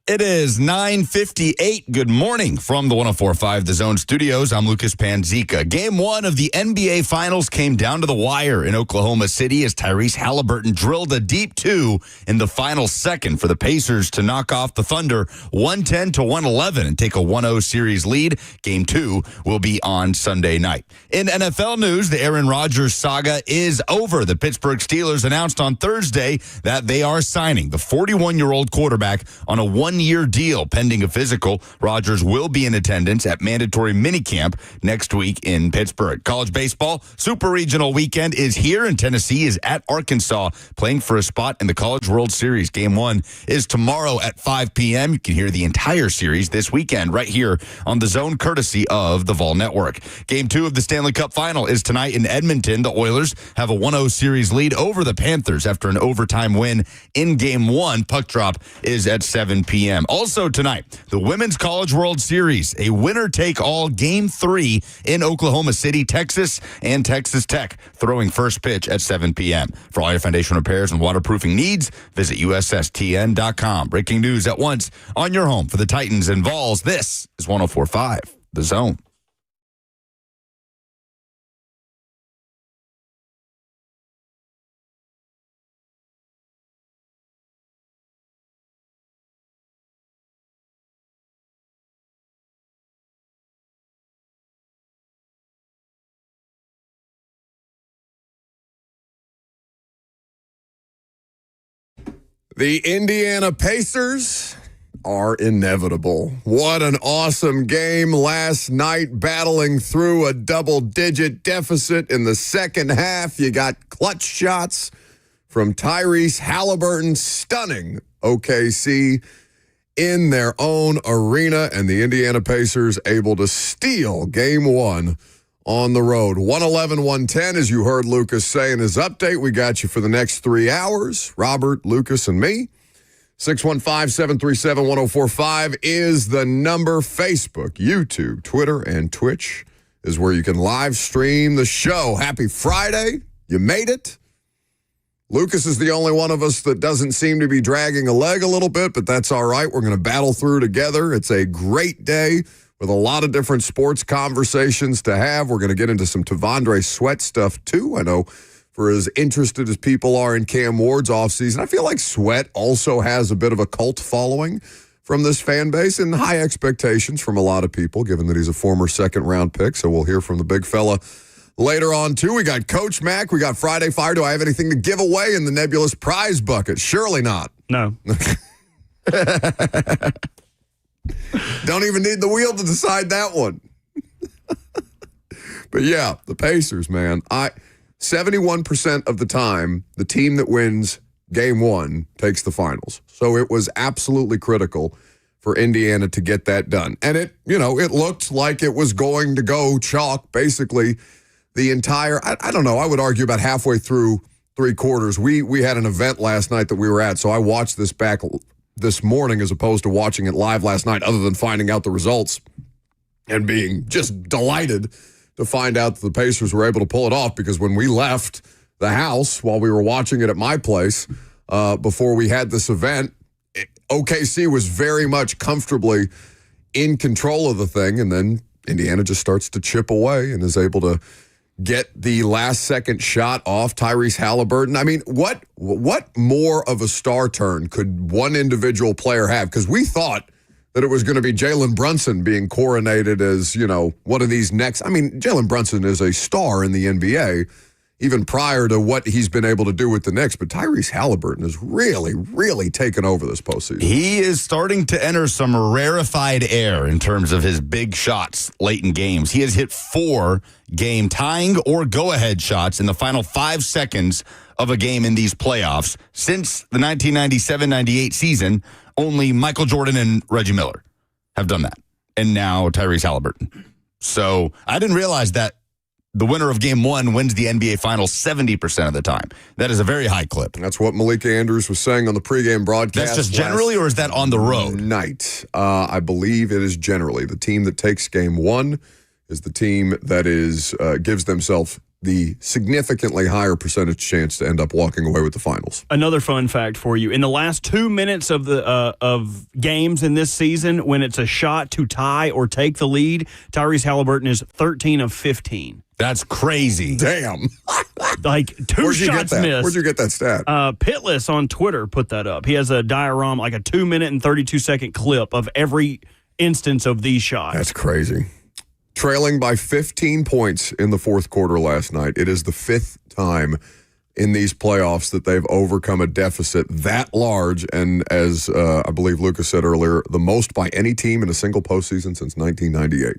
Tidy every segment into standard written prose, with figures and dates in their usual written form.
It is 9:58. Good morning from the 104.5 The Zone Studios. I'm Lucas Panzica. Game one of the NBA Finals came down to the wire in Oklahoma City as Tyrese Halliburton drilled a deep two in the final second for the Pacers to knock off the Thunder 110-111 and take a 1-0 series lead. Game two will be on Sunday night. In NFL news, the Aaron Rodgers saga is over. The Pittsburgh Steelers announced on Thursday that they are signing the 41-year-old quarterback on a one-year deal pending a physical. Rodgers will be in attendance at mandatory minicamp next week in Pittsburgh. College baseball Super Regional weekend is here, and Tennessee is at Arkansas playing for a spot in the College World Series. Game one is tomorrow at 5 p.m. You can hear the entire series this weekend right here on The Zone, courtesy of the Vol Network. Game two of the Stanley Cup final is tonight in Edmonton. The Oilers have a 1-0 series lead over the Panthers after an overtime win in Game one. Puck drop is at 7 p.m. Also tonight, the Women's College World Series, a winner-take-all Game 3 in Oklahoma City, Texas, and Texas Tech, throwing first pitch at 7 p.m. For all your foundation repairs and waterproofing needs, visit USSTN.com. Breaking news at once on your home for the Titans and Vols. This is 104.5 The Zone. The Indiana Pacers are inevitable. What an awesome game last night, battling through a double-digit deficit in the second half. You got clutch shots from Tyrese Halliburton, stunning OKC in their own arena, and the Indiana Pacers able to steal game one on the road. 111-110, as you heard Lucas say in his update. We got you for the next 3 hours. Robert, Lucas, and me. 615-737-1045 is the number. Facebook, YouTube, Twitter, and Twitch is where you can live stream the show. Happy Friday. You made it. Lucas is the only one of us that doesn't seem to be dragging a leg a little bit, but that's all right. We're going to battle through together. It's a great day with a lot of different sports conversations to have. We're going to get into some Tavondre Sweat stuff, too. I know for as interested as people are in Cam Ward's offseason, I feel like Sweat also has a bit of a cult following from this fan base and high expectations from a lot of people, given that he's a former second-round pick. So we'll hear from the big fella later on, too. We got Coach Mack. We got Friday Fire. Do I have anything to give away in the nebulous prize bucket? Surely not. No. Don't even need the wheel to decide that one. But yeah, the Pacers, man. 71% of the time, the team that wins game one takes the finals. So it was absolutely critical for Indiana to get that done. And it looked like it was going to go chalk basically the entire, I don't know, I would argue about halfway through three quarters. We had an event last night that we were at, so I watched this back this morning as opposed to watching it live last night, other than finding out the results and being just delighted to find out that the Pacers were able to pull it off, because when we left the house while we were watching it at my place before we had this event, OKC was very much comfortably in control of the thing, and then Indiana just starts to chip away and is able to get the last-second shot off Tyrese Halliburton. I mean, what more of a star turn could one individual player have? Because we thought that it was going to be Jalen Brunson being coronated as, one of these next. I mean, Jalen Brunson is a star in the NBA, even prior to what he's been able to do with the Knicks. But Tyrese Halliburton has really, really taken over this postseason. He is starting to enter some rarefied air in terms of his big shots late in games. He has hit 4 game-tying or go-ahead shots in the final 5 seconds of a game in these playoffs. Since the 1997-98 season, only Michael Jordan and Reggie Miller have done that. And now Tyrese Halliburton. So I didn't realize that the winner of game one wins the NBA Finals 70% of the time. That is a very high clip. That's what Malika Andrews was saying on the pregame broadcast. That's just generally, or is that on the road? Night. I believe it is generally. The team that takes game one is the team that gives themselves the significantly higher percentage chance to end up walking away with the finals. Another fun fact for you: in the last 2 minutes of the of games in this season, when it's a shot to tie or take the lead, Tyrese Halliburton is 13 of 15. That's crazy. Damn. Like two shots missed. Where'd you get that stat? Pitless on Twitter put that up. He has a diorama, like a 2 minute and 32-second clip of every instance of these shots. That's crazy. Trailing by 15 points in the fourth quarter last night. It is the fifth time in these playoffs that they've overcome a deficit that large, and as I believe Lucas said earlier, the most by any team in a single postseason since 1998.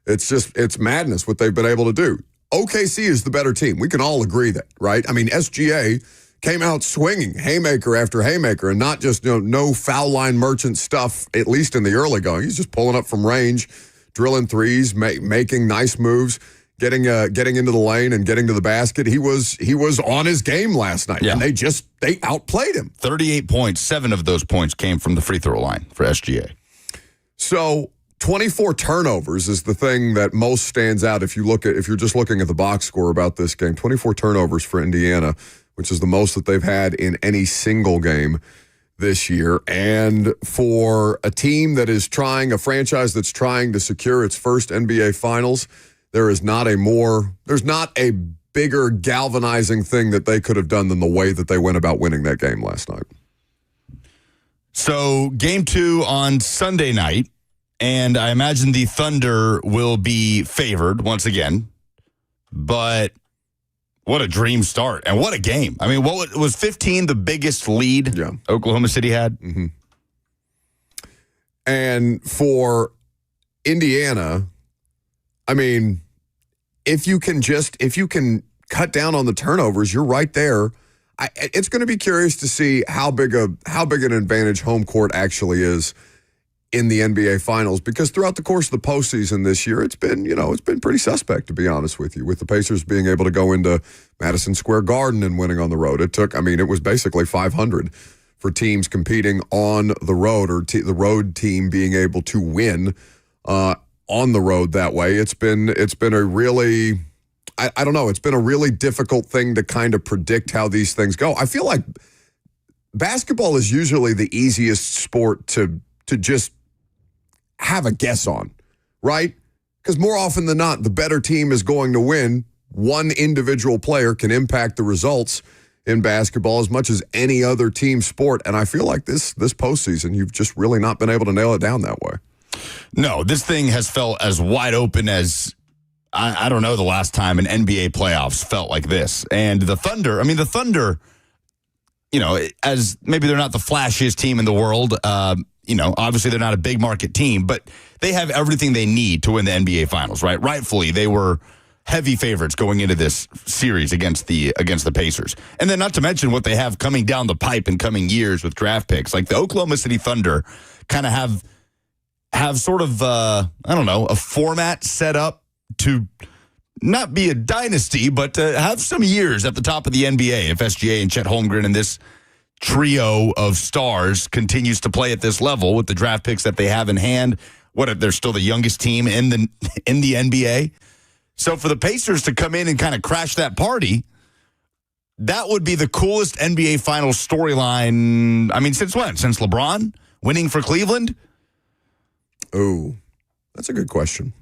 It's madness what they've been able to do. OKC is the better team. We can all agree that, right? I mean, SGA came out swinging haymaker after haymaker, and not just no foul line merchant stuff, at least in the early going. He's just pulling up from range, drilling threes, making nice moves, getting into the lane and getting to the basket. He was on his game last night, and they outplayed him. 38 points, 7 of those points came from the free throw line for SGA. So 24 turnovers is the thing that most stands out if you're just looking at the box score about this game. 24 turnovers for Indiana, which is the most that they've had in any single game this year. And for a team that is a franchise that's trying to secure its first NBA Finals, there's not a bigger galvanizing thing that they could have done than the way that they went about winning that game last night. So game 2 on Sunday night, and I imagine the Thunder will be favored once again, but what a dream start, and what a game. I mean, what was 15 the biggest lead Oklahoma City had? Mm-hmm. And for Indiana, I mean, if you can cut down on the turnovers, you're right there. It's going to be curious to see how big an advantage home court actually is in the NBA Finals, because throughout the course of the postseason this year, it's been pretty suspect, to be honest with you, with the Pacers being able to go into Madison Square Garden and winning on the road. It was basically 500 for teams competing on the road, or the road team being able to win on the road that way. It's been a really, I don't know, it's been a really difficult thing to kind of predict how these things go. I feel like basketball is usually the easiest sport to just have a guess on, right? Because more often than not, the better team is going to win. One individual player can impact the results in basketball as much as any other team sport. And I feel like this postseason, you've just really not been able to nail it down that way. No, this thing has felt as wide open as, I don't know, the last time an NBA playoffs felt like this. And the Thunder, as maybe they're not the flashiest team in the world, obviously they're not a big market team, but they have everything they need to win the NBA Finals, right? Rightfully, they were heavy favorites going into this series against the Pacers. And then not to mention what they have coming down the pipe in coming years with draft picks. Like the Oklahoma City Thunder kind of have sort of, a format set up to not be a dynasty, but to have some years at the top of the NBA if SGA and Chet Holmgren and this trio of stars continues to play at this level with the draft picks that they have in hand. They're still the youngest team in the NBA. So for the Pacers to come in and kind of crash that party, that would be the coolest NBA Finals storyline. I mean, since when? Since LeBron winning for Cleveland? Oh, that's a good question.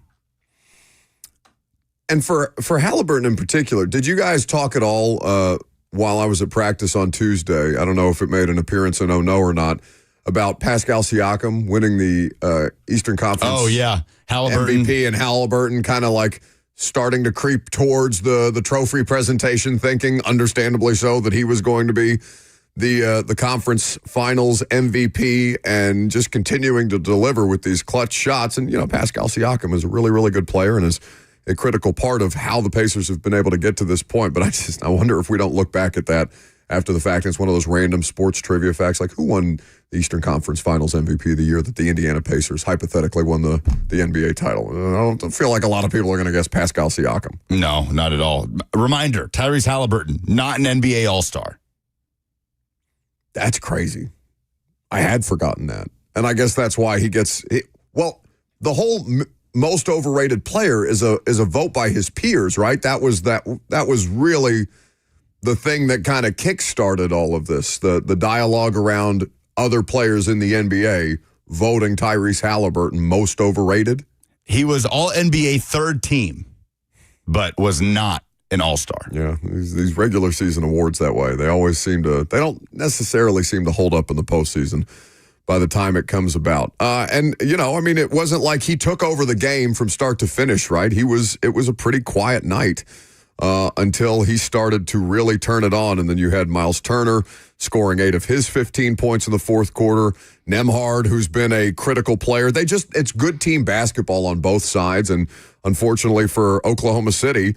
And for Halliburton in particular, did you guys talk at all while I was at practice on Tuesday? I don't know if it made an appearance in Oh No or not, about Pascal Siakam winning the Eastern Conference. Oh, yeah. Halliburton. MVP, and Halliburton kind of like starting to creep towards the trophy presentation, thinking, understandably so, that he was going to be the conference finals MVP, and just continuing to deliver with these clutch shots. And, Pascal Siakam is a really, really good player and is a critical part of how the Pacers have been able to get to this point. But I wonder if we don't look back at that after the fact. It's one of those random sports trivia facts, like who won the Eastern Conference Finals MVP the year that the Indiana Pacers hypothetically won the NBA title. I don't feel like a lot of people are going to guess Pascal Siakam. No, not at all. Reminder, Tyrese Halliburton, not an NBA All-Star. That's crazy. I had forgotten that. And I guess that's why he gets... the whole most overrated player is a vote by his peers, right? That was really the thing that kind of kickstarted all of this. The dialogue around other players in the NBA voting Tyrese Halliburton most overrated. He was all NBA third team, but was not an all-star. Yeah, these regular season awards that way. They always they don't necessarily seem to hold up in the postseason by the time it comes about. And, it wasn't like he took over the game from start to finish, right? It was a pretty quiet night until he started to really turn it on. And then you had Miles Turner scoring 8 of his 15 points in the fourth quarter. Nemhard, who's been a critical player. It's good team basketball on both sides. And unfortunately for Oklahoma City,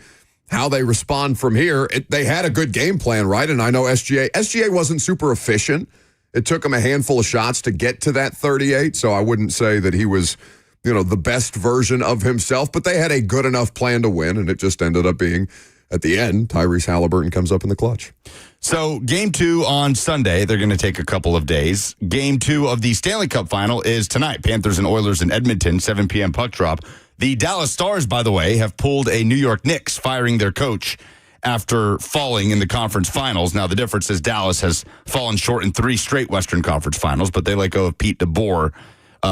how they respond from here, they had a good game plan, right? And I know SGA wasn't super efficient. It took him a handful of shots to get to that 38, so I wouldn't say that he was, the best version of himself, but they had a good enough plan to win, and it just ended up being, at the end, Tyrese Halliburton comes up in the clutch. So game 2 on Sunday, they're going to take a couple of days. Game 2 of the Stanley Cup final is tonight. Panthers and Oilers in Edmonton, 7 p.m. puck drop. The Dallas Stars, by the way, have pulled a New York Knicks, firing their coach after falling in the conference finals. Now, the difference is Dallas has fallen short in 3 straight Western Conference finals, but they let go of Pete DeBoer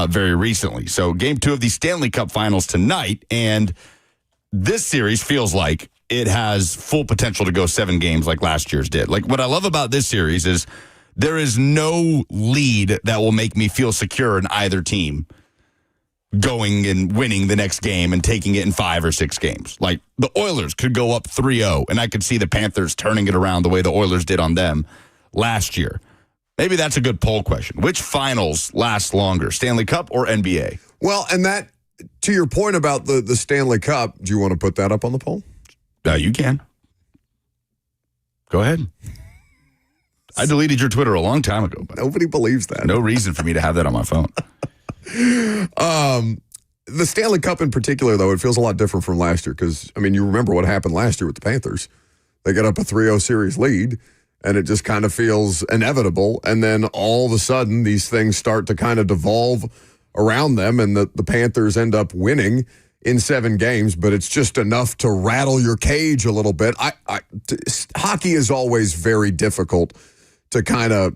very recently. So game 2 of the Stanley Cup finals tonight, and this series feels like it has full potential to go 7 games like last year's did. Like, what I love about this series is there is no lead that will make me feel secure in either team going and winning the next game and taking it in 5 or 6 games. Like, the Oilers could go up 3-0, and I could see the Panthers turning it around the way the Oilers did on them last year. Maybe that's a good poll question. Which finals last longer, Stanley Cup or NBA? Well, and that, to your point about the Stanley Cup, do you want to put that up on the poll? You can. Go ahead. I deleted your Twitter a long time ago. But nobody believes that. No reason for me to have that on my phone. The Stanley Cup in particular, though, it feels a lot different from last year because, you remember what happened last year with the Panthers. They got up a 3-0 series lead, and it just kind of feels inevitable. And then all of a sudden, these things start to kind of devolve around them, and the Panthers end up winning in 7 games, but it's just enough to rattle your cage a little bit. Hockey is always very difficult to kind of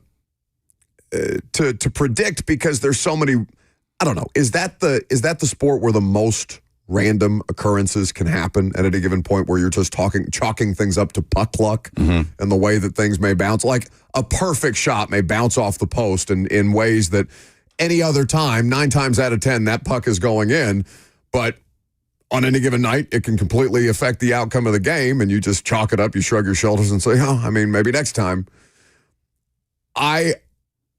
to predict because there's so many. I don't know. Is that the sport where the most random occurrences can happen at any given point, where you're just chalking things up to puck luck and the way that things may bounce? Like a perfect shot may bounce off the post in ways that any other time, 9 times out of 10, that puck is going in, but on any given night, it can completely affect the outcome of the game, and you just chalk it up, you shrug your shoulders and say, maybe next time. I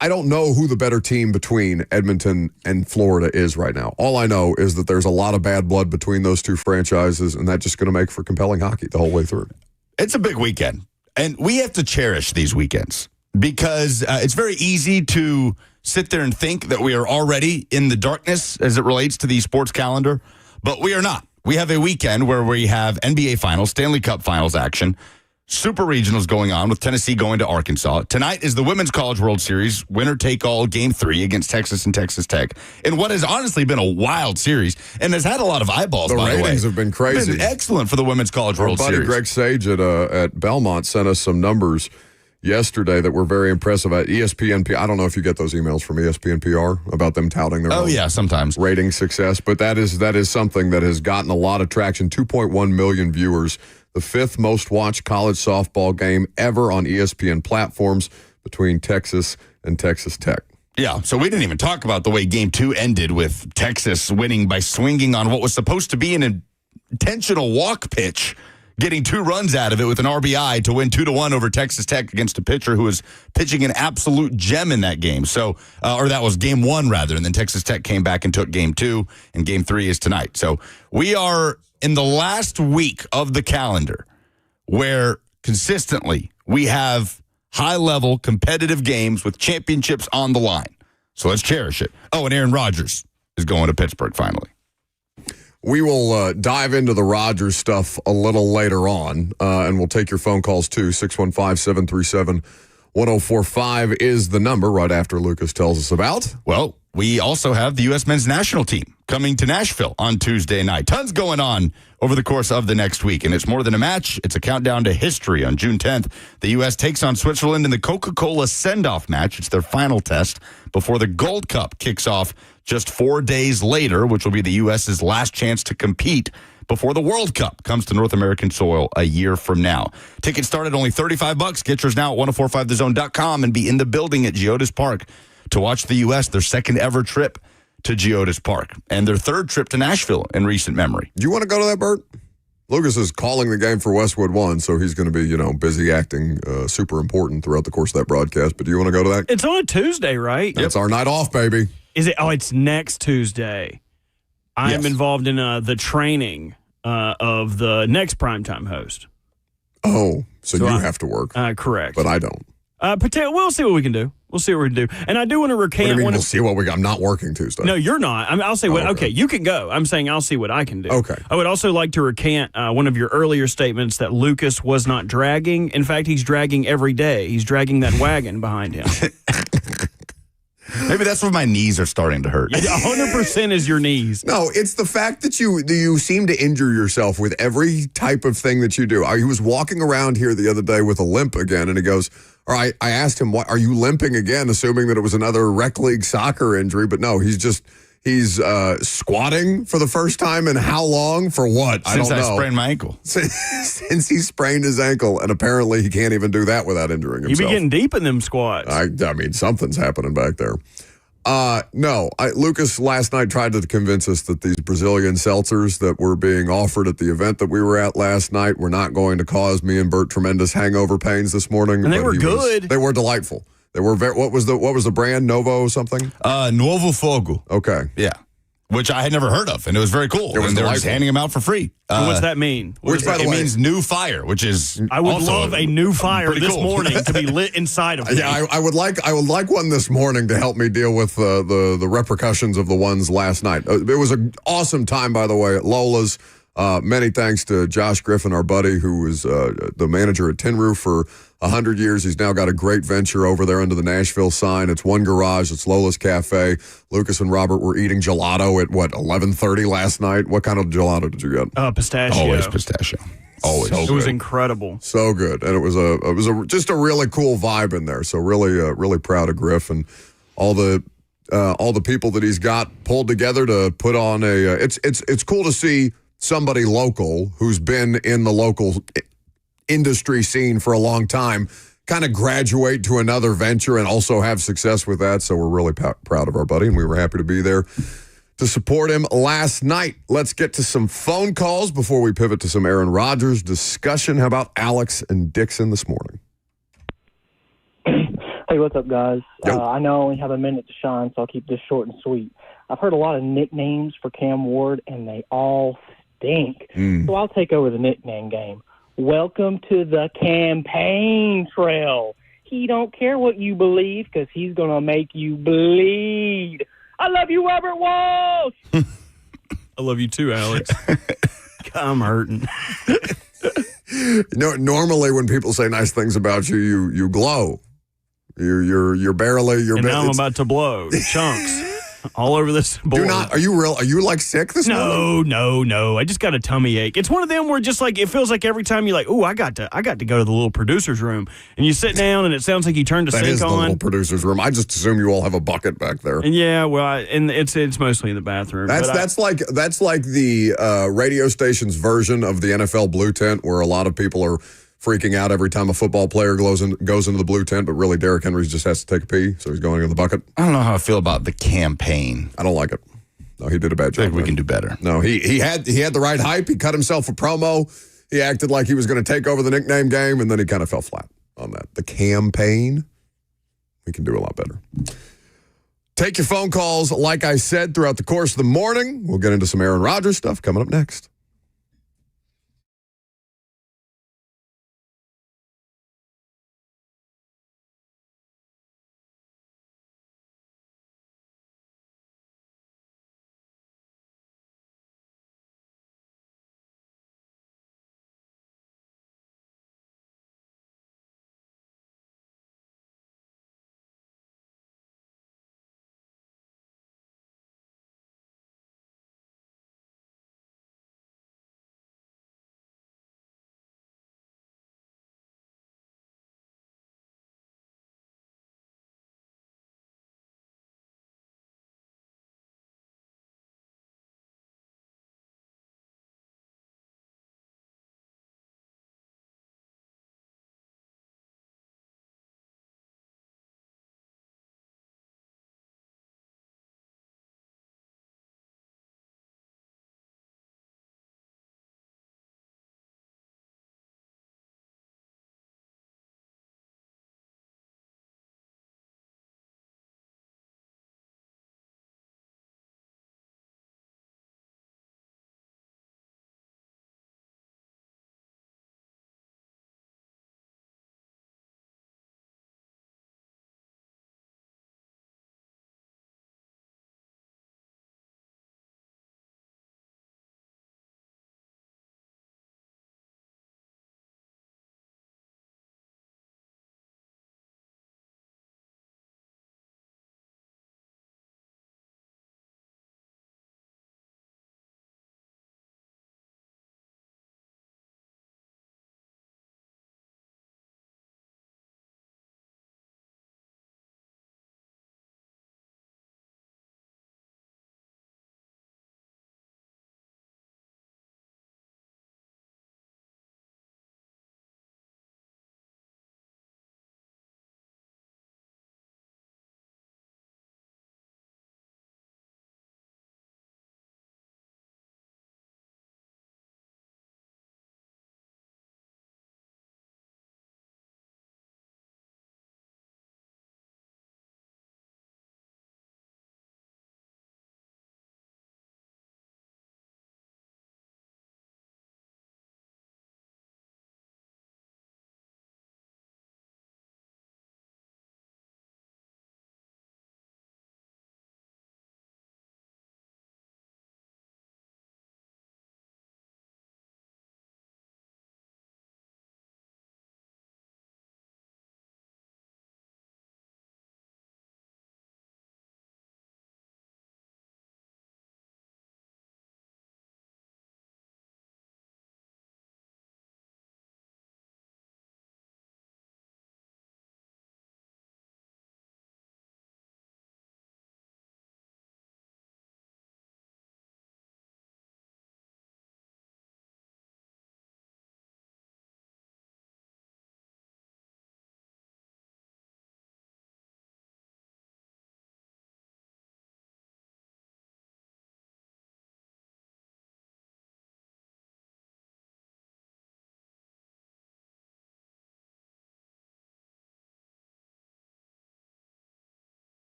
don't know who the better team between Edmonton and Florida is right now. All I know is that there's a lot of bad blood between those 2 franchises, and that's just going to make for compelling hockey the whole way through. It's a big weekend, and we have to cherish these weekends because it's very easy to sit there and think that we are already in the darkness as it relates to the sports calendar, but we are not. We have a weekend where we have NBA Finals, Stanley Cup Finals action, Super Regionals going on with Tennessee going to Arkansas. Tonight is the Women's College World Series, winner-take-all Game 3 against Texas and Texas Tech. In what has honestly been a wild series and has had a lot of eyeballs, by the way. The ratings have been crazy. Been excellent for the Women's College World Series. Our buddy Greg Sage at Belmont sent us some numbers yesterday that were very impressive at ESPN. I don't know if you get those emails from ESPN PR about them touting their own sometimes rating success, but that is something that has gotten a lot of traction. 2.1 million viewers. The 5th most watched college softball game ever on ESPN platforms between Texas and Texas Tech. Yeah, so we didn't even talk about the way Game 2 ended with Texas winning by swinging on what was supposed to be an intentional walk pitch, getting 2 runs out of it with an RBI to win 2-1 over Texas Tech against a pitcher who was pitching an absolute gem in that game. So, or that was Game 1 rather, and then Texas Tech came back and took Game 2, and Game 3 is tonight. So we are in the last week of the calendar where consistently we have high-level competitive games with championships on the line. So let's cherish it. Oh, and Aaron Rodgers is going to Pittsburgh finally. We will dive into the Rodgers stuff a little later on, and we'll take your phone calls too. 615-737-1045 is the number right after Lucas tells us about. Well, we also have the U.S. men's national team coming to Nashville on Tuesday night. Tons going on over the course of the next week, and it's more than a match. It's a countdown to history. On June 10th, the U.S. takes on Switzerland in the Coca-Cola send-off match. It's their final test before the Gold Cup kicks off just 4 days later, which will be the U.S.'s last chance to compete before the World Cup comes to North American soil a year from now. Tickets start at only $35. Get yours now at 1045thezone.com and be in the building at Geodis Park to watch the U.S., their second ever trip to Geodis Park, and their third trip to Nashville in recent memory. Do you want to go to that, Bert? Lucas is calling the game for Westwood 1, so he's going to be, busy acting super important throughout the course of that broadcast. But do you want to go to that? It's on a Tuesday, right? It's our night off, baby. Is it? Oh, it's next Tuesday. I'm involved in the training of the next primetime host. Oh, so you have to work. Correct. But I don't. We'll see what we can do. We'll see what we can do. And I do want to recant. What do you mean we'll see what we got? I'm not working Tuesday. No, you're not. I'll say what. Okay, you can go. I'm saying I'll see what I can do. Okay. I would also like to recant one of your earlier statements that Lucas was not dragging. In fact, he's dragging every day. He's dragging that wagon behind him. Maybe that's when my knees are starting to hurt. 100% is your knees. No, it's the fact that you seem to injure yourself with every type of thing that you do. He was walking around here the other day with a limp again, and he goes, all right, I asked him, "What are you limping again?" Assuming that it was another rec league soccer injury, but no, he's squatting for the first time in how long? For what? I don't know. Since I sprained my ankle. Since he sprained his ankle, and apparently he can't even do that without injuring himself. You be getting deep in them squats. I mean, something's happening back there. Lucas last night tried to convince us that these Brazilian seltzers that were being offered at the event that we were at last night were not going to cause me and Bert tremendous hangover pains this morning. And they were good. They were delightful. They were what was the brand? Novo something? Novo Fogo. Okay. Yeah. Which I had never heard of, and it was very cool. It was and they were just delightful. handing them out for free. What's that mean? Which, by the way, means new fire, which is I would also love a new fire pretty this cool. morning to be lit inside of me. Yeah, I would like one this morning to help me deal with the repercussions of the ones last night. It was an awesome time, by the way, at Lola's. Many thanks to Josh Griffin, our buddy, who was the manager at Tin Roof for 100 years. He's now got a great venture over there under the Nashville sign. It's one garage. It's Lola's Cafe. Lucas and Robert were eating gelato at, 11:30 last night? What kind of gelato did you get? Pistachio. Always pistachio. Always. It was incredible. So good. And it was just a really cool vibe in there. So really proud of Griff and all the people that he's got pulled together to put on it's cool to see somebody local who's been in the local industry scene for a long time kind of graduate to another venture and also have success with that. So we're really proud of our buddy, and we were happy to be there to support him last night. Let's get to some phone calls before we pivot to some Aaron Rodgers discussion. How about Alex and Dixon this morning? Hey, what's up, guys? Yo. I know I only have a minute to shine, so I'll keep this short and sweet. I've heard a lot of nicknames for Cam Ward, and they all stink. So I'll take over the nickname game. Welcome to the campaign trail. He don't care what you believe because he's going to make you bleed. I love you, Robert Walsh. I love you too, Alex. I'm hurting. Normally when people say nice things about you, you glow. You're barely. And now I'm about to blow chunks all over this board. Are you like sick this morning? No. I just got a tummy ache. It's one of them where just like it feels like every time you're like, "Ooh, I got to go to the little producer's room," and you sit down and it sounds like you turned the That sink is the on. little producer's room. I just assume you all have a bucket back there. And yeah, well, and it's mostly in the bathroom. That's like the radio station's version of the NFL blue tent, where a lot of people are freaking out every time a football player goes into the blue tent, but really Derrick Henry just has to take a pee, so he's going in the bucket. I don't know how I feel about the campaign. I don't like it. No, he did a bad I job. think we can do better. No, he had the right hype. He cut himself a promo. He acted like he was going to take over the nickname game, and then he kind of fell flat on that. The campaign, we can do a lot better. Take your phone calls, like I said, throughout the course of the morning. We'll get into some Aaron Rodgers stuff coming up next.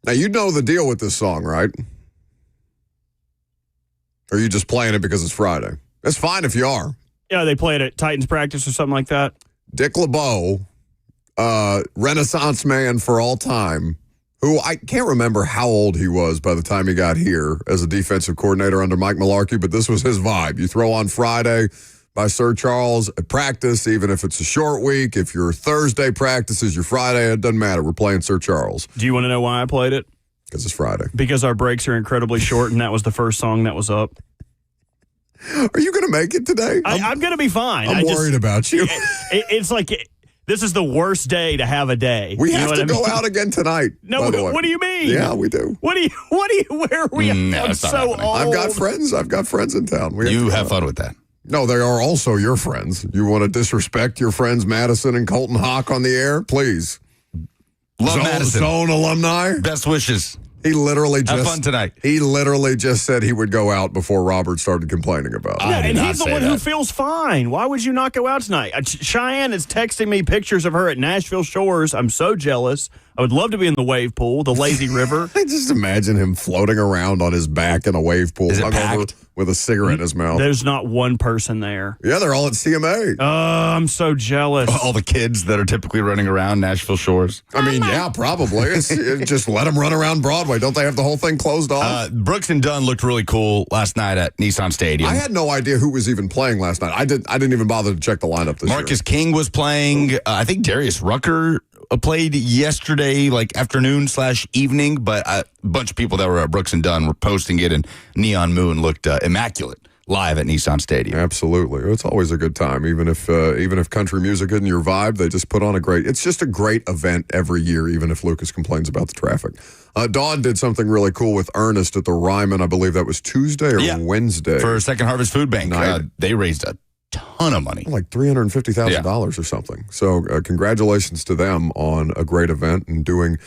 Now, you know the deal with this song, right? Or are you just playing it because it's Friday? It's fine if you are. Yeah, they play it at Titans practice or something like that. Dick LeBeau, Renaissance man for all time, who I can't remember how old he was by the time he got here as a defensive coordinator under Mike Mularkey, but this was his vibe. You throw on Friday by Sir Charles at practice, even if it's a short week. If your Thursday practice is your Friday, it doesn't matter. We're playing Sir Charles. Do you want to know why I played it? Because it's Friday. Because our breaks are incredibly short, and that was the first song that was up. Are you going to make it today? I'm going to be fine. I'm worried about you. It's like this is the worst day to have a day. We have to go out again tonight. No, by the way. What do you mean? Yeah, we do. Where are we? I'm it's not so happening. old. I've got friends in town. You have fun with that. No, they are also your friends. You want to disrespect your friends Madison and Colton Hawk on the air? Please. Love Madison. Zone alumni. Best wishes. He literally Have fun tonight. He literally just said he would go out before Robert started complaining about it. Yeah, and not he's the say one that. who feels fine. Why would you not go out tonight? Cheyenne is texting me pictures of her at Nashville Shores. I'm so jealous. I would love to be in the wave pool, the lazy river. I just imagine him floating around on his back in a wave pool, Is it hungover packed? with a cigarette in his mouth. There's not one person there. Yeah, they're all at CMA. I'm so jealous. All the kids that are typically running around Nashville Shores. I mean, yeah, probably. Just let them run around Broadway. Don't they have the whole thing closed off? Brooks and Dunn looked really cool last night at Nissan Stadium. I had no idea who was even playing last night. I didn't even bother to check the lineup this Marcus year. King was playing. I think Darius Rucker played yesterday, like afternoon/evening, but a bunch of people that were at Brooks and Dunn were posting it, and Neon Moon looked immaculate live at Nissan Stadium. Absolutely. It's always a good time, even if country music isn't your vibe. They just put on it's just a great event every year, even if Lucas complains about the traffic. Dawn did something really cool with Ernest at the Ryman. I believe that was Tuesday or Wednesday. For Second Harvest Food Bank. They raised a ton of money. Like $350,000 or something. So congratulations to them on a great event and doing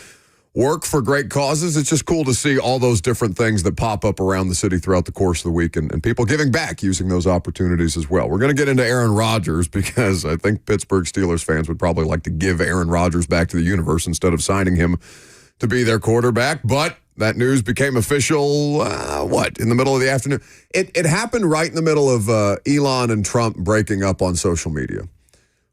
work for great causes. It's just cool to see all those different things that pop up around the city throughout the course of the week and people giving back using those opportunities as well. We're going to get into Aaron Rodgers because I think Pittsburgh Steelers fans would probably like to give Aaron Rodgers back to the universe instead of signing him to be their quarterback. But that news became official, in the middle of the afternoon. It happened right in the middle of Elon and Trump breaking up on social media,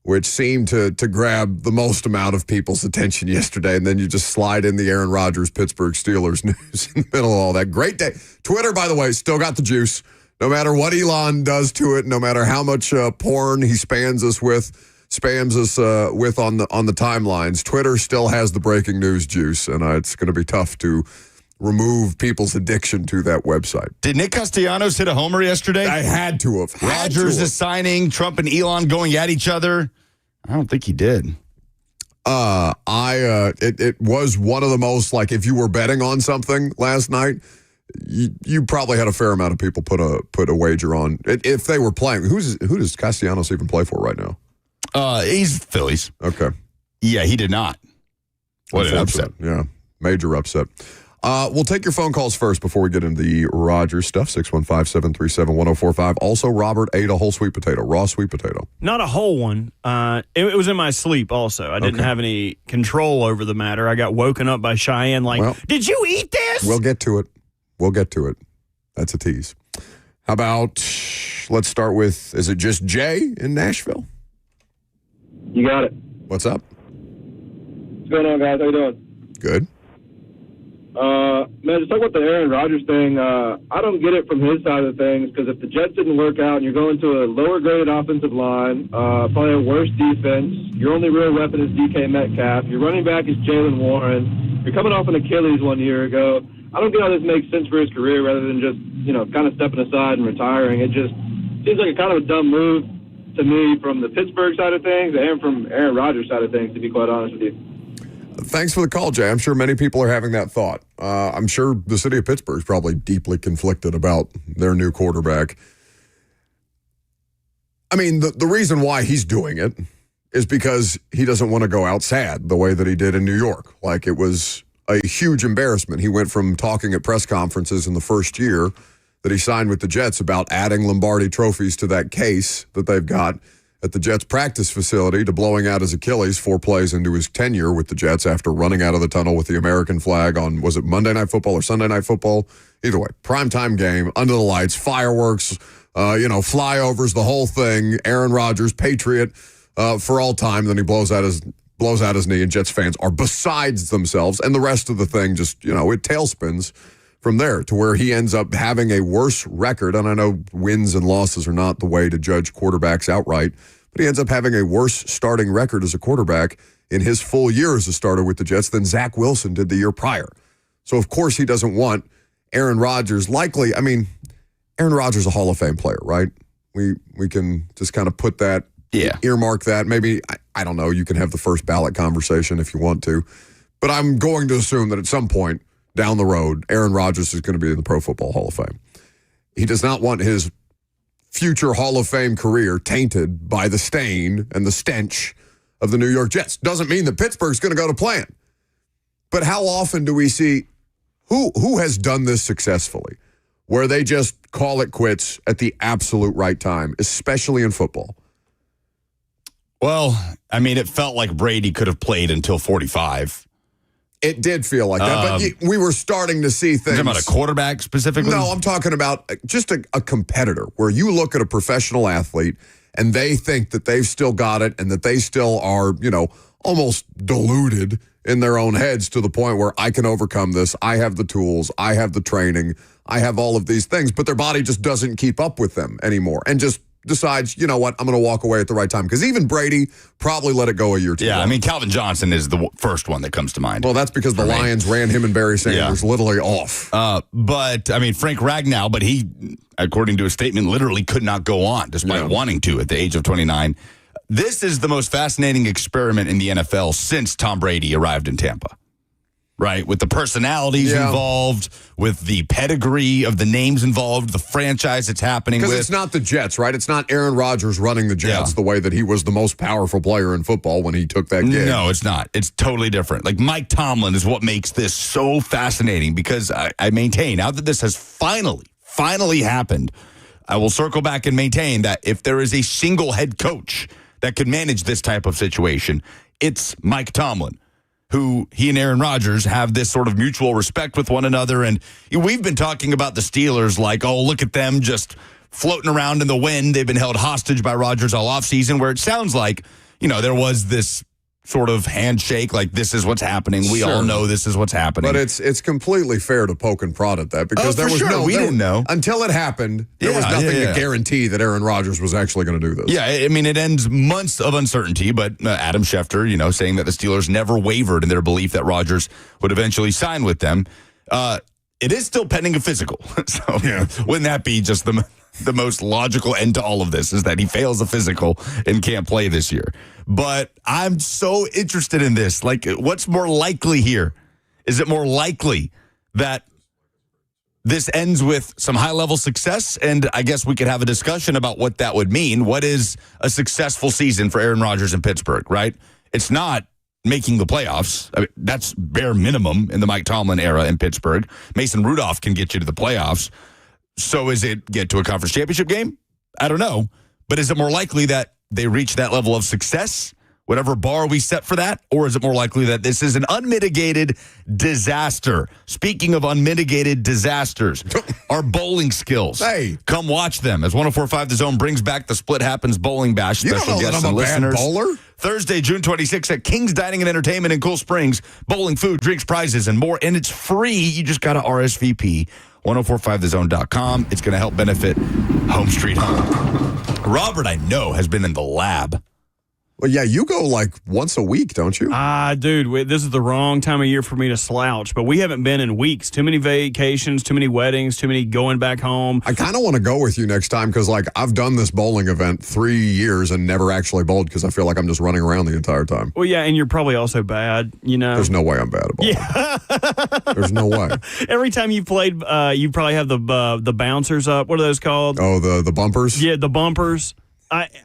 which seemed to grab the most amount of people's attention yesterday. And then you just slide in the Aaron Rodgers Pittsburgh Steelers news in the middle of all that. Great day. Twitter, by the way, still got the juice. No matter what Elon does to it, no matter how much porn he spams us with on the timelines, Twitter still has the breaking news juice, and it's going to be tough to remove people's addiction to that website. Did Nick Castellanos hit a homer yesterday? I had to have. Rodgers is signing, Trump and Elon going at each other. I don't think he did. It was one of the most, like, if you were betting on something last night, you probably had a fair amount of people put a wager on if they were playing. Who does Castellanos even play for right now? He's Phillies. Okay. Yeah, he did not. What an upset. Yeah, major upset. We'll take your phone calls first before we get into the Rodgers stuff. 615-737-1045. Also, Robert ate a whole sweet potato, raw sweet potato. Not a whole one. It was in my sleep also. I didn't have any control over the matter. I got woken up by Cheyenne did you eat this? We'll get to it. That's a tease. How about, let's start with, is it just Jay in Nashville? You got it. What's up? What's going on, guys? How you doing? Good. Man, just talk about the Aaron Rodgers thing. I don't get it from his side of things because if the Jets didn't work out and you're going to a lower-graded offensive line, probably a worse defense, your only real weapon is DK Metcalf, your running back is Jalen Warren, you're coming off an Achilles 1 year ago. I don't get how this makes sense for his career rather than just, kind of stepping aside and retiring. It just seems like a kind of a dumb move to me from the Pittsburgh side of things and from Aaron Rodgers' side of things, to be quite honest with you. Thanks for the call, Jay. I'm sure many people are having that thought. I'm sure the city of Pittsburgh is probably deeply conflicted about their new quarterback. I mean, the reason why he's doing it is because he doesn't want to go out sad the way that he did in New York. Like, it was a huge embarrassment. He went from talking at press conferences in the first year that he signed with the Jets about adding Lombardi trophies to that case that they've got at the Jets practice facility to blowing out his Achilles 4 plays into his tenure with the Jets after running out of the tunnel with the American flag on, was it Monday Night Football or Sunday Night Football? Either way, primetime game, under the lights, fireworks, flyovers, the whole thing. Aaron Rodgers, Patriot for all time. Then he blows out his knee, and Jets fans are besides themselves. And the rest of the thing just, it tailspins from there to where he ends up having a worse record. And I know wins and losses are not the way to judge quarterbacks outright, but he ends up having a worse starting record as a quarterback in his full year as a starter with the Jets than Zach Wilson did the year prior. So, of course, he doesn't want Aaron Rodgers. Aaron Rodgers is a Hall of Fame player, right? We can just kind of put that, earmark that. Maybe, I don't know, you can have the first ballot conversation if you want to. But I'm going to assume that at some point down the road, Aaron Rodgers is going to be in the Pro Football Hall of Fame. He does not want his future Hall of Fame career tainted by the stain and the stench of the New York Jets. Doesn't mean that Pittsburgh's going to go to plan. But how often do we see who has done this successfully, where they just call it quits at the absolute right time, especially in football? Well, it felt like Brady could have played until 45. It did feel like that, but we were starting to see things. You're talking about a quarterback specifically? No, I'm talking about just a competitor where you look at a professional athlete and they think that they've still got it and that they still are, almost deluded in their own heads to the point where I can overcome this. I have the tools. I have the training. I have all of these things, but their body just doesn't keep up with them anymore and just decides, you know what, I'm going to walk away at the right time. Because even Brady probably let it go a year or two. Yeah, Calvin Johnson is the first one that comes to mind. Well, that's because the Lions ran him and Barry Sanders literally off. But Frank Ragnow, but he, according to a statement, literally could not go on despite wanting to at the age of 29. This is the most fascinating experiment in the NFL since Tom Brady arrived in Tampa. Right, with the personalities involved, with the pedigree of the names involved, the franchise it's happening with. Because it's not the Jets, right? It's not Aaron Rodgers running the Jets the way that he was the most powerful player in football when he took that gig. No, it's not. It's totally different. Like Mike Tomlin is what makes this so fascinating because I maintain, now that this has finally happened, I will circle back and maintain that if there is a single head coach that could manage this type of situation, it's Mike Tomlin, who he and Aaron Rodgers have this sort of mutual respect with one another. And we've been talking about the Steelers like, oh, look at them just floating around in the wind. They've been held hostage by Rodgers all offseason, where it sounds like, there was this sort of handshake, like this is what's happening. We all know this is what's happening. But it's completely fair to poke and prod at that because there was we didn't know. Until it happened, there was nothing to guarantee that Aaron Rodgers was actually going to do this. Yeah, it ends months of uncertainty, but Adam Schefter, saying that the Steelers never wavered in their belief that Rodgers would eventually sign with them. It is still pending a physical. So wouldn't that be just the most logical end to all of this is that he fails a physical and can't play this year. But I'm so interested in this. Like, what's more likely here? Is it more likely that this ends with some high-level success? And I guess we could have a discussion about what that would mean. What is a successful season for Aaron Rodgers in Pittsburgh, right? It's not making the playoffs. That's bare minimum in the Mike Tomlin era in Pittsburgh. Mason Rudolph can get you to the playoffs. So is it get to a conference championship game? I don't know. But is it more likely that they reach that level of success, whatever bar we set for that? Or is it more likely that this is an unmitigated disaster? Speaking of unmitigated disasters, our bowling skills. Hey. Come watch them as 104.5 The Zone brings back the Split Happens Bowling Bash. You Special don't know guests that I'm and a bad listeners. bowler? Thursday, June 26th at King's Dining and Entertainment in Cool Springs. Bowling, food, drinks, prizes, and more. And it's free. You just got to RSVP. 1045thezone.com. It's going to help benefit Home Street Home. Robert, I know, has been in the lab. Well, yeah, you go like once a week, don't you? Dude, this is the wrong time of year for me to slouch, but we haven't been in weeks. Too many vacations, too many weddings, too many going back home. I kind of want to go with you next time because, I've done this bowling event 3 years and never actually bowled because I feel like I'm just running around the entire time. Well, yeah, and you're probably also bad, There's no way I'm bad at bowling. Yeah. There's no way. Every time you played, you probably have the bouncers up. What are those called? Oh, the bumpers? Yeah, the bumpers.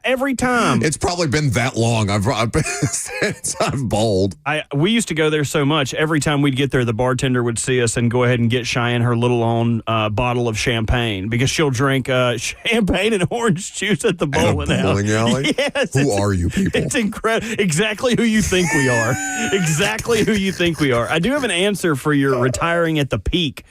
Every time. It's probably been that long. Since I've bowled. We used to go there so much. Every time we'd get there, the bartender would see us and go ahead and get Cheyenne her little own bottle of champagne because she'll drink champagne and orange juice at the bowling alley. Yes, who are you people? It's incredible. Exactly who you think we are. Exactly who you think we are. I do have an answer for your retiring at the peak.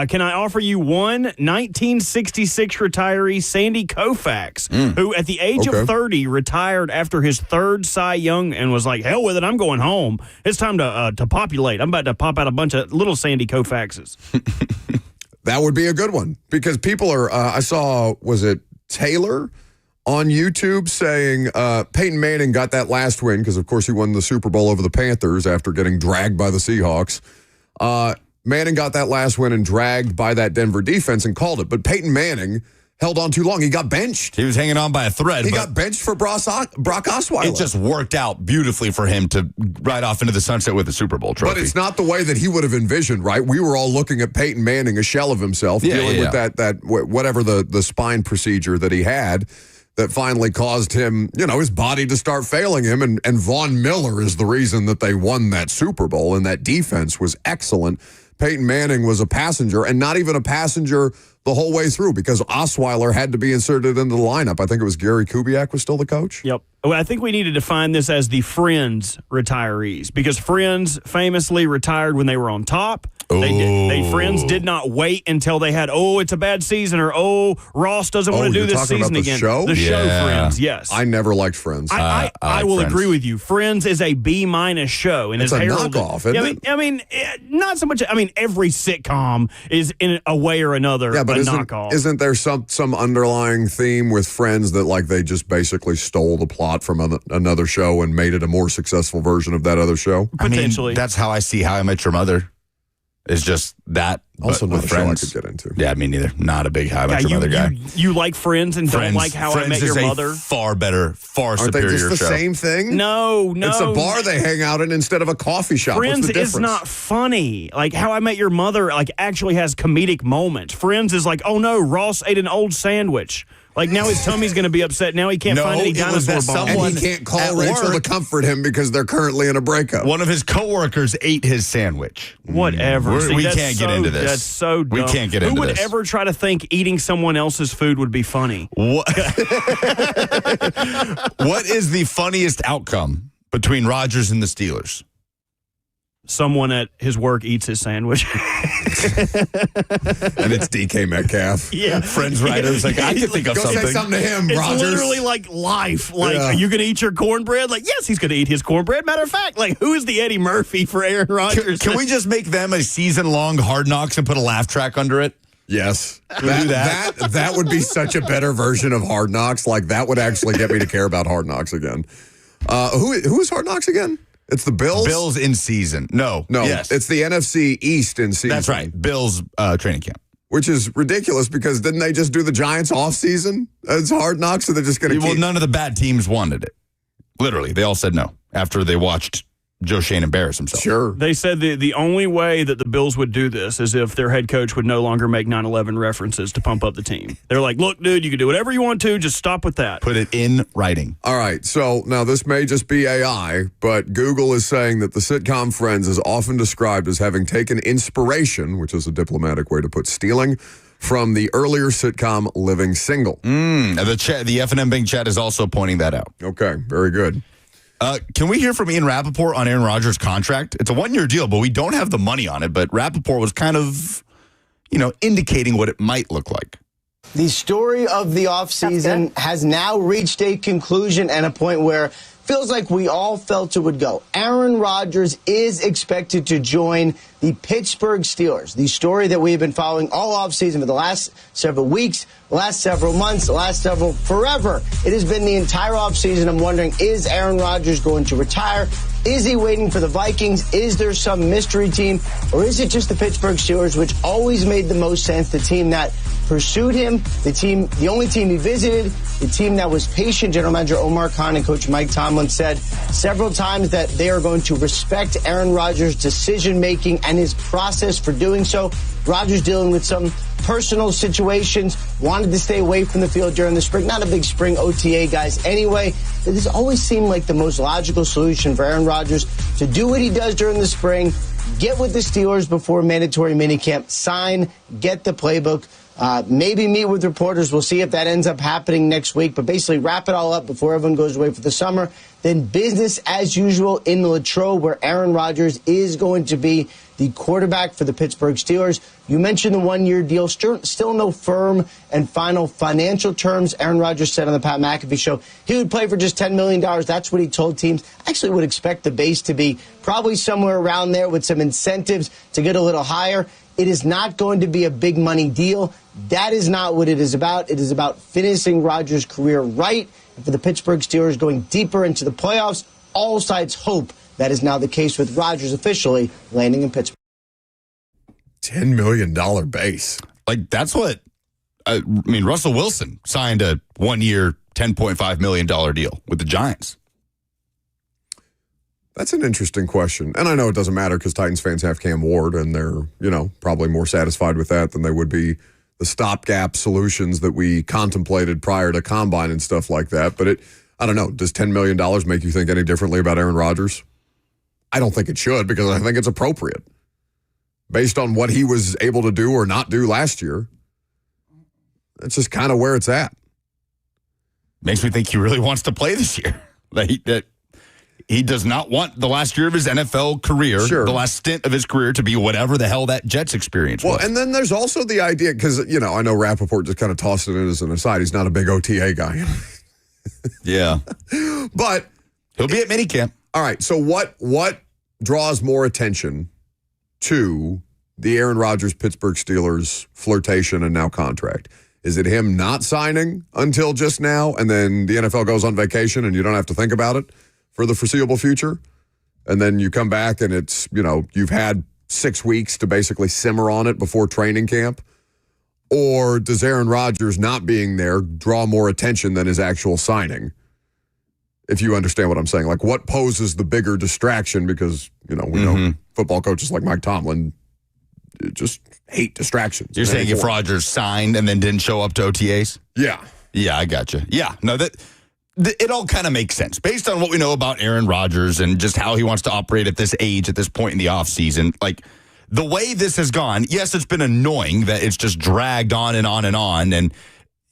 Can I offer you one 1966 retiree, Sandy Koufax, who at the age of 30 retired after his third Cy Young and was like, hell with it, I'm going home. It's time to populate. I'm about to pop out a bunch of little Sandy Koufaxes. That would be a good one because people are, I saw, was it Taylor on YouTube saying Peyton Manning got that last win because, of course, he won the Super Bowl over the Panthers after getting dragged by the Seahawks. Manning got that last win and dragged by that Denver defense and called it. But Peyton Manning held on too long. He got benched. He was hanging on by a thread. He got benched for Brock Osweiler. It just worked out beautifully for him to ride off into the sunset with the Super Bowl trophy. But it's not the way that he would have envisioned, right? We were all looking at Peyton Manning, a shell of himself, dealing with that whatever the spine procedure that he had that finally caused him, his body to start failing him. And Von Miller is the reason that they won that Super Bowl, and that defense was excellent. Peyton Manning was a passenger, and not even a passenger the whole way through because Osweiler had to be inserted into the lineup. I think it was Gary Kubiak was still the coach. Yep. Well, I think we need to define this as the Friends retirees because Friends famously retired when they were on top. Friends did not wait until they had, it's a bad season, or, Ross doesn't want to do this season again. Show? The show Friends, yes. I never liked Friends. I will agree with you. Friends is a B- show. And it's a knockoff, isn't it? I mean, not so much. I mean, every sitcom is in a way or another a knockoff. Isn't there some underlying theme with Friends that like they just basically stole the plot from another show and made it a more successful version of that other show? Potentially. I mean, that's how I see How I Met Your Mother. It's just that. Also not with a Friends. show I could get into. Yeah, me neither. Not a big How I Met Your Mother guy. You like Friends and don't like How I Met Your Mother? Far better, far Aren't superior they just the show. same thing? No. It's a bar they hang out in instead of a coffee shop. Friends What's the difference? is not funny. Like How I Met Your Mother actually has comedic moments. Friends is like, oh no, Ross ate an old sandwich. Like now his tummy's going to be upset. Now he can't find any dinosaur bones. And he can't call Rachel to comfort him because they're currently in a breakup. One of his coworkers ate his sandwich. Whatever. We can't get into this. That's so dumb. We can't get into this. Who would ever try to think eating someone else's food would be funny? What is the funniest outcome between Rodgers and the Steelers? Someone at his work eats his sandwich. And it's DK Metcalf. Yeah. Friends writers. Like, I can think of Go something. say something to him, It's Rodgers. literally like life. Like, are you going to eat your cornbread? Like, yes, he's going to eat his cornbread. Matter of fact, like, who is the Eddie Murphy for Aaron Rodgers? Can we just make them a season-long Hard Knocks and put a laugh track under it? Yes. Do that. That would be such a better version of Hard Knocks. Like, that would actually get me to care about Hard Knocks again. Who is Hard Knocks again? It's the Bills? Bills in season. No. Yes. It's the NFC East in season. That's right. Bills training camp. Which is ridiculous because didn't they just do the Giants off season? It's Hard Knocks, so they're just going to Well, none of the bad teams wanted it. Literally. They all said no after they watched Joe Shane embarrass himself. Sure. They said the only way that the Bills would do this is if their head coach would no longer make 9/11 references to pump up the team. They're like, look, dude, you can do whatever you want to. Just stop with that. Put it in writing. All right. So now this may just be AI, but Google is saying that the sitcom Friends is often described as having taken inspiration, which is a diplomatic way to put stealing, from the earlier sitcom Living Single. The F&M Bing chat is also pointing that out. Okay. Very good. Can we hear from Ian Rappaport on Aaron Rodgers' contract? It's a one-year deal, but we don't have the money on it. But Rappaport was kind of, indicating what it might look like. The story of the offseason has now reached a conclusion and a point where it feels like we all felt it would go. Aaron Rodgers is expected to join the Pittsburgh Steelers. The story that we have been following all offseason for the last several weeks, the last several months, the last forever. It has been the entire offseason. I'm wondering, is Aaron Rodgers going to retire? Is he waiting for the Vikings? Is there some mystery team? Or is it just the Pittsburgh Steelers, which always made the most sense, the team that pursued him. The only team he visited, the team that was patient, General Manager Omar Khan and Coach Mike Tomlin said several times that they are going to respect Aaron Rodgers' decision-making and his process for doing so. Rodgers dealing with some personal situations, wanted to stay away from the field during the spring. Not a big spring OTA, guys. Anyway, it has always seemed like the most logical solution for Aaron Rodgers to do what he does during the spring, get with the Steelers before mandatory minicamp, sign, get the playbook, maybe meet with reporters. We'll see if that ends up happening next week, but basically wrap it all up before everyone goes away for the summer. Then business as usual in Latrobe, where Aaron Rodgers is going to be the quarterback for the Pittsburgh Steelers. You mentioned the one-year deal. Still no firm and final financial terms. Aaron Rodgers said on the Pat McAfee show he would play for just $10 million. That's what he told teams. I actually would expect the base to be probably somewhere around there with some incentives to get a little higher. It is not going to be a big money deal. That is not what it is about. It is about finishing Rodgers' career right. And for the Pittsburgh Steelers going deeper into the playoffs, all sides hope that is now the case with Rodgers officially landing in Pittsburgh. $10 million base. Like, that's what, Russell Wilson signed a 1-year, $10.5 million deal with the Giants. That's an interesting question. And I know it doesn't matter because Titans fans have Cam Ward, and they're, probably more satisfied with that than they would be the stopgap solutions that we contemplated prior to Combine and stuff like that. But I don't know, does $10 million make you think any differently about Aaron Rodgers? I don't think it should, because I think it's appropriate based on what he was able to do or not do last year. That's just kind of where it's at. Makes me think he really wants to play this year. That he does not want the last year of his NFL career, the last stint of his career, to be whatever the hell that Jets experience was. Well, and then there's also the idea, because, I know Rappaport just kind of tossed it in as an aside. He's not a big OTA guy. Yeah. But he'll be at minicamp. All right, so what draws more attention to the Aaron Rodgers Pittsburgh Steelers flirtation and now contract? Is it him not signing until just now, and then the NFL goes on vacation and you don't have to think about it for the foreseeable future? And then you come back and it's, you've had 6 weeks to basically simmer on it before training camp? Or does Aaron Rodgers not being there draw more attention than his actual signing? If you understand what I'm saying. Like, what poses the bigger distraction? Because, we know football coaches like Mike Tomlin just hate distractions. You're saying if Rodgers signed and then didn't show up to OTAs? Yeah. Yeah, I got you. Yeah, no, it all kind of makes sense. Based on what we know about Aaron Rodgers and just how he wants to operate at this age, at this point in the offseason, like, the way this has gone, yes, it's been annoying that it's just dragged on and on and on, and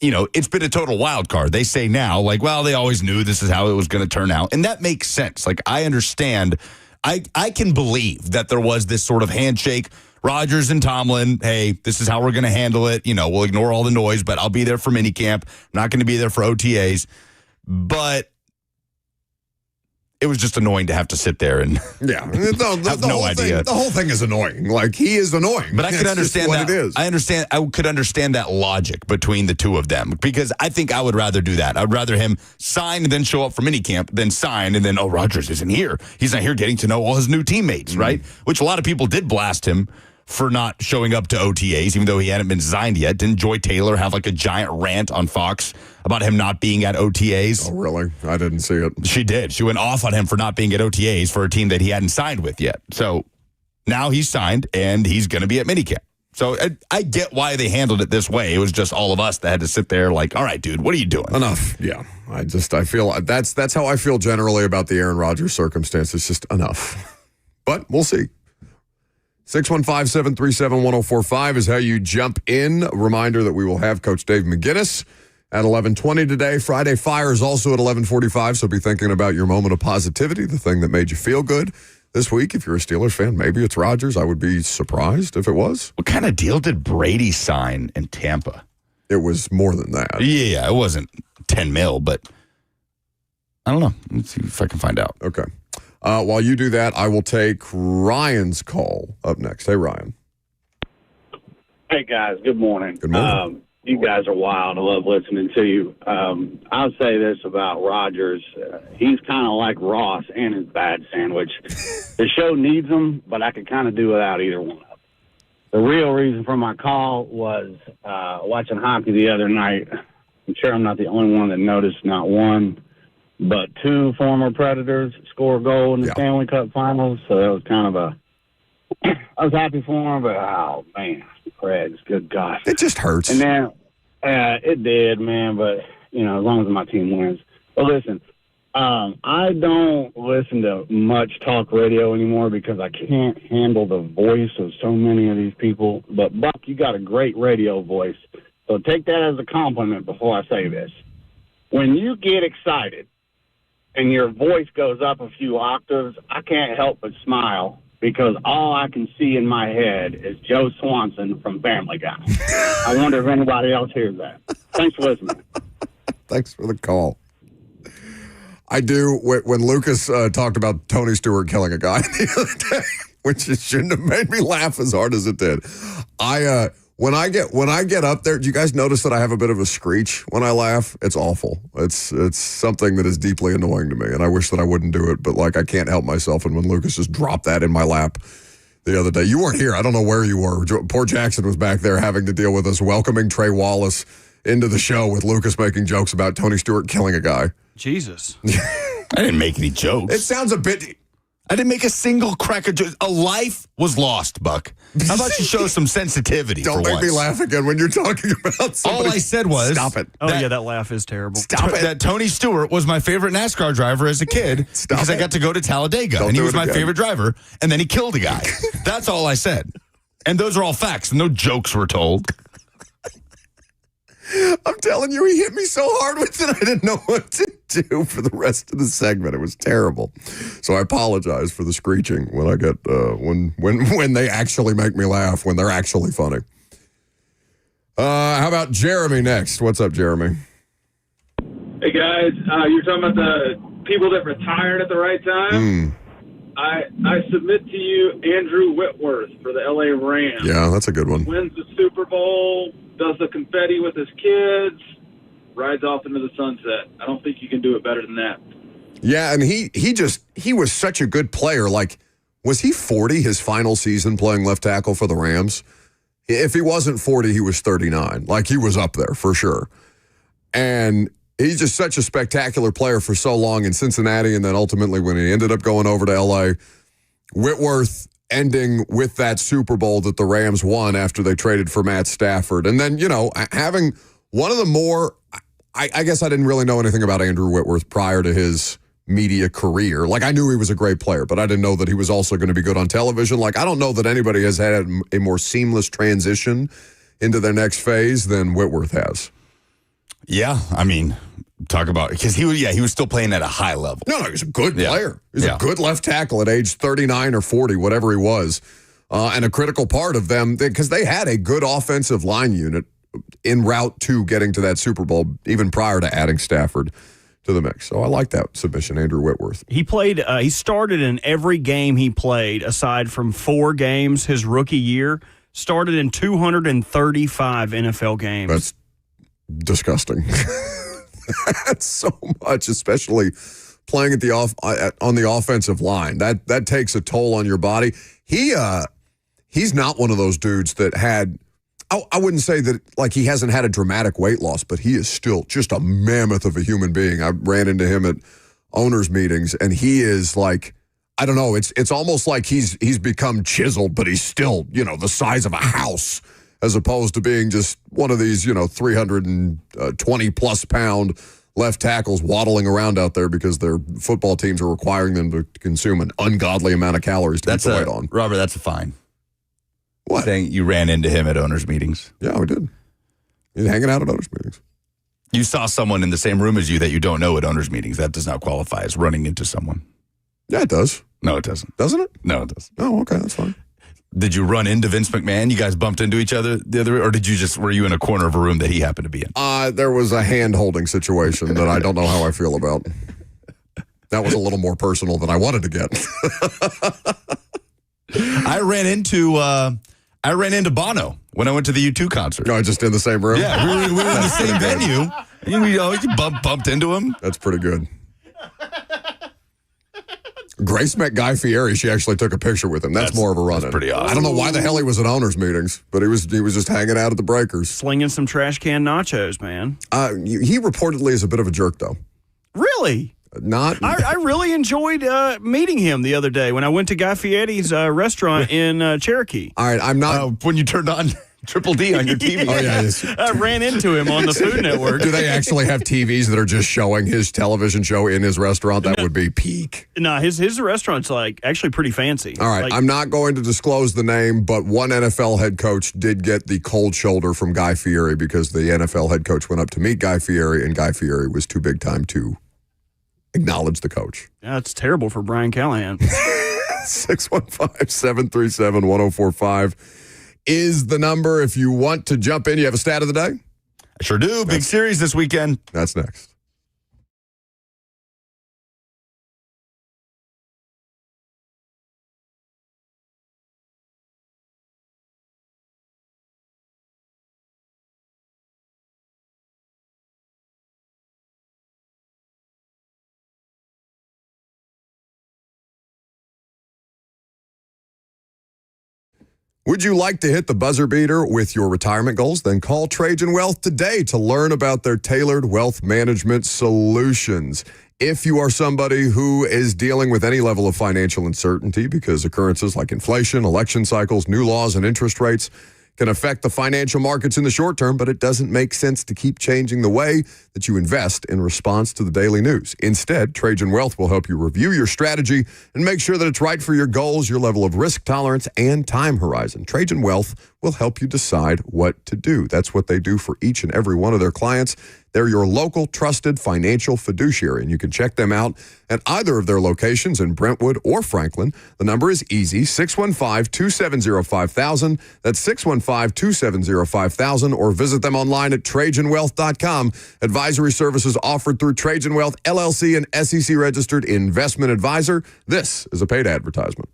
it's been a total wild card. They say now, like, well, they always knew this is how it was going to turn out. And that makes sense. Like, I understand. I can believe that there was this sort of handshake. Rodgers and Tomlin, hey, this is how we're going to handle it. We'll ignore all the noise, but I'll be there for minicamp. I'm not going to be there for OTAs. But it was just annoying to have to sit there and have no idea. The whole thing is annoying. Like, he is annoying. But I can understand that. It is. I could understand that logic between the two of them, because I think I would rather do that. I'd rather him sign and then show up for minicamp than sign and then, Rodgers isn't here. He's not here getting to know all his new teammates, right? Which a lot of people did blast him for not showing up to OTAs, even though he hadn't been signed yet. Didn't Joy Taylor have like a giant rant on Fox about him not being at OTAs? Oh, really? I didn't see it. She did. She went off on him for not being at OTAs for a team that he hadn't signed with yet. So now he's signed, and he's going to be at minicamp. So I get why they handled it this way. It was just all of us that had to sit there like, all right, dude, what are you doing? Enough. Yeah. I feel that's how I feel generally about the Aaron Rodgers circumstance. It's just enough. But we'll see. 615-737-1045 is how you jump in. A reminder that we will have Coach Dave McGinnis at 11:20 today. Friday Fire is also at 11:45, so be thinking about your moment of positivity, the thing that made you feel good this week. If you're a Steelers fan, maybe it's Rodgers. I would be surprised if it was. What kind of deal did Brady sign in Tampa? It was more than that. Yeah, it wasn't 10 mil, but I don't know. Let's see if I can find out. Okay. While you do that, I will take Ryan's call up next. Hey, Ryan. Hey, guys. Good morning. Good morning. You guys are wild. I love listening to you. I'll say this about Rodgers. He's kind of like Ross and his bad sandwich. The show needs him, but I could kind of do without either one of them. The real reason for my call was watching hockey the other night. I'm sure I'm not the only one that noticed not one, but two former Predators score a goal in the Stanley Cup Finals. So that was kind of I was happy for him, but oh man, Preds, good God, it just hurts. And then it did, man. But as long as my team wins. But listen, I don't listen to much talk radio anymore because I can't handle the voice of so many of these people. But Buck, you got a great radio voice, so take that as a compliment before I say this. When you get excited and your voice goes up a few octaves, I can't help but smile because all I can see in my head is Joe Swanson from Family Guy. I wonder if anybody else hears that. Thanks for listening. Thanks for the call. I do, when Lucas talked about Tony Stewart killing a guy the other day, which it shouldn't have made me laugh as hard as it did. When I get up there, do you guys notice that I have a bit of a screech when I laugh? It's awful. It's something that is deeply annoying to me, and I wish that I wouldn't do it, but I can't help myself. And when Lucas just dropped that in my lap the other day, you weren't here. I don't know where you were. Poor Jackson was back there having to deal with us, welcoming Trey Wallace into the show with Lucas making jokes about Tony Stewart killing a guy. Jesus. I didn't make any jokes. It sounds a bit... I didn't make a single crack of joke. A life was lost, Buck. How about you show some sensitivity Don't make me laugh again when you're talking about somebody. All I said was... Stop it. That laugh is terrible. Stop it. That Tony Stewart was my favorite NASCAR driver as a kid because I got to go to Talladega, and he was my favorite driver, and then he killed a guy. That's all I said. And those are all facts. No jokes were told. I'm telling you, he hit me so hard with it, I didn't know what to do for the rest of the segment. It was terrible. So I apologize for the screeching when I get when they actually make me laugh, when they're actually funny. How about Jeremy next? What's up, Jeremy? Hey guys, you're talking about the people that retired at the right time. I submit to you Andrew Whitworth for the LA Rams. Yeah, that's a good one. Wins the Super Bowl, does the confetti with his kids, rides off into the sunset. I don't think you can do it better than that. Yeah, and he was such a good player. Was he 40 his final season playing left tackle for the Rams? If he wasn't 40, he was 39. He was up there for sure. And he's just such a spectacular player for so long in Cincinnati, and then ultimately when he ended up going over to L.A., Whitworth ending with that Super Bowl that the Rams won after they traded for Matt Stafford. And then, having one of the more, I guess I didn't really know anything about Andrew Whitworth prior to his media career. I knew he was a great player, but I didn't know that he was also going to be good on television. I don't know that anybody has had a more seamless transition into their next phase than Whitworth has. Yeah, I mean, talk about, because he was still playing at a high level. No, he was a good player. He was a good left tackle at age 39 or 40, whatever he was, and a critical part of them, because they had a good offensive line unit en route to getting to that Super Bowl, even prior to adding Stafford to the mix. So I like that submission, Andrew Whitworth. He played, he started in every game he played, aside from 4 games his rookie year, started in 235 NFL games. That's disgusting. That's so much, especially playing at on the offensive line. That takes a toll on your body. He's not one of those dudes that had, I wouldn't say that he hasn't had a dramatic weight loss, but he is still just a mammoth of a human being. I ran into him at owners meetings, and he is I don't know, it's almost like he's become chiseled, but he's still, the size of a house, as opposed to being just one of these, 320-plus pound left tackles waddling around out there because their football teams are requiring them to consume an ungodly amount of calories to keep the weight on. Robert, that's a fine. What? Saying you ran into him at owners' meetings. Yeah, we did. He's hanging out at owners' meetings. You saw someone in the same room as you that you don't know at owners' meetings. That does not qualify as running into someone. Yeah, it does. No, it doesn't. Doesn't it? No, it doesn't. Oh, okay, that's fine. Did you run into Vince McMahon? You guys bumped into each other the other, or were you in a corner of a room that he happened to be in? There was a hand-holding situation that I don't know how I feel about. That was a little more personal than I wanted to get. I ran into Bono when I went to the U2 concert. No, just in the same room? Yeah, we were in the same venue. And we bumped into him. That's pretty good. Grace met Guy Fieri. She actually took a picture with him. That's more of a run-in. That's pretty awesome. I don't know why the hell he was at owners' meetings, but he was just hanging out at the breakers. Slinging some trash can nachos, man. He reportedly is a bit of a jerk, though. Really? Not. I really enjoyed meeting him the other day when I went to Guy Fieri's restaurant in Cherokee. All right, I'm not. When you turned on Triple D on your TV. Oh, yeah. Yes. I ran into him on the Food Network. Do they actually have TVs that are just showing his television show in his restaurant? That would be peak. No, his restaurant's like actually pretty fancy. All right, Like, I'm not going to disclose the name, but one NFL head coach did get the cold shoulder from Guy Fieri because the NFL head coach went up to meet Guy Fieri, and Guy Fieri was too big time to acknowledge the coach. yeah, it's terrible for Brian Callahan. 615-737-1045 is the number if you want to jump in. You have a stat of the day? I sure do. Big series this weekend. That's next. Would you like to hit the buzzer beater with your retirement goals? Then call Trajan Wealth today to learn about their tailored wealth management solutions. If you are somebody who is dealing with any level of financial uncertainty because occurrences like inflation, election cycles, new laws, and interest rates can affect the financial markets in the short term, but it doesn't make sense to keep changing the way that you invest in response to the daily news. Instead, Trajan Wealth will help you review your strategy and make sure that it's right for your goals, your level of risk tolerance, and time horizon. Trajan Wealth will help you decide what to do. That's what they do for each and every one of their clients. They're your local trusted financial fiduciary, and you can check them out at either of their locations in Brentwood or Franklin. The number is easy, 615-270-5000. That's 615-270-5000, or visit them online at TrajanWealth.com. Advisory services offered through Trajan Wealth, LLC, an SEC-registered investment advisor. This is a paid advertisement.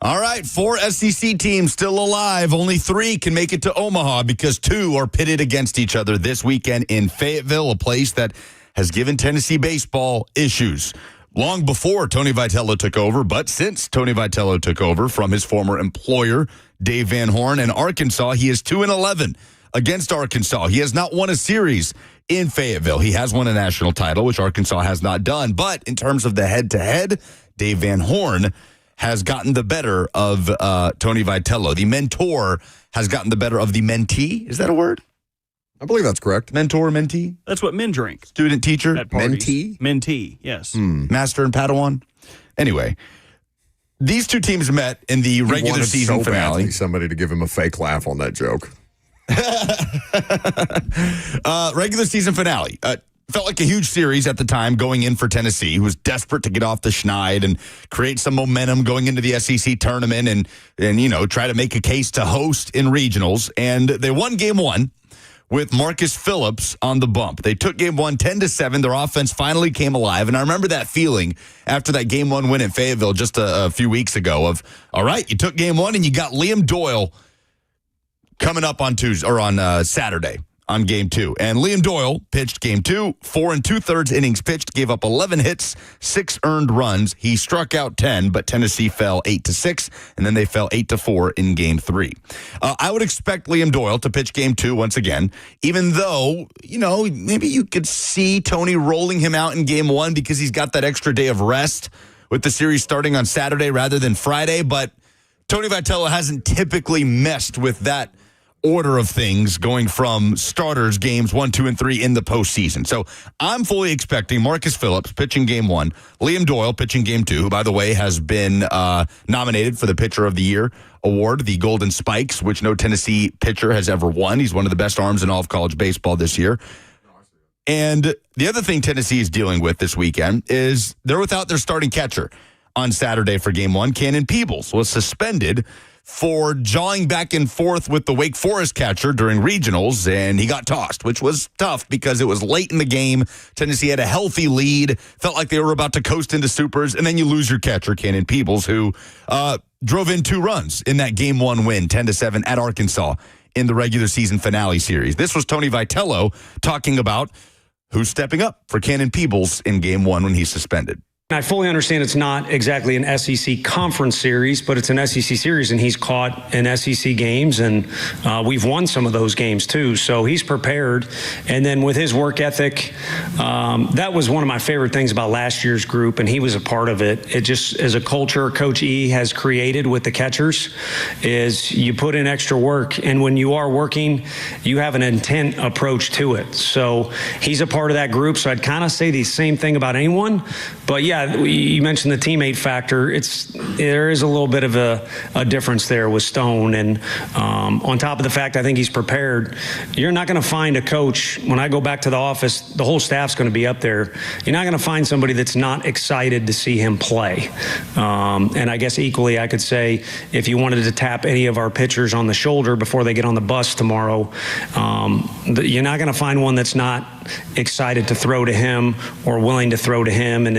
All right, 4 SEC teams still alive. Only 3 can make it to Omaha because 2 are pitted against each other this weekend in Fayetteville, a place that has given Tennessee baseball issues long before Tony Vitello took over, but since Tony Vitello took over from his former employer, Dave Van Horn, in Arkansas, he is 2-11 against Arkansas. He has not won a series in Fayetteville. He has won a national title, which Arkansas has not done. But in terms of the head-to-head, Dave Van Horn has gotten the better of Tony Vitello. The mentor has gotten the better of the mentee. Is that a word? I believe that's correct. Mentor, mentee? That's what men drink. Student, teacher? At parties. Mentee? Mentee, yes. Master and Padawan? Anyway, These two teams met in the regular season so finale. Badly somebody to give him a fake laugh on that joke. Regular season finale. Felt like a huge series at the time going in for Tennessee, who was desperate to get off the schneid and create some momentum going into the SEC tournament and try to make a case to host in regionals. And they won game one with Marcus Phillips on the bump. They took game one 10-7. Their offense finally came alive. And I remember that feeling after that game one win in Fayetteville just a few weeks ago of, all right, you took game one and you got Liam Doyle coming up on Tuesday or on Saturday on game two. And Liam Doyle pitched game two, 4 2/3 innings pitched, gave up 11 hits, 6 earned runs. He struck out 10, but Tennessee fell 8-6, and then they fell 8-4 in game three. I would expect Liam Doyle to pitch game two once again, even though, maybe you could see Tony rolling him out in game one because he's got that extra day of rest with the series starting on Saturday rather than Friday. But Tony Vitello hasn't typically messed with that order of things going from starters games 1, 2, and 3 in the postseason. So I'm fully expecting Marcus Phillips pitching game one, Liam Doyle pitching game two, who, by the way, has been nominated for the Pitcher of the Year award, the Golden Spikes, which no Tennessee pitcher has ever won. He's one of the best arms in all of college baseball this year. And the other thing Tennessee is dealing with this weekend is they're without their starting catcher on Saturday for game one. Cannon Peebles was suspended for jawing back and forth with the Wake Forest catcher during regionals, and he got tossed, which was tough because it was late in the game. Tennessee had a healthy lead, felt like they were about to coast into supers, and then you lose your catcher, Cannon Peebles, who drove in 2 runs in that game one win, 10-7 at Arkansas in the regular season finale series. This was Tony Vitello talking about who's stepping up for Cannon Peebles in game one when he's suspended. I fully understand it's not exactly an SEC conference series, but it's an SEC series, and he's caught in SEC games, and we've won some of those games too. So he's prepared. And then with his work ethic, that was one of my favorite things about last year's group, and he was a part of it. It just, as a culture Coach E has created with the catchers, is you put in extra work, and when you are working, you have an intent approach to it. So he's a part of that group. So I'd kind of say the same thing about anyone, but yeah, you mentioned the teammate factor. There is a little bit of a difference there with Stone, and on top of the fact I think he's prepared. You're not going to find a coach, when I go back to the office, the whole staff's going to be up there. You're not going to find somebody that's not excited to see him play. And I guess equally I could say, if you wanted to tap any of our pitchers on the shoulder before they get on the bus tomorrow, you're not going to find one that's not excited to throw to him or willing to throw to him and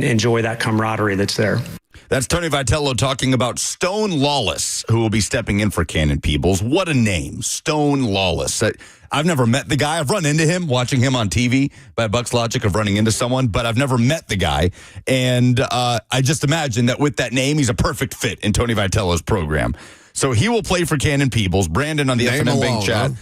enjoy that camaraderie that's there. That's Tony Vitello talking about Stone Lawless, who will be stepping in for Cannon Peebles. What a name, Stone Lawless. I've never met the guy. I've run into him, watching him on TV by Buck's logic of running into someone, but I've never met the guy. And I just imagine that with that name, he's a perfect fit in Tony Vitello's program. So he will play for Cannon Peebles. Brandon on the F&M Bank chat.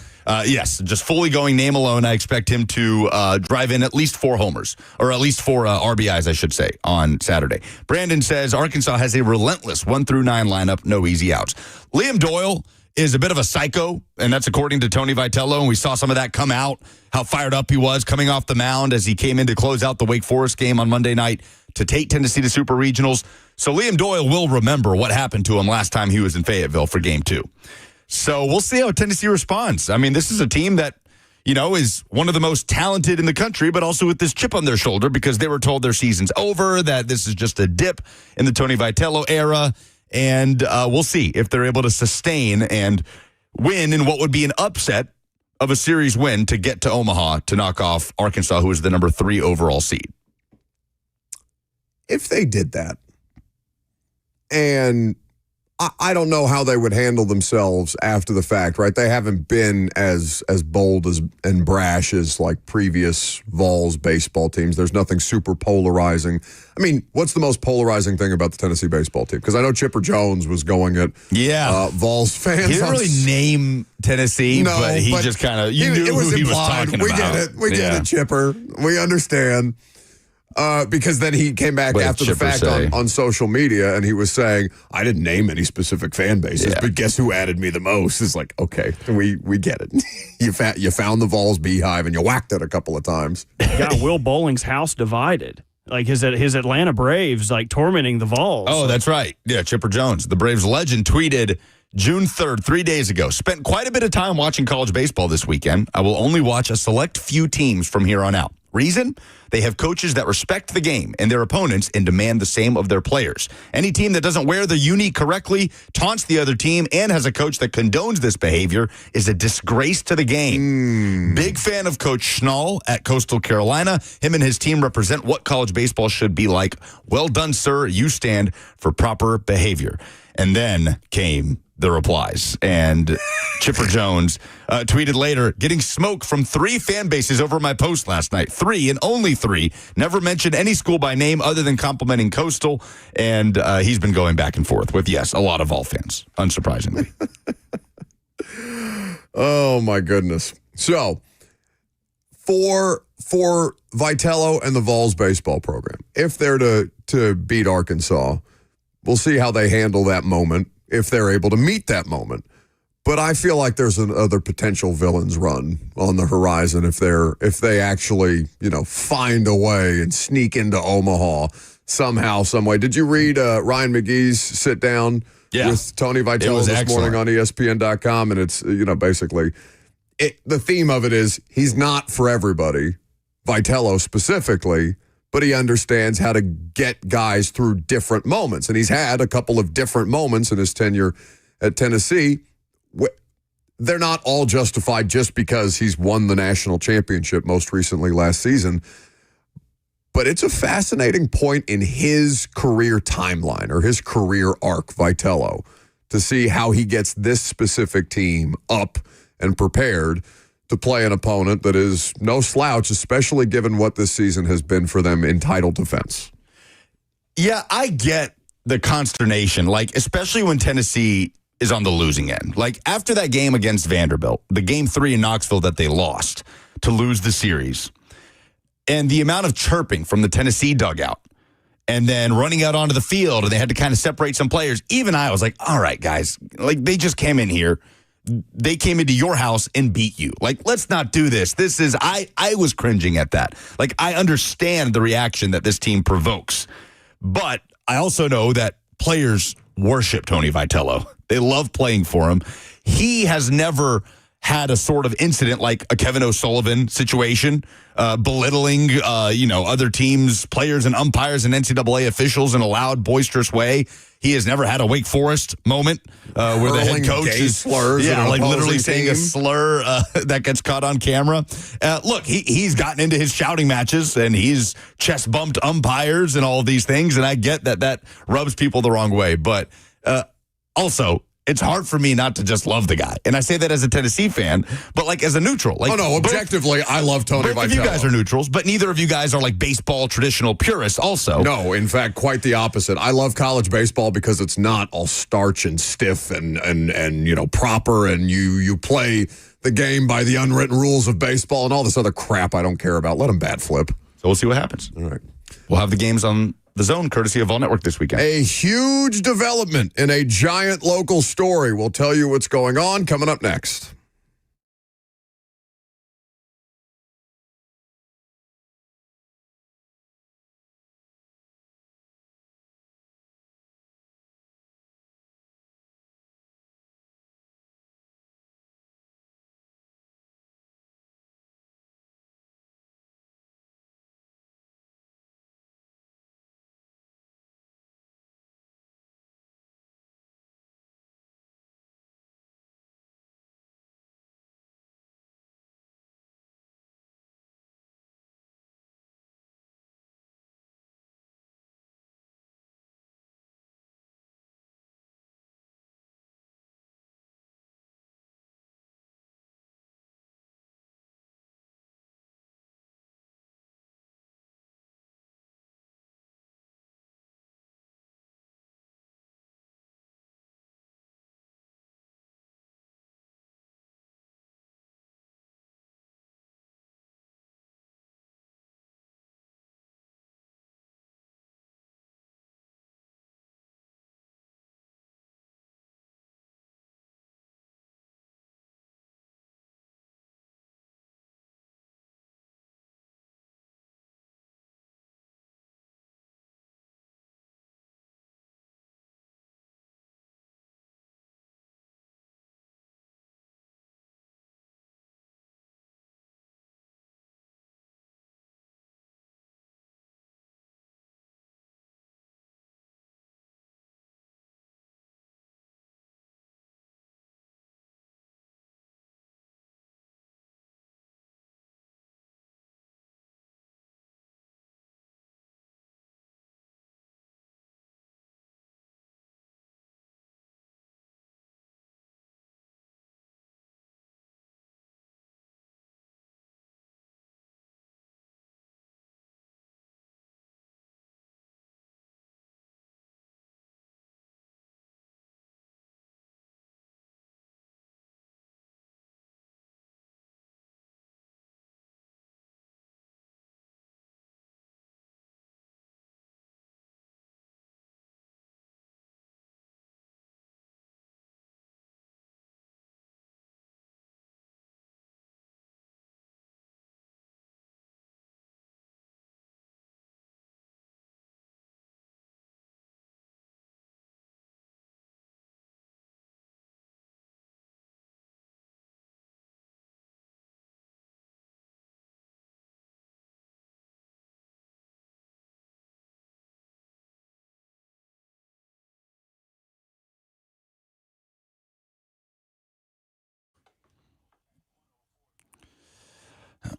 Yes, just fully going name alone. I expect him to drive in at least 4 homers, or at least 4 RBIs, I should say, on Saturday. Brandon says Arkansas has a relentless 1 through 9 lineup, no easy outs. Liam Doyle is a bit of a psycho, and that's according to Tony Vitello, and we saw some of that come out, how fired up he was coming off the mound as he came in to close out the Wake Forest game on Monday night to take Tennessee to Super Regionals. So Liam Doyle will remember what happened to him last time he was in Fayetteville for Game 2. So we'll see how Tennessee responds. I mean, this is a team that, is one of the most talented in the country, but also with this chip on their shoulder because they were told their season's over, that this is just a dip in the Tony Vitello era. And we'll see if they're able to sustain and win in what would be an upset of a series win to get to Omaha to knock off Arkansas, who is the number 3 overall seed. If they did that, and I don't know how they would handle themselves after the fact, right? They haven't been as bold and brash as like previous Vols baseball teams. There's nothing super polarizing. I mean, what's the most polarizing thing about the Tennessee baseball team? Because I know Chipper Jones was going at Vols fans. He didn't really name Tennessee, but he just kind of, you knew who he was talking about. We get it. We get it, Chipper. We understand. Because then he came back after the fact on social media and he was saying, I didn't name any specific fan bases, but guess who added me the most? It's like, okay, we get it. You found the Vols beehive and you whacked it a couple of times. You got Will Bowling's house divided. Like his Atlanta Braves, like tormenting the Vols. Oh, that's right. Yeah, Chipper Jones, the Braves legend, tweeted June 3rd, 3 days ago. Spent quite a bit of time watching college baseball this weekend. I will only watch a select few teams from here on out. Reason? They have coaches that respect the game and their opponents and demand the same of their players. Any team that doesn't wear the uni correctly, taunts the other team, and has a coach that condones this behavior is a disgrace to the game. Big fan of Coach Schnall at Coastal Carolina. Him and his team represent what college baseball should be like. Well done, sir. You stand for proper behavior. And then came the replies. And Chipper Jones tweeted later, getting smoke from 3 fan bases over my post last night. 3 and only 3. Never mentioned any school by name other than complimenting Coastal. And he's been going back and forth with, yes, a lot of Vol fans, unsurprisingly. Oh, my goodness. So, for Vitello and the Vols baseball program, if they're to beat Arkansas, we'll see how they handle that moment, if they're able to meet that moment. But I feel like there's another potential villain's run on the horizon if they actually, find a way and sneak into Omaha somehow, some way. Did you read Ryan McGee's sit down with Tony Vitello this morning on ESPN.com? And it's, basically the theme of it is he's not for everybody, Vitello specifically, but he understands how to get guys through different moments. And he's had a couple of different moments in his tenure at Tennessee. They're not all justified just because he's won the national championship most recently last season. But it's a fascinating point in his career timeline or his career arc, Vitello, to see how he gets this specific team up and prepared to play an opponent that is no slouch, especially given what this season has been for them in title defense. Yeah, I get the consternation, especially when Tennessee is on the losing end. After that game against Vanderbilt, the game 3 in Knoxville that they lost to lose the series, and the amount of chirping from the Tennessee dugout, and then running out onto the field, and they had to kind of separate some players. Even I was like, all right, guys, they just came in here. They came into your house and beat you. Let's not do this. I was cringing at that. I understand the reaction that this team provokes, but I also know that players worship Tony Vitello. They love playing for him. He has never had a sort of incident like a Kevin O'Sullivan situation, belittling, other teams, players and umpires and NCAA officials in a loud, boisterous way. He has never had a Wake Forest moment where the head coach is slurs, literally saying a slur that gets caught on camera. Look, he's gotten into his shouting matches and he's chest bumped umpires and all of these things, and I get that rubs people the wrong way. But also, it's hard for me not to just love the guy. And I say that as a Tennessee fan, but as a neutral. Objectively, I love Tony Vitello. Both of you guys are neutrals, but neither of you guys are baseball traditional purists also. No, in fact, quite the opposite. I love college baseball because it's not all starch and stiff and proper, and you play the game by the unwritten rules of baseball and all this other crap I don't care about. Let them bat flip. So we'll see what happens. All right. We'll have the games on The Zone, courtesy of Vol Network this weekend. A huge development in a giant local story. We'll tell you what's going on coming up next.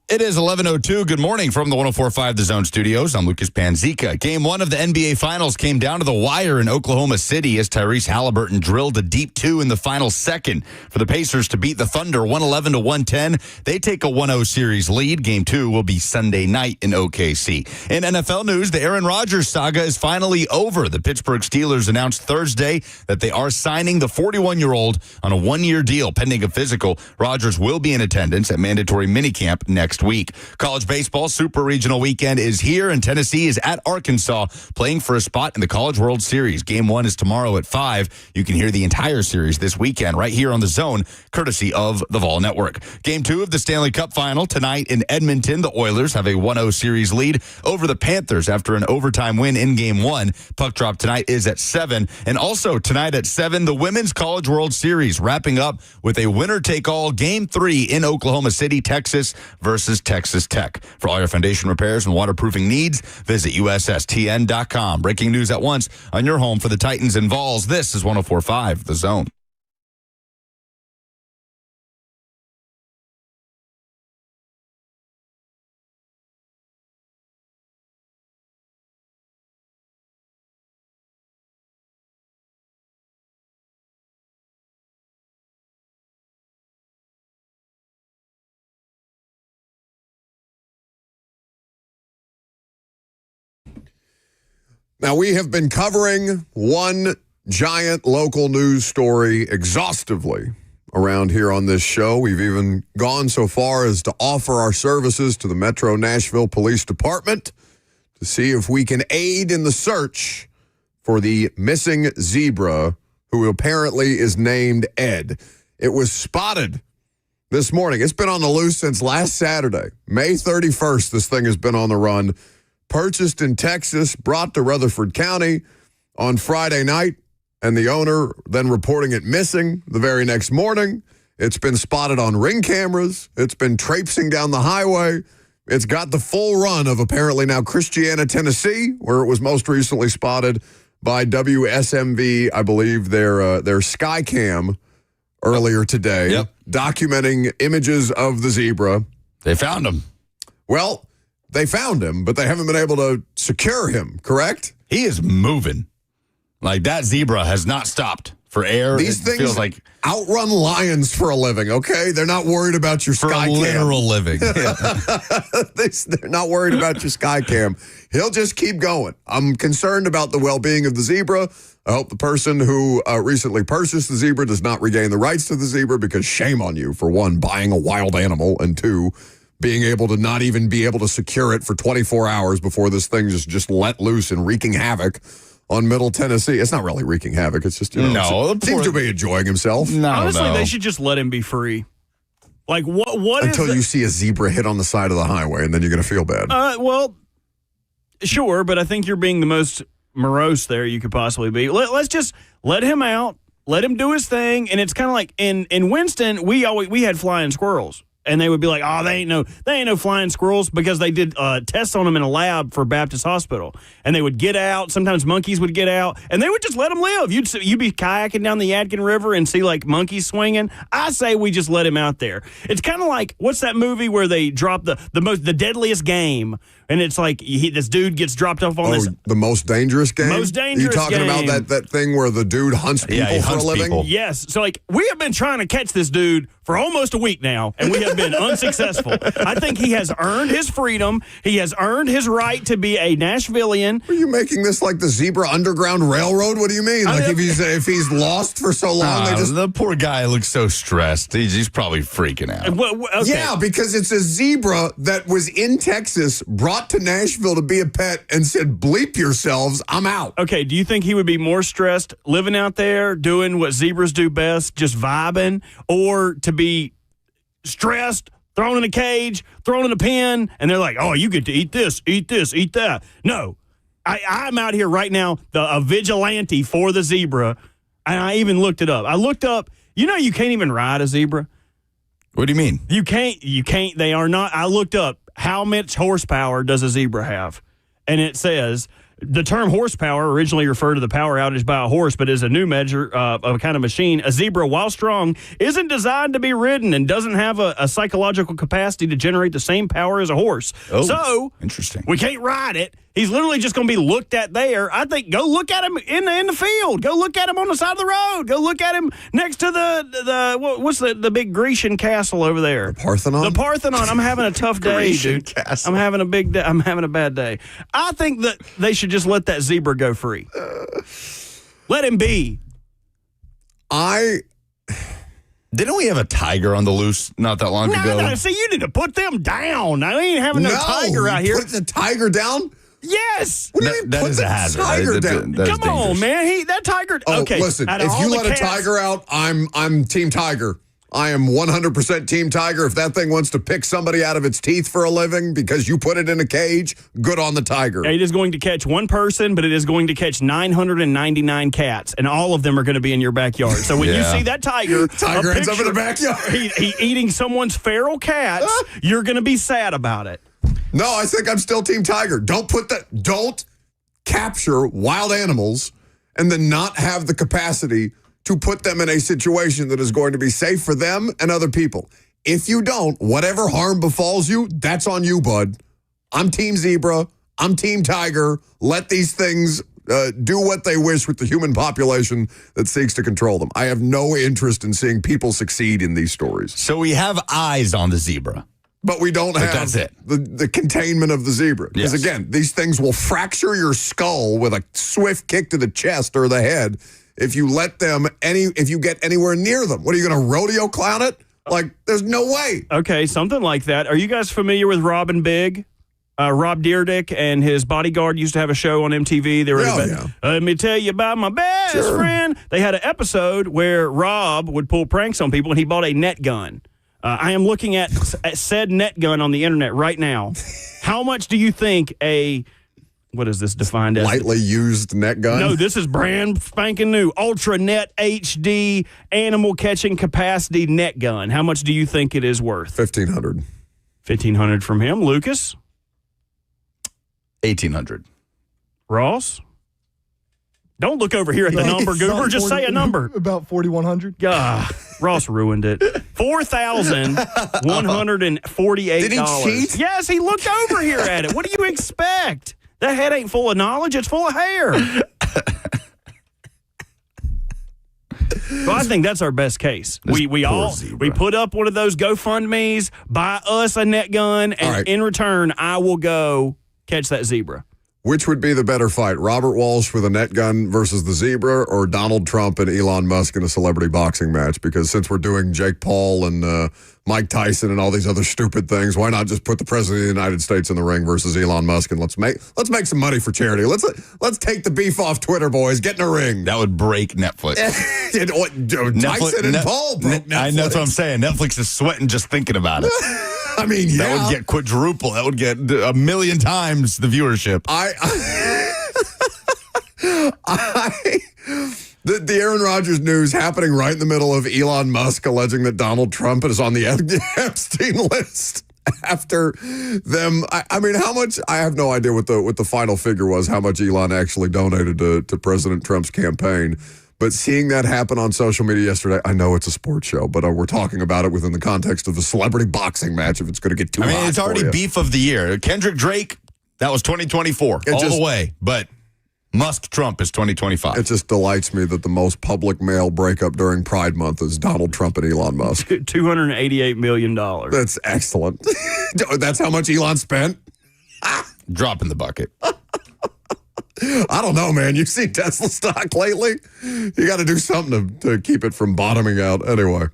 It is 11:02. Good morning from the 104.5 The Zone Studios. I'm Lucas Panzica. Game 1 of the NBA Finals came down to the wire in Oklahoma City as Tyrese Halliburton drilled a deep two in the final second for the Pacers to beat the Thunder 111-110. They take a 1-0 series lead. Game 2 will be Sunday night in OKC. In NFL news, the Aaron Rodgers saga is finally over. The Pittsburgh Steelers announced Thursday that they are signing the 41-year-old on a one-year deal pending a physical. Rodgers will be in attendance at mandatory minicamp next week. College baseball Super Regional Weekend is here, and Tennessee is at Arkansas playing for a spot in the College World Series. Game 1 is tomorrow at 5. You can hear the entire series this weekend right here on The Zone, courtesy of the Vol Network. Game 2 of the Stanley Cup Final tonight in Edmonton. The Oilers have a 1-0 series lead over the Panthers after an overtime win in Game 1. Puck drop tonight is at 7. And also tonight at 7, the Women's College World Series wrapping up with a winner-take-all Game 3 in Oklahoma City, Texas versus Texas Tech. For all your foundation repairs and waterproofing needs, visit USSTN.com. Breaking news at once on your home for the Titans and Vols. This is 104.5 The Zone. Now, we have been covering one giant local news story exhaustively around here on this show. We've even gone so far as to offer our services to the Metro Nashville Police Department to see if we can aid in the search for the missing zebra, who apparently is named Ed. It was spotted this morning. It's been on the loose since last Saturday, May 31st. This thing has been on the run. Purchased in Texas, brought to Rutherford County on Friday night, and the owner then reporting it missing the very next morning. It's been spotted on Ring cameras. It's been traipsing down the highway. It's got the full run of apparently now Christiana, Tennessee, where it was most recently spotted by WSMV, I believe, their Skycam earlier today, documenting images of the zebra. They found him. Well, they found him, but they haven't been able to secure him, correct? He is moving. Like, that zebra has not stopped for air. These things feels like outrun lions for a living, okay? They're not worried about your for Skycam. a literal living. They're not worried about your Skycam. He'll just keep going. I'm concerned about the well-being of the zebra. I hope the person who recently purchased the zebra does not regain the rights to the zebra, because shame on you, for one, buying a wild animal, and two, being able to not even be able to secure it for 24 hours before this thing just let loose and wreaking havoc on Middle Tennessee. It's not really wreaking havoc. It's just, seems to be enjoying himself. Honestly, they should just let him be free. Like, what until you see a zebra hit on the side of the highway, and then you're going to feel bad. Well, sure, but I think you're being the most morose there you could possibly be. Let's just let him out, let him do his thing, and it's kind of like in Winston, we had flying squirrels. And they would be like, oh, they ain't no flying squirrels, because they did tests on them in a lab for Baptist Hospital. And they would get out. Sometimes monkeys would get out, and they would just let them live. You'd be kayaking down the Yadkin River and see, like, monkeys swinging. I say we just let him out there. It's kind of like, what's that movie where they drop the deadliest game? And it's like this dude gets dropped off on this. The Most Dangerous Game? Most Dangerous Game. You talking about that thing where the dude hunts people for a living? People. Yes. So, like, we have been trying to catch this dude for almost a week now, and we have been unsuccessful. I think he has earned his freedom. He has earned his right to be a Nashvilleian. Are you making this like the Zebra Underground Railroad? What do you mean? Like, if he's lost for so long, the poor guy looks so stressed. He's probably freaking out. Okay. Yeah, because it's a zebra that was in Texas, brought to Nashville to be a pet, and said, bleep yourselves, I'm out. Okay, do you think he would be more stressed living out there, doing what zebras do best, just vibing, or to be stressed, thrown in a cage, thrown in a pen, and they're like, oh, you get to eat this, eat that? No. I'm out here right now, a vigilante for the zebra, and I even looked it up. I looked up, you can't even ride a zebra. What do you mean? You can't, they are not, I looked up, how much horsepower does a zebra have? And it says The term horsepower originally referred to the power outage by a horse, but is a new measure of a kind of machine. A zebra, while strong, isn't designed to be ridden and doesn't have a psychological capacity to generate the same power as a horse. Oh, so interesting. We can't ride it. He's literally just going to be looked at there. I think go look at him in the field. Go look at him on the side of the road. Go look at him next to what's the big Grecian castle over there? The Parthenon? The Parthenon. I'm having a tough day, Grecian dude. castle. I'm having a big day. I'm having a bad day. I think that they should just let that zebra go free. Let him be. Didn't we have a tiger on the loose not that long ago? No, see, you need to put them down. I ain't having no tiger out here. Put the tiger down? Yes. What do you mean That put is the a hazard. tiger Right? down? That is Come on, dangerous. man. That tiger. Oh, okay. listen, out of if all you the let a cats- tiger out, I'm Team Tiger. I am 100% Team Tiger. If that thing wants to pick somebody out of its teeth for a living because you put it in a cage, good on the tiger. It is going to catch one person, but it is going to catch 999 cats, and all of them are going to be in your backyard. So when you Yeah. see that tiger, Tiger ends up in the backyard. he eating someone's feral cats, you're going to be sad about it. No, I think I'm still Team Tiger. Don't capture wild animals and then not have the capacity to put them in a situation that is going to be safe for them and other people. If you don't, whatever harm befalls you, that's on you, bud. I'm Team Zebra. I'm Team Tiger. Let these things do what they wish with the human population that seeks to control them. I have no interest in seeing people succeed in these stories. So we have eyes on the zebra. But we don't have that's it. the containment of the zebra. Because, Yes. again, these things will fracture your skull with a swift kick to the chest or the head if you let them, if you get anywhere near them. What, are you going to rodeo clown it? Like, there's no way. Okay, something like that. Are you guys familiar with Robin Big? Rob Dyrdek and his bodyguard used to have a show on MTV. They were Let me tell you about my best friend. They had an episode where Rob would pull pranks on people, and he bought a net gun. I am looking at said net gun on the internet right now. How much do you think what is this defined as? Lightly used net gun? No, this is brand spanking new. Ultra Net HD animal catching capacity net gun. How much do you think it is worth? $1,500. $1,500 from him. Lucas? 1,800. Ross? Don't look over here at the number, Goober. Just say a number. About 4,100. Ross ruined it. $4,148. Did he cheat? Yes, he looked over here at it. What do you expect? That head ain't full of knowledge. It's full of hair. Well, I think that's our best case. We put up one of those GoFundMes, buy us a net gun, and in return, I will go catch that zebra. Which would be the better fight, Robert Walsh with a net gun versus the zebra, or Donald Trump and Elon Musk in a celebrity boxing match? Because since we're doing Jake Paul and Mike Tyson and all these other stupid things, why not just put the president of the United States in the ring versus Elon Musk, and let's make some money for charity. Let's take the beef off Twitter, boys. Get in a ring. That would break Netflix. Tyson and Paul broke Netflix. That's what I'm saying. Netflix is sweating just thinking about it. I mean, yeah. That would get quadruple. That would get 1 million times the viewership. The Aaron Rodgers news happening right in the middle of Elon Musk alleging that Donald Trump is on the Epstein list after them. I mean, how much? I have no idea what the final figure was, how much Elon actually donated to President Trump's campaign. But seeing that happen on social media yesterday, I know it's a sports show, but we're talking about it within the context of a celebrity boxing match if it's going to get too hot. I mean, it's already beef of the year. Kendrick Drake, that was 2024 the way. But Musk-Trump is 2025. It just delights me that the most public male breakup during Pride Month is Donald Trump and Elon Musk. $288 million. That's excellent. That's how much Elon spent? Drop in the bucket. I don't know, man. You've seen Tesla stock lately? You got to do something to keep it from bottoming out. Anyway,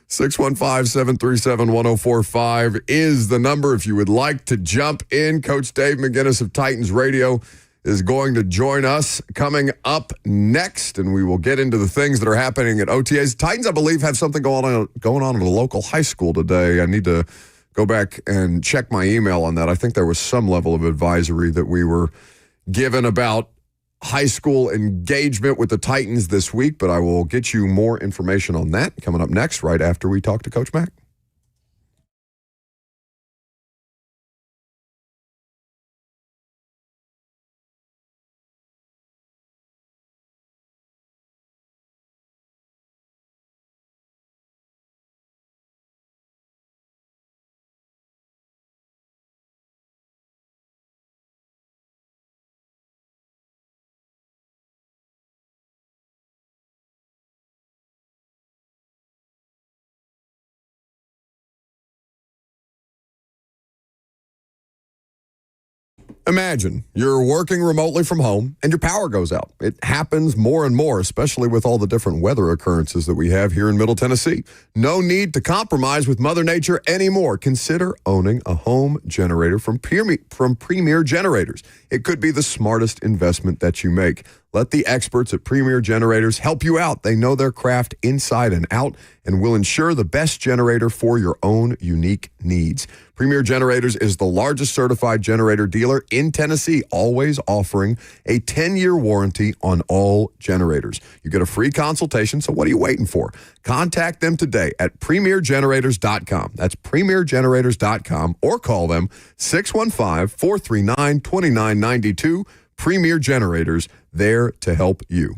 615-737-1045 is the number if you would like to jump in. Coach Dave McGinnis of Titans Radio is going to join us coming up next, and we will get into the things that are happening at OTAs. Titans, I believe, have something going on at a local high school today. I need to go back and check my email on that. I think there was some level of advisory that we were given about high school engagement with the Titans this week, but I will get you more information on that coming up next, right after we talk to Coach Mack. Imagine you're working remotely from home and your power goes out. It happens more and more, especially with all the different weather occurrences that we have here in Middle Tennessee. No need to compromise with Mother Nature anymore. Consider owning a home generator from Premier Generators. It could be the smartest investment that you make. Let the experts at Premier Generators help you out. They know their craft inside and out and will ensure the best generator for your own unique needs. Premier Generators is the largest certified generator dealer in Tennessee, always offering a 10-year warranty on all generators. You get a free consultation, so what are you waiting for? Contact them today at premiergenerators.com. That's premiergenerators.com, or call them 615-439-2992. Premier Generators, there to help you.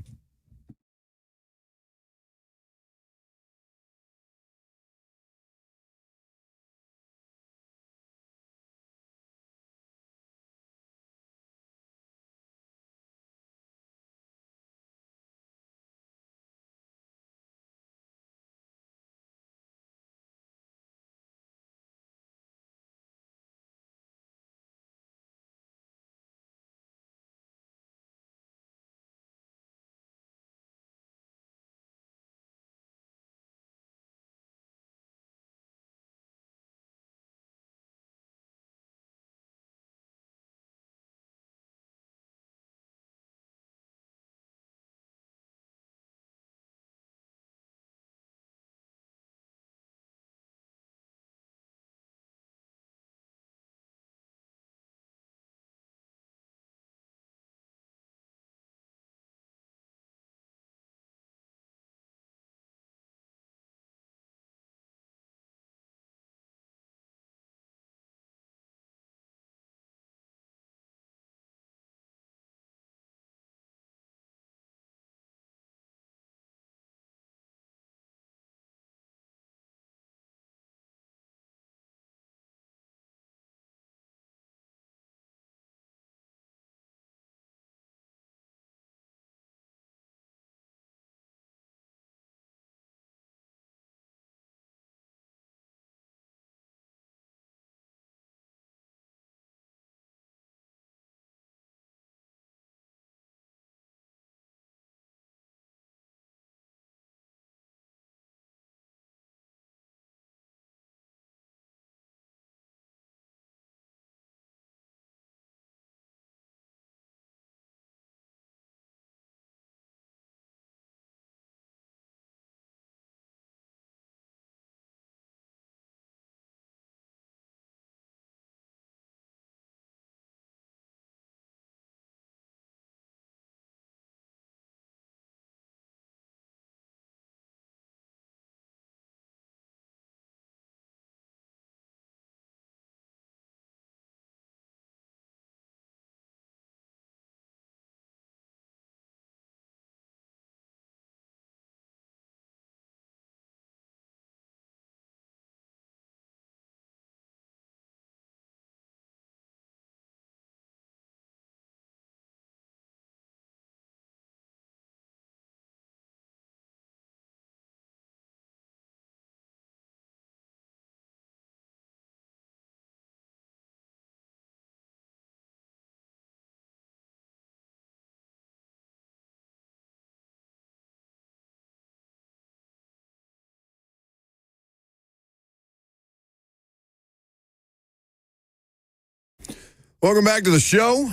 Welcome back to the show.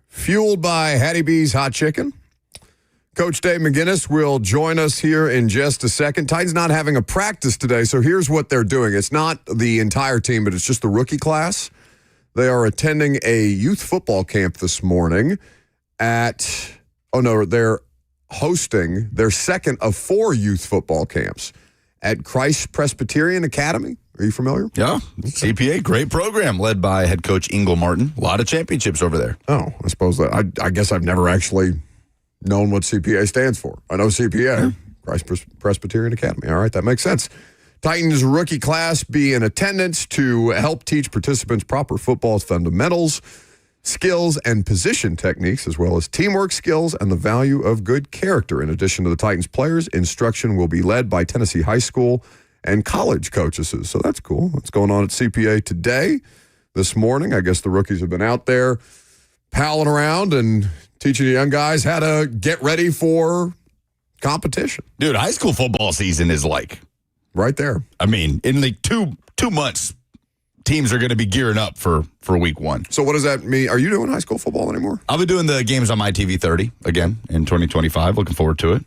Fueled by Hattie B's Hot Chicken. Coach Dave McGinnis will join us here in just a second. Titans not having a practice today, so here's what they're doing. It's not the entire team, but it's just the rookie class. They are attending a youth football camp this morning they're hosting their second of 4 youth football camps at Christ Presbyterian Academy. Are you familiar? Yeah, CPA, great program led by head coach Ingle Martin. A lot of championships over there. Oh, I suppose that. I guess I've never actually known what CPA stands for. I know CPA, Christ Presbyterian Academy. All right, that makes sense. Titans rookie class be in attendance to help teach participants proper football fundamentals, skills, and position techniques, as well as teamwork skills and the value of good character. In addition to the Titans players, instruction will be led by Tennessee high school and college coaches. So that's cool. What's going on at CPA today? this morning. I guess the rookies have been out there palling around and teaching the young guys how to get ready for competition. Dude, high school football season is like right there. I mean, in like two months, teams are going to be gearing up for week one. So what does that mean? Are you doing high school football anymore? I'll be doing the games on my TV 30 again in 2025. Looking forward to it.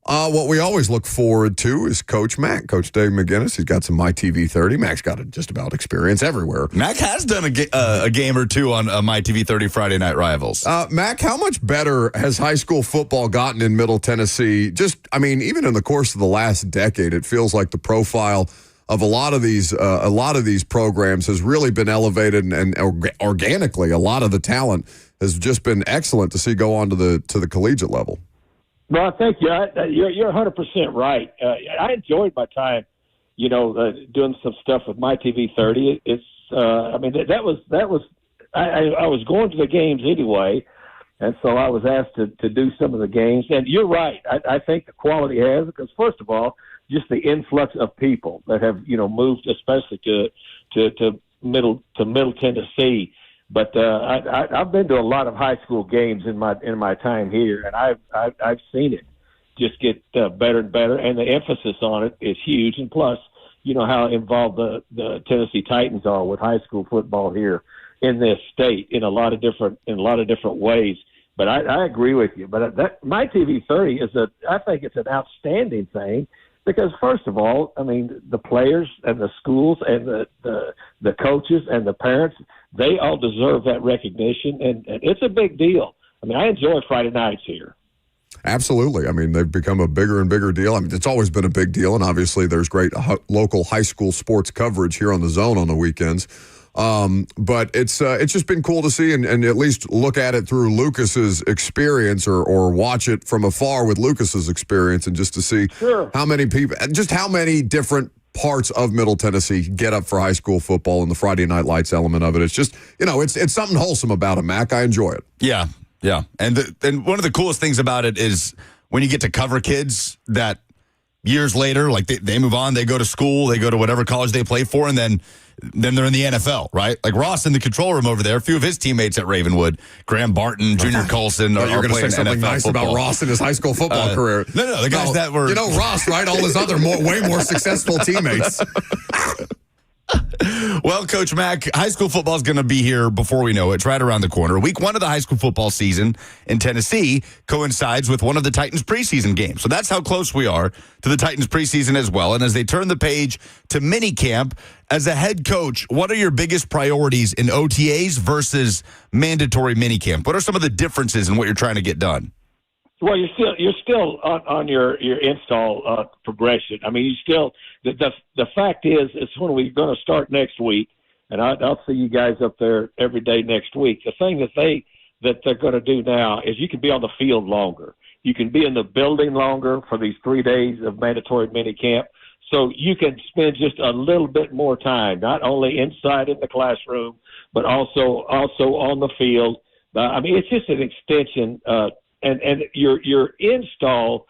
What we always look forward to is Coach Mack, Coach Dave McGinnis. He's got some My TV 30. Mack's got just about experience everywhere. Mack has done a game or two on My TV 30 Friday Night Rivals. Mack, how much better has high school football gotten in Middle Tennessee? Even in the course of the last decade, it feels like the profile of a lot of these programs has really been elevated, and organically, a lot of the talent has just been excellent to see go on to the collegiate level. Well, thank you. You're 100% right. I enjoyed my time, doing some stuff with My TV 30. I was going to the games anyway, and so I was asked to do some of the games. And you're right. I think the quality has, because first of all, just the influx of people that have moved, especially to Middle Tennessee. But I've been to a lot of high school games in my time here, and I've seen it just get better and better, and the emphasis on it is huge. And plus, how involved the Tennessee Titans are with high school football here in this state in a lot of different ways. But I agree with you. But that My TV 30 I think it's an outstanding thing. Because first of all, I mean, the players and the schools and the coaches and the parents, they all deserve that recognition, and it's a big deal. I mean, I enjoy Friday nights here. Absolutely. I mean, they've become a bigger and bigger deal. I mean, it's always been a big deal, and obviously there's great local high school sports coverage here on the Zone on the weekends. But it's just been cool to see and at least look at it through Lucas's experience or watch it from afar with Lucas's experience, and just to see how many different parts of Middle Tennessee get up for high school football and the Friday Night Lights element of it. It's just, it's something wholesome about it, Mac. I enjoy it. Yeah. Yeah. And one of the coolest things about it is when you get to cover kids that years later, like they move on, they go to school, they go to whatever college they play for, and then they're in the NFL, right? Like Ross in the control room over there, a few of his teammates at Ravenwood, Graham Barton, Junior Colson, are going to say something NFL nice football. about Ross in his high school football career. No, the guys that were... Ross, right? All his other way more successful teammates. Well, Coach Mack, high school football is going to be here before we know it. It's right around the corner. Week one of the high school football season in Tennessee coincides with one of the Titans' preseason games. So that's how close we are to the Titans' preseason as well. And as they turn the page to minicamp, as a head coach, what are your biggest priorities in OTAs versus mandatory minicamp? What are some of the differences in what you're trying to get done? Well, you're still on your install progression. I mean, you still the fact is when we're going to start next week, and I'll see you guys up there every day next week. The thing that they're going to do now is you can be on the field longer. You can be in the building longer for these 3 days of mandatory minicamp, so you can spend just a little bit more time, not only inside in the classroom, but also on the field. I mean, it's just an extension. And your install,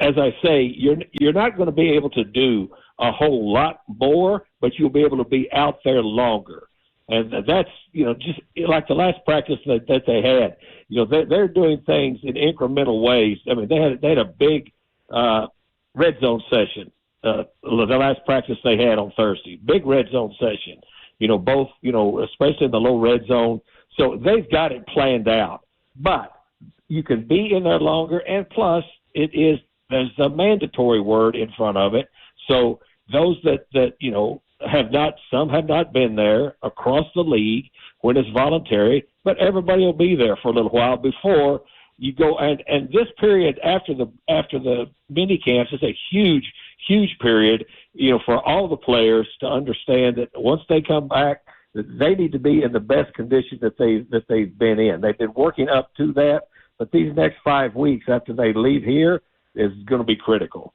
as I say, you're not going to be able to do a whole lot more, but you'll be able to be out there longer. And that's, just like the last practice that they had, they're doing things in incremental ways. I mean, they had a big red zone session, the last practice they had on Thursday, big red zone session, both, especially in the low red zone. So they've got it planned out, but you can be in there longer, and plus there's a mandatory word in front of it. So those that some have not been there across the league when it's voluntary, but everybody will be there for a little while before you go. And this period after the mini camps is a huge period, for all the players to understand that once they come back, that they need to be in the best condition that they've been in. They've been working up to that. But these next 5 weeks after they leave here is going to be critical.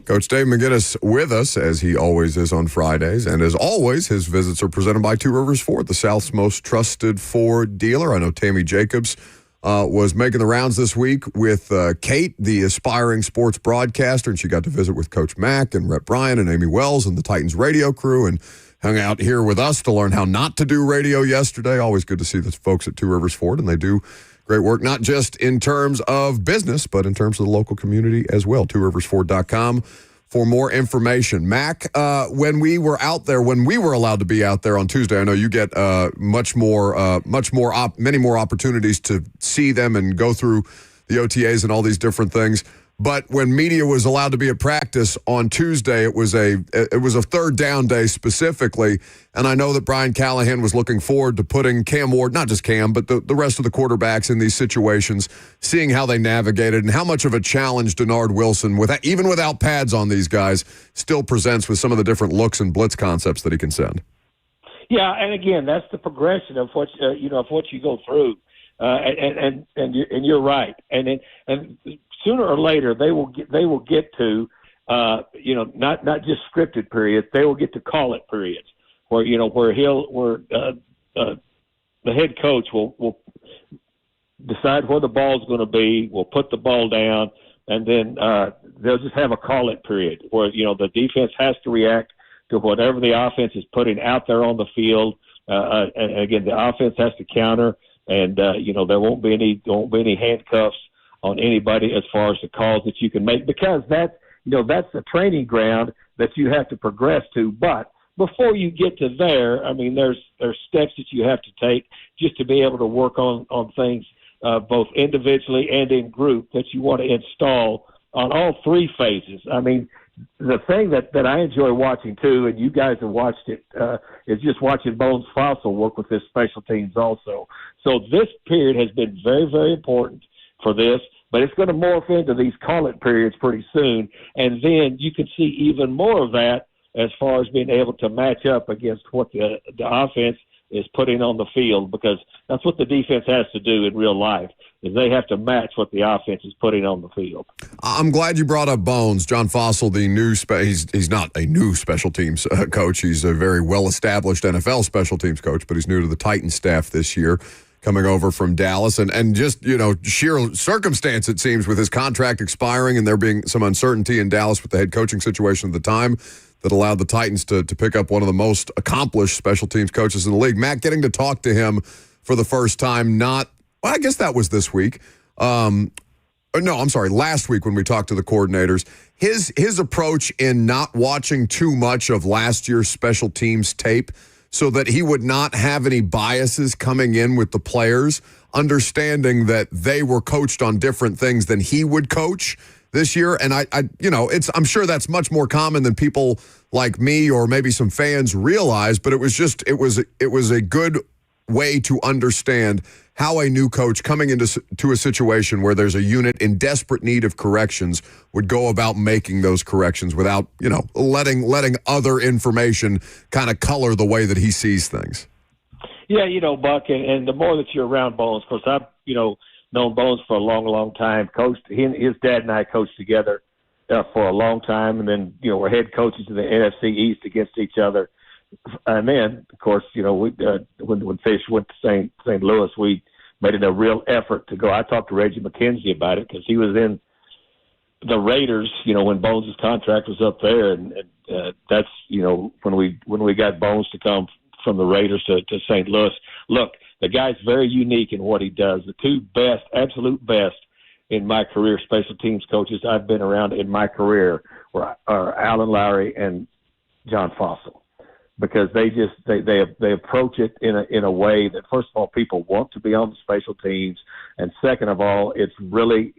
Coach Dave McGinnis with us, as he always is on Fridays. And as always, his visits are presented by Two Rivers Ford, the South's most trusted Ford dealer. I know Tammy Jacobs was making the rounds this week with Kate, the aspiring sports broadcaster, and she got to visit with Coach Mack and Rhett Bryan and Amy Wells and the Titans radio crew, and hung out here with us to learn how not to do radio yesterday. Always good to see the folks at Two Rivers Ford, and they do great work, not just in terms of business, but in terms of the local community as well. TwoRiversFord.com for more information. Mack, when we were out there, when we were allowed to be out there on Tuesday, I know you get many more opportunities to see them and go through the OTAs and all these different things. But when media was allowed to be at practice on Tuesday, it was a third down day specifically. And I know that Brian Callahan was looking forward to putting Cam Ward, not just Cam, but the rest of the quarterbacks in these situations, seeing how they navigated and how much of a challenge Denard Wilson, even without pads on these guys, still presents with some of the different looks and blitz concepts that he can send. Yeah, and again, that's the progression of what of what you go through, and you're right, and sooner or later they will get to not just scripted periods. They will get to call it periods where the head coach will decide where the ball's going to be. Will put the ball down, and then they'll just have a call it period where the defense has to react to whatever the offense is putting out there on the field. And again, the offense has to counter, and there won't be any handcuffs on anybody as far as the calls that you can make, because that's the training ground that you have to progress to. But before you get to there, I mean, there's steps that you have to take just to be able to work on things both individually and in group that you want to install on all three phases. I mean, the thing that I enjoy watching too, and you guys have watched it, is just watching Bones Fossil work with his special teams also. So this period has been very, very important for this, but it's going to morph into these call-it periods pretty soon, and then you can see even more of that as far as being able to match up against what the offense is putting on the field, because that's what the defense has to do in real life, is they have to match what the offense is putting on the field. I'm glad you brought up Bones. John Fossil, the new he's not a new special teams coach. He's a very well-established NFL special teams coach, but he's new to the Titans staff this year, coming over from Dallas, and just, sheer circumstance, it seems, with his contract expiring and there being some uncertainty in Dallas with the head coaching situation at the time that allowed the Titans to pick up one of the most accomplished special teams coaches in the league. Matt, getting to talk to him for the first time, I guess that was this week. Last week when we talked to the coordinators. His approach in not watching too much of last year's special teams tape so that he would not have any biases coming in with the players, understanding that they were coached on different things than he would coach this year. And I'm sure that's much more common than people like me or maybe some fans realize, but it was a good way to understand how a new coach coming into a situation where there's a unit in desperate need of corrections would go about making those corrections without, letting other information kind of color the way that he sees things. Yeah, Buck, and the more that you're around Bones, of course, I've, known Bones for a long, long time. His dad and I coached together for a long time, and then, we're head coaches in the NFC East against each other. And then, of course, when Fish went to St. Louis, we made it a real effort to go. I talked to Reggie McKenzie about it because he was in the Raiders, when Bones' contract was up there, and that's when we got Bones to come from the Raiders to St. Louis. Look, the guy's very unique in what he does. The two best, absolute best in my career special teams coaches I've been around in my career are Alan Lowry and John Fossil. Because they approach it in a way that, first of all, people want to be on the special teams, and second of all, it's really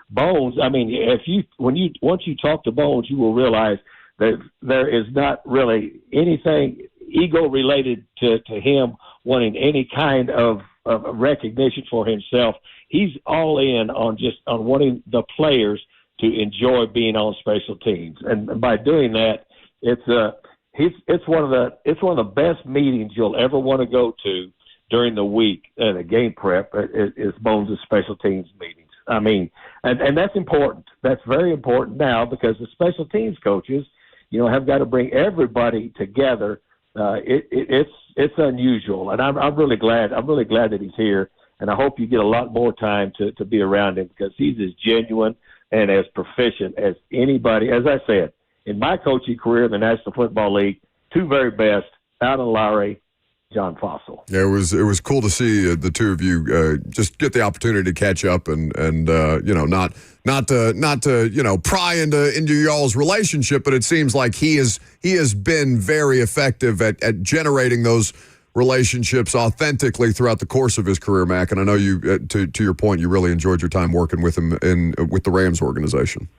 Bones. I mean, once you talk to Bones, you will realize that there is not really anything ego related to him wanting any kind of recognition for himself. He's all in on wanting the players to enjoy being on special teams, and by doing that, it's one of the best meetings you'll ever want to go to during the week at a game prep is Bones' special teams meetings. I mean, and that's important. That's very important now because the special teams coaches, have got to bring everybody together. It's unusual, and I'm really glad. I'm really glad that he's here, and I hope you get a lot more time to be around him because he's as genuine and as proficient as anybody. As I said, in my coaching career in the National Football League, two very best, Alan Lowry, John Fossil. Yeah, it was cool to see the two of you just get the opportunity to catch up and not to pry into y'all's relationship, but it seems like he has been very effective at generating those relationships authentically throughout the course of his career, Mack. And I know you, to your point, you really enjoyed your time working with him with the Rams organization.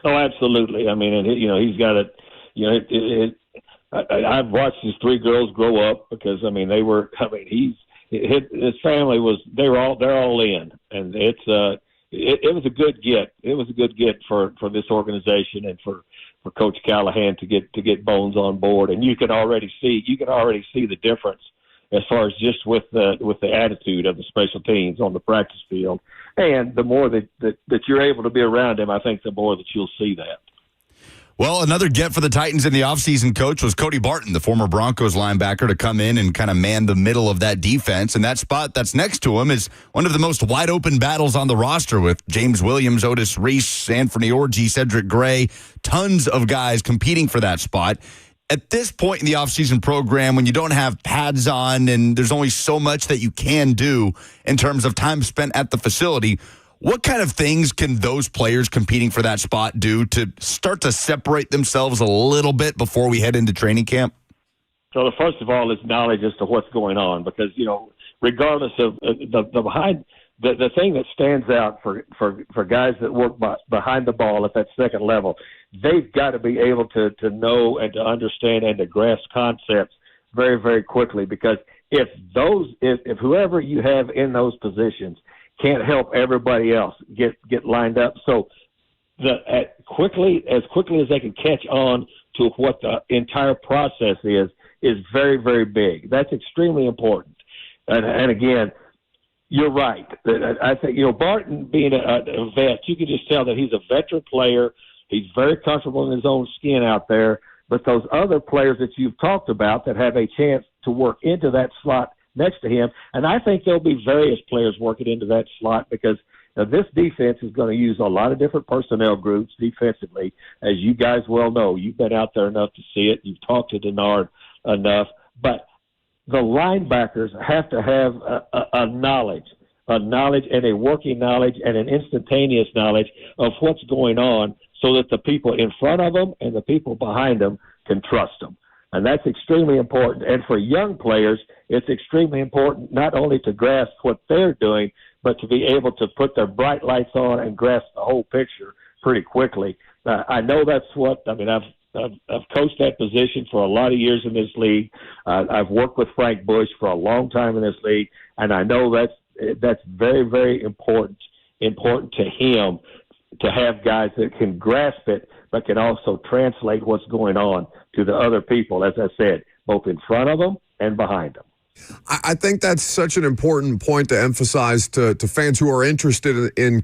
Oh, absolutely. I mean, and he's got it. I've watched his three girls grow up because his family they're all in, and it was a good get. It was a good get for this organization and for Coach Callahan to get Bones on board, and you can already see the difference as far as just with the attitude of the special teams on the practice field, and the more that you're able to be around him, I think the more that you'll see that. Well, another get for the Titans in the offseason, Coach, was Cody Barton, the former Broncos linebacker, to come in and kind of man the middle of that defense. And that spot that's next to him is one of the most wide-open battles on the roster with James Williams, Otis Reese, Anthony Orji, Cedric Gray, tons of guys competing for that spot. At this point in the offseason program, when you don't have pads on and there's only so much that you can do in terms of time spent at the facility, what kind of things can those players competing for that spot do to start to separate themselves a little bit before we head into training camp? So the first of all is knowledge as to what's going on, because regardless of the thing that stands out for guys that work behind the ball at that second level, they've got to be able to know and to understand and to grasp concepts very, very quickly, because if whoever you have in those positions can't help everybody else get lined up. So as quickly as they can catch on to what the entire process is very, very big. That's extremely important. And again, you're right. I think, Barton being a vet, you can just tell that he's a veteran player. He's very comfortable in his own skin out there. But those other players that you've talked about that have a chance to work into that slot next to him, and I think there'll be various players working into that slot, because this defense is going to use a lot of different personnel groups defensively, as you guys well know. You've been out there enough to see it. You've talked to Denard enough. But the linebackers have to have a knowledge and a working knowledge and an instantaneous knowledge of what's going on, so that the people in front of them and the people behind them can trust them. And that's extremely important. And for young players, it's extremely important not only to grasp what they're doing, but to be able to put their bright lights on and grasp the whole picture pretty quickly. I know that's I've coached that position for a lot of years in this league. I've worked with Frank Bush for a long time in this league, and I know that's very, very important to him, to have guys that can grasp it, but can also translate what's going on to the other people, as I said, both in front of them and behind them. I think that's such an important point to emphasize to fans who are interested in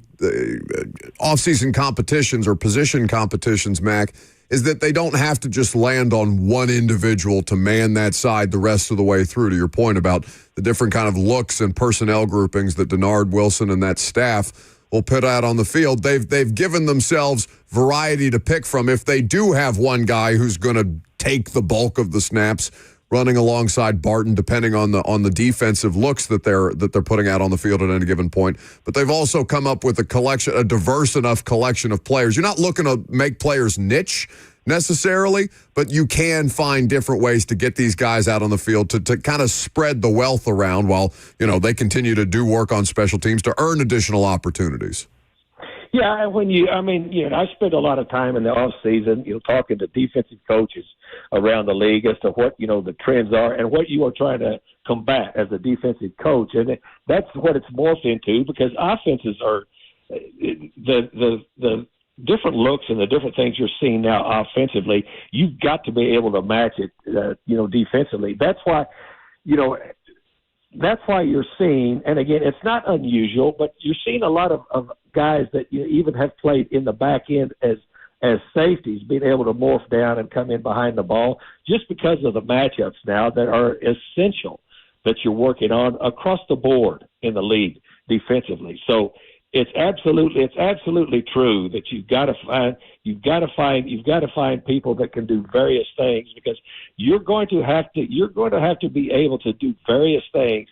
off-season competitions or position competitions, Mack, is that they don't have to just land on one individual to man that side the rest of the way through, to your point about the different kind of looks and personnel groupings that Denard Wilson and that staff will put out on the field. They've given themselves variety to pick from if they do have one guy who's going to take the bulk of the snaps running alongside Barton, depending on the defensive looks that they're putting out on the field at any given point. But they've also come up with a diverse enough collection of players. You're not looking to make players niche necessarily, but you can find different ways to get these guys out on the field to kind of spread the wealth around while, they continue to do work on special teams to earn additional opportunities. Yeah, and I spent a lot of time in the off season, talking to defensive coaches around the league as to what, the trends are and what you are trying to combat as a defensive coach. And that's what it's morphed into, because offenses are the different looks and the different things you're seeing now offensively. You've got to be able to match it, defensively. That's why you're seeing, and again, it's not unusual, but you're seeing a lot of guys that even have played in the back end as safeties being able to morph down and come in behind the ball, just because of the matchups now that are essential that you're working on across the board in the league defensively. So it's absolutely true that you've got to find people that can do various things, because you're going to have to be able to do various things.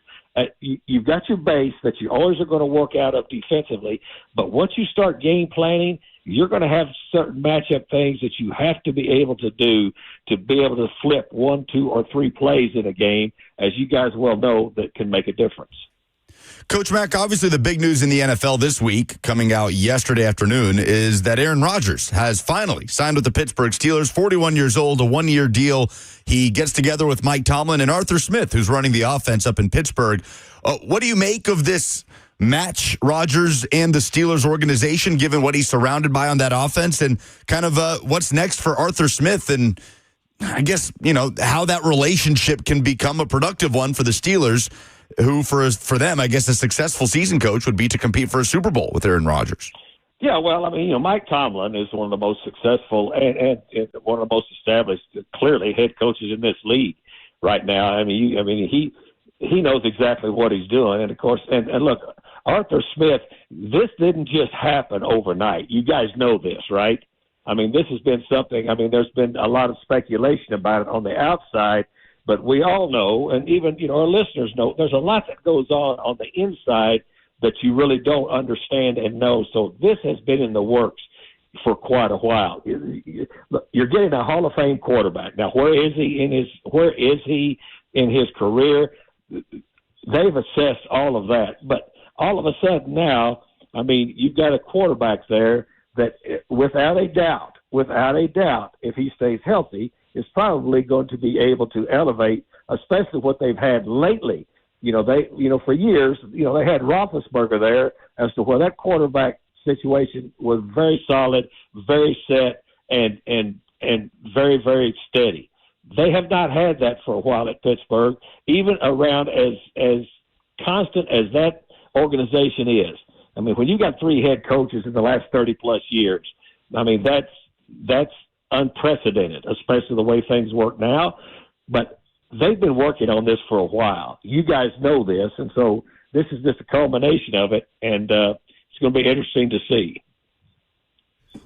You've got your base that you always are going to work out of defensively, but once you start game planning, you're going to have certain matchup things that you have to be able to do to be able to flip 1, 2, or 3 plays in a game, as you guys well know, that can make a difference. Coach Mack, obviously the big news in the NFL this week, coming out yesterday afternoon, is that Aaron Rodgers has finally signed with the Pittsburgh Steelers, 41 years old, a 1-year deal. He gets together with Mike Tomlin and Arthur Smith, who's running the offense up in Pittsburgh. What do you make of this match, Rodgers and the Steelers organization, given what he's surrounded by on that offense, and kind of what's next for Arthur Smith, and I guess, how that relationship can become a productive one for the Steelers, who for them, I guess a successful season coach would be to compete for a Super Bowl with Aaron Rodgers. Yeah, well, Mike Tomlin is one of the most successful and one of the most established, clearly, head coaches in this league right now. He knows exactly what he's doing, and of course, and look, Arthur Smith, this didn't just happen overnight. You guys know this, right? This has been something. There's been a lot of speculation about it on the outside, but we all know, and even our listeners know, there's a lot that goes on the inside that you really don't understand and know. So this has been in the works for quite a while. You're getting a Hall of Fame quarterback. Now, where is he in his career? They've assessed all of that, but all of a sudden now, you've got a quarterback there that, without a doubt, if he stays healthy, is probably going to be able to elevate, especially what they've had lately. For years, they had Roethlisberger there, as to where that quarterback situation was very solid, very set, and very, very steady. They have not had that for a while at Pittsburgh, even around as constant as that organization is. When you got 3 head coaches in the last 30-plus years, that's unprecedented, especially the way things work now. But they've been working on this for a while. You guys know this, and so this is just a culmination of it, and it's going to be interesting to see.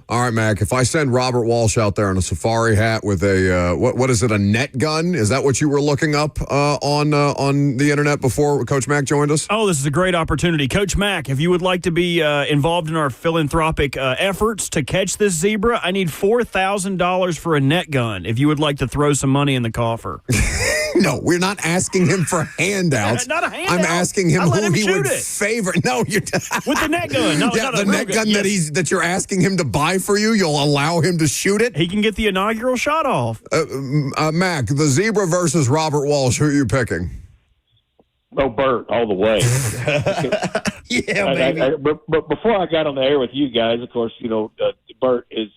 All right, Mac, if I send Robert Walsh out there in a safari hat with a, what is it, a net gun? Is that what you were looking up on the internet before Coach Mack joined us? Oh, this is a great opportunity. Coach Mack, if you would like to be involved in our philanthropic efforts to catch this zebra, I need $4,000 for a net gun if you would like to throw some money in the coffer. No, we're not asking him for handouts. Not a handout. I'm asking him who he would favor. No, you're with the net gun. No, yeah, the net gun yes. that you're asking him to buy for you. You'll allow him to shoot it. He can get the inaugural shot off. Mac, the zebra versus Robert Walsh. Who are you picking? Oh, Bert, all the way. Yeah, baby. But before I got on the air with you guys, of course, Bert is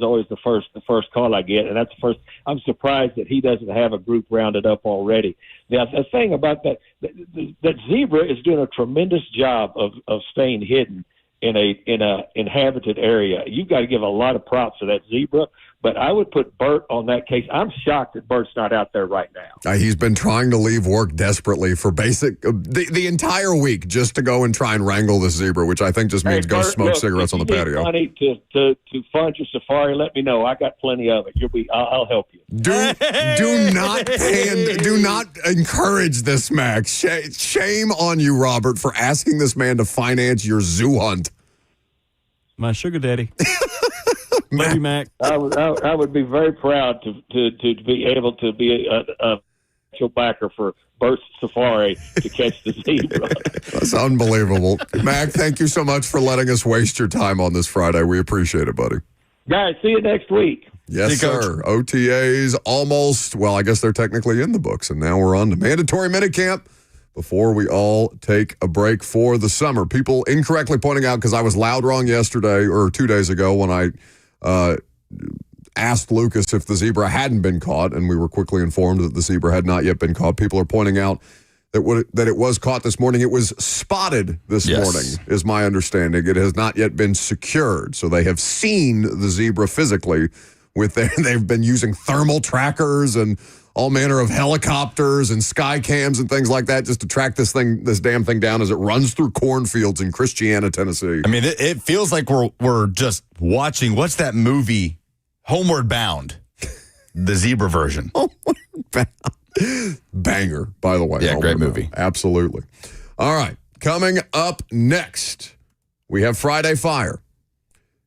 always the first call I get, and that's the first. I'm surprised that he doesn't have a group rounded up already. Now, the thing about that zebra is doing a tremendous job of staying hidden in a inhabited area. You've got to give a lot of props to that zebra. But I would put Bert on that case. I'm shocked that Bert's not out there right now. He's been trying to leave work desperately for the entire week just to go and try and wrangle this zebra, which I think just means go smoke cigarettes on the patio. Money to fund your safari, let me know. I got plenty of it. I'll help you. Do not encourage this, Max. Shame on you, Robert, for asking this man to finance your zoo hunt. My sugar daddy. Love you, Mac. I would be very proud to be able to be a backer for Bert's Safari to catch the zebra. That's unbelievable. Mac, thank you so much for letting us waste your time on this Friday. We appreciate it, buddy. Guys, see you next week. Yes, sir. OTAs almost, well, I guess they're technically in the books, and now we're on to mandatory minicamp before we all take a break for the summer. People incorrectly pointing out, because I was loud wrong yesterday or 2 days ago when I asked Lucas if the zebra hadn't been caught, and we were quickly informed that the zebra had not yet been caught. People are pointing out that it was caught this morning. It was spotted this morning, is my understanding. It has not yet been secured. So they have seen the zebra physically. They've been using thermal trackers and all manner of helicopters and sky cams and things like that just to track this damn thing down as it runs through cornfields in Christiana, Tennessee. I mean, it feels like we're just watching, what's that movie, Homeward Bound, the zebra version. Homeward Bound. Banger, by the way. Yeah, great movie. Bound. Absolutely. All right, coming up next, we have Friday Fire.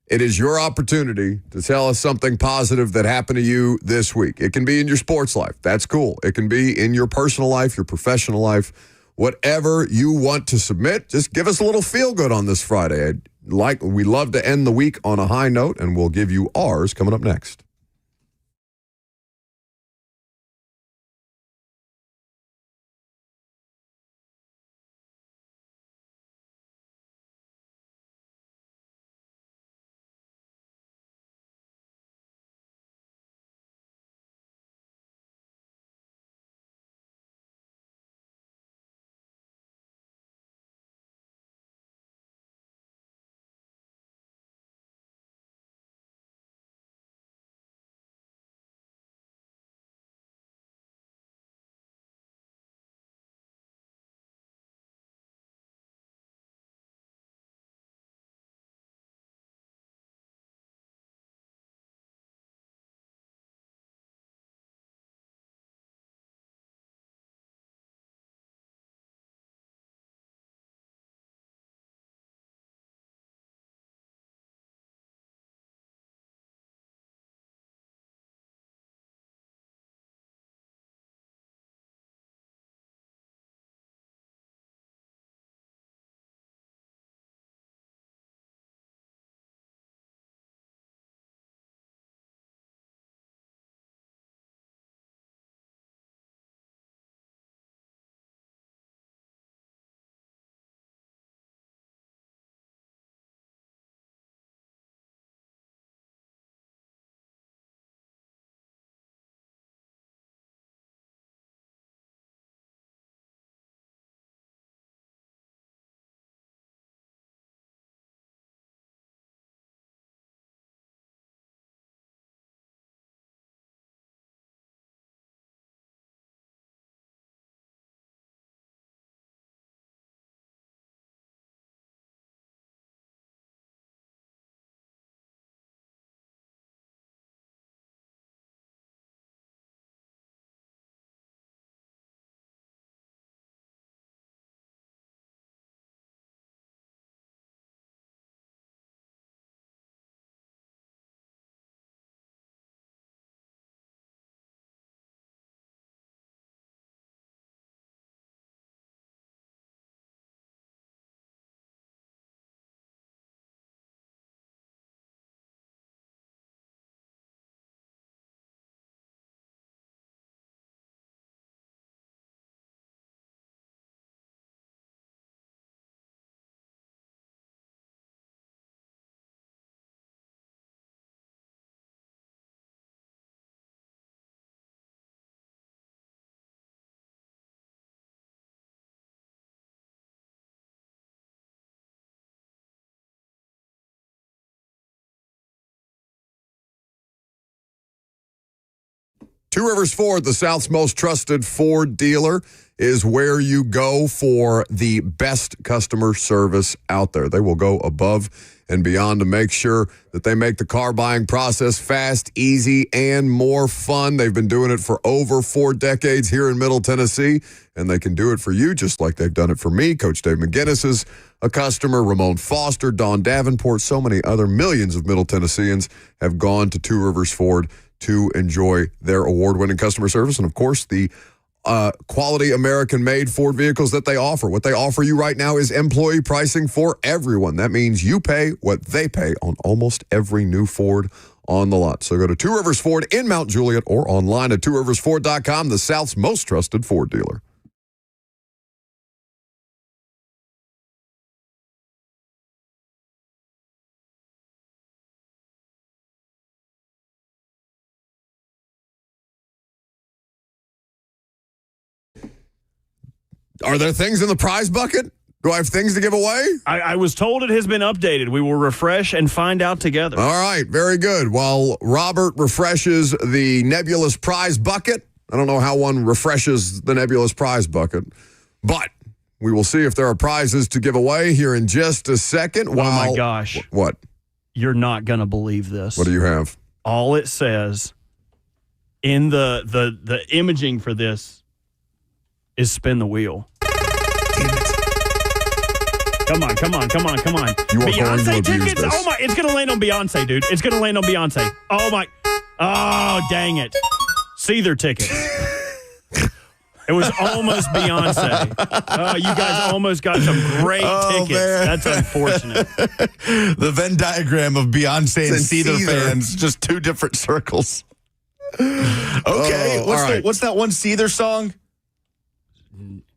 It is your opportunity to tell us something positive that happened to you this week. It can be in your sports life. That's cool. It can be in your personal life, your professional life, whatever you want to submit. Just give us a little feel good on this Friday. We love to end the week on a high note, and we'll give you ours coming up next. Two Rivers Ford, the South's most trusted Ford dealer, is where you go for the best customer service out there. They will go above and beyond to make sure that they make the car buying process fast, easy, and more fun. They've been doing it for over 4 decades here in Middle Tennessee, and they can do it for you just like they've done it for me. Coach Dave McGinnis is a customer. Ramon Foster, Don Davenport, so many other millions of Middle Tennesseans have gone to Two Rivers Ford to enjoy their award-winning customer service and, of course, the quality American-made Ford vehicles that they offer. What they offer you right now is employee pricing for everyone. That means you pay what they pay on almost every new Ford on the lot. So go to Two Rivers Ford in Mount Juliet or online at tworiversford.com, the South's most trusted Ford dealer. Are there things in the prize bucket? Do I have things to give away? I was told it has been updated. We will refresh and find out together. All right, very good. While Robert refreshes the nebulous prize bucket, I don't know how one refreshes the nebulous prize bucket, but we will see if there are prizes to give away here in just a second. Oh, my gosh. What? You're not going to believe this. What do you have? All it says in the imaging for this is spin the wheel. Come on. You are going to Beyonce abuse tickets? this. Oh, my. It's going to land on Beyonce, dude. It's going to land on Beyonce. Oh, my. Oh, dang it. Seether tickets. It was almost Beyonce. Oh, you guys almost got some great tickets. Man. That's unfortunate. The Venn diagram of Beyonce and Seether Seether. fans, just two different circles. Okay, all right. what's that one Seether song?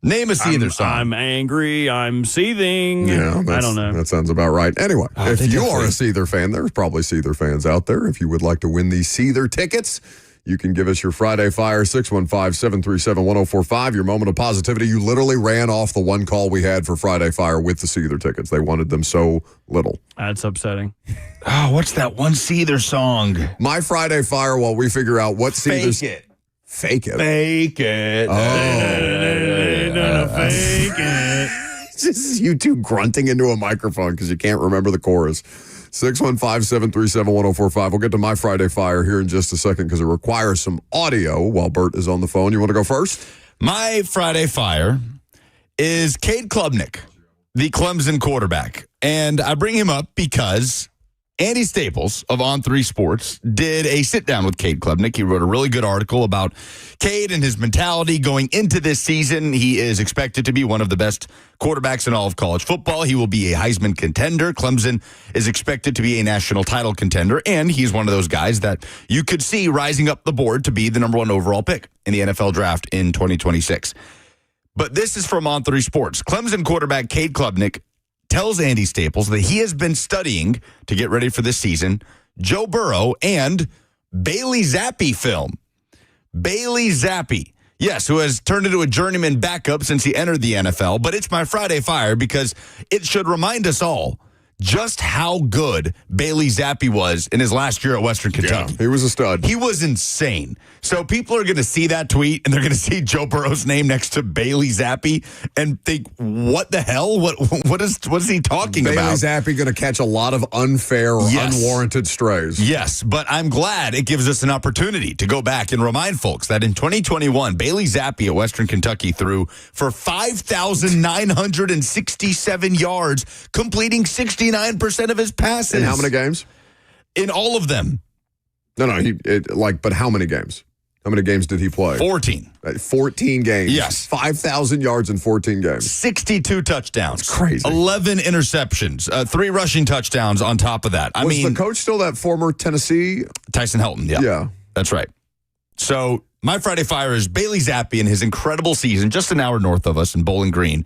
Name a Seether song. I'm angry. I'm seething. Yeah, I don't know. That sounds about right. Anyway, if they you are a definitely- Seether fan, there's probably Seether fans out there. If you would like to win these Seether tickets, you can give us your Friday Fire, 615-737-1045. Your moment of positivity. You literally ran off the one call we had for Friday Fire with the Seether tickets. They wanted them so little. That's upsetting. Oh, what's that one Seether song? My Friday Fire, while we figure out what Seether's... Fake it. Fake it. Fake it. No, fake it. This is you two grunting into a microphone because you can't remember the chorus. 615-737-1045. We'll get to My Friday Fire here in just a second because it requires some audio while Bert is on the phone. You want to go first? My Friday Fire is Cade Klubnik, the Clemson quarterback. And I bring him up because Andy Staples of On3 Sports did a sit-down with Cade Klubnik. He wrote a really good article about Cade and his mentality going into this season. He is expected to be one of the best quarterbacks in all of college football. He will be a Heisman contender. Clemson is expected to be a national title contender, and he's one of those guys that you could see rising up the board to be the number one overall pick in the NFL draft in 2026. But this is from On3 Sports. Clemson quarterback Cade Klubnik tells Andy Staples that he has been studying to get ready for this season Joe Burrow and Bailey Zappi film. Bailey Zappi, yes, who has turned into a journeyman backup since he entered the NFL. But it's my Friday Fire because it should remind us all just how good Bailey Zappi was in his last year at Western Kentucky. He was a stud. He was insane. So people are going to see that tweet and they're going to see Joe Burrow's name next to Bailey Zappi and think, what the hell? What is he talking Bailey about? Zappi going to catch a lot of unfair or unwarranted strays. Yes, but I'm glad it gives us an opportunity to go back and remind folks that in 2021, Bailey Zappi at Western Kentucky threw for 5,967 yards, completing 69% of his passes. In how many games? In all of them. No, but how many games? How many games did he play? 14. 14 games. Yes. 5,000 yards in 14 games. 62 touchdowns. That's crazy. 11 interceptions. 3 rushing touchdowns on top of that. Was the coach still that former Tennessee? Tyson Helton, yeah. Yeah. That's right. So my Friday Fire is Bailey Zappi and his incredible season just an hour north of us in Bowling Green.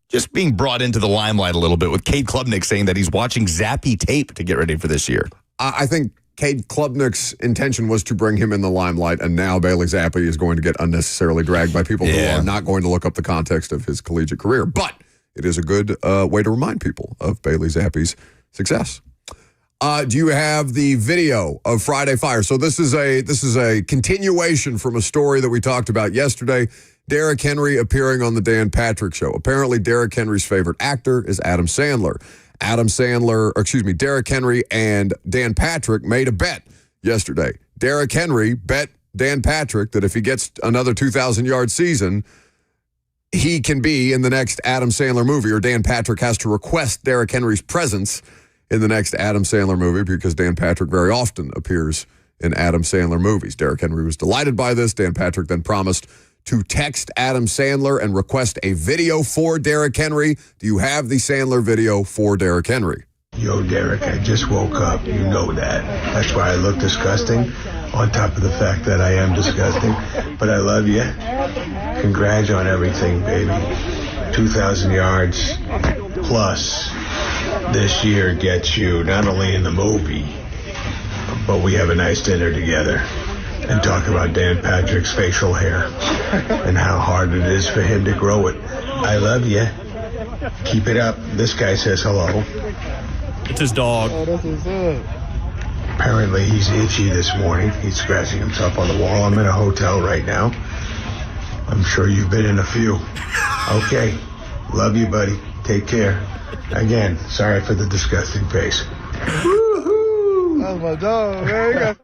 Just being brought into the limelight a little bit with Cade Klubnik saying that he's watching Zappi tape to get ready for this year. I think Cade Klubnik's intention was to bring him in the limelight, and now Bailey Zappi is going to get unnecessarily dragged by people who are not going to look up the context of his collegiate career. But it is a good way to remind people of Bailey Zappi's success. Do you have the video of Friday Fire? So this is a continuation from a story that we talked about yesterday. Derrick Henry appearing on the Dan Patrick Show. Apparently, Derrick Henry's favorite actor is Adam Sandler. Derrick Henry and Dan Patrick made a bet yesterday. Derrick Henry bet Dan Patrick that if he gets another 2,000-yard season, he can be in the next Adam Sandler movie, or Dan Patrick has to request Derrick Henry's presence in the next Adam Sandler movie because Dan Patrick very often appears in Adam Sandler movies. Derrick Henry was delighted by this. Dan Patrick then promised to text Adam Sandler and request a video for Derrick Henry. Do you have the Sandler video for Derrick Henry? Yo, Derrick, I just woke up. You know that. That's why I look disgusting, on top of the fact that I am disgusting. But I love you. Congrats on everything, baby. 2,000 yards plus this year gets you not only in the movie, but we have a nice dinner together and talk about Dan Patrick's facial hair and how hard it is for him to grow it. I love you. Keep it up. This guy says hello. It's his dog. Oh, this is it. Apparently he's itchy this morning. He's scratching himself on the wall. I'm in a hotel right now. I'm sure you've been in a few. Okay. Love you, buddy. Take care. Again, sorry for the disgusting face. Woo-hoo! That's my dog, man.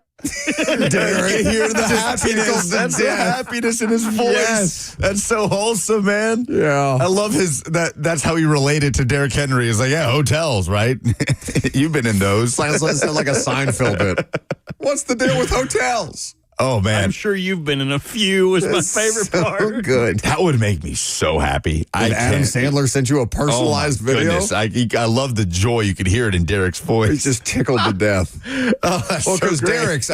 Derek, hear the happiness. That's the happiness in his voice. Yes. That's so wholesome, man. Yeah. I love that's how he related to Derrick Henry. He's like, yeah, hotels, right? You've been in those. Sounds like a Seinfeld bit. What's the deal with hotels? Oh, man. I'm sure you've been in a few was my favorite part. Good. That would make me so happy. Adam Sandler sent you a personalized video? Goodness. I love the joy. You could hear it in Derek's voice. He's just tickled to death. Well, because Derek's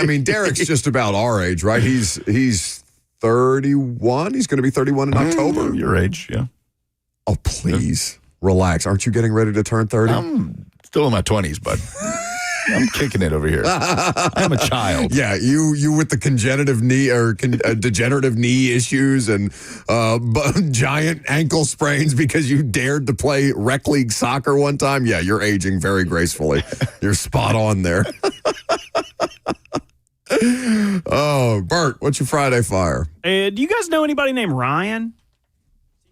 just about our age, right? He's 31. He's going to be 31 in October. Your age, yeah. Oh, please. Relax. Aren't you getting ready to turn 30? I'm still in my 20s, but I'm kicking it over here. I'm a child. Yeah, you with the congenitive knee or degenerative knee issues and giant ankle sprains because you dared to play rec league soccer one time. Yeah, you're aging very gracefully. You're spot on there. Oh, Bert, what's your Friday fire? Do you guys know anybody named Ryan?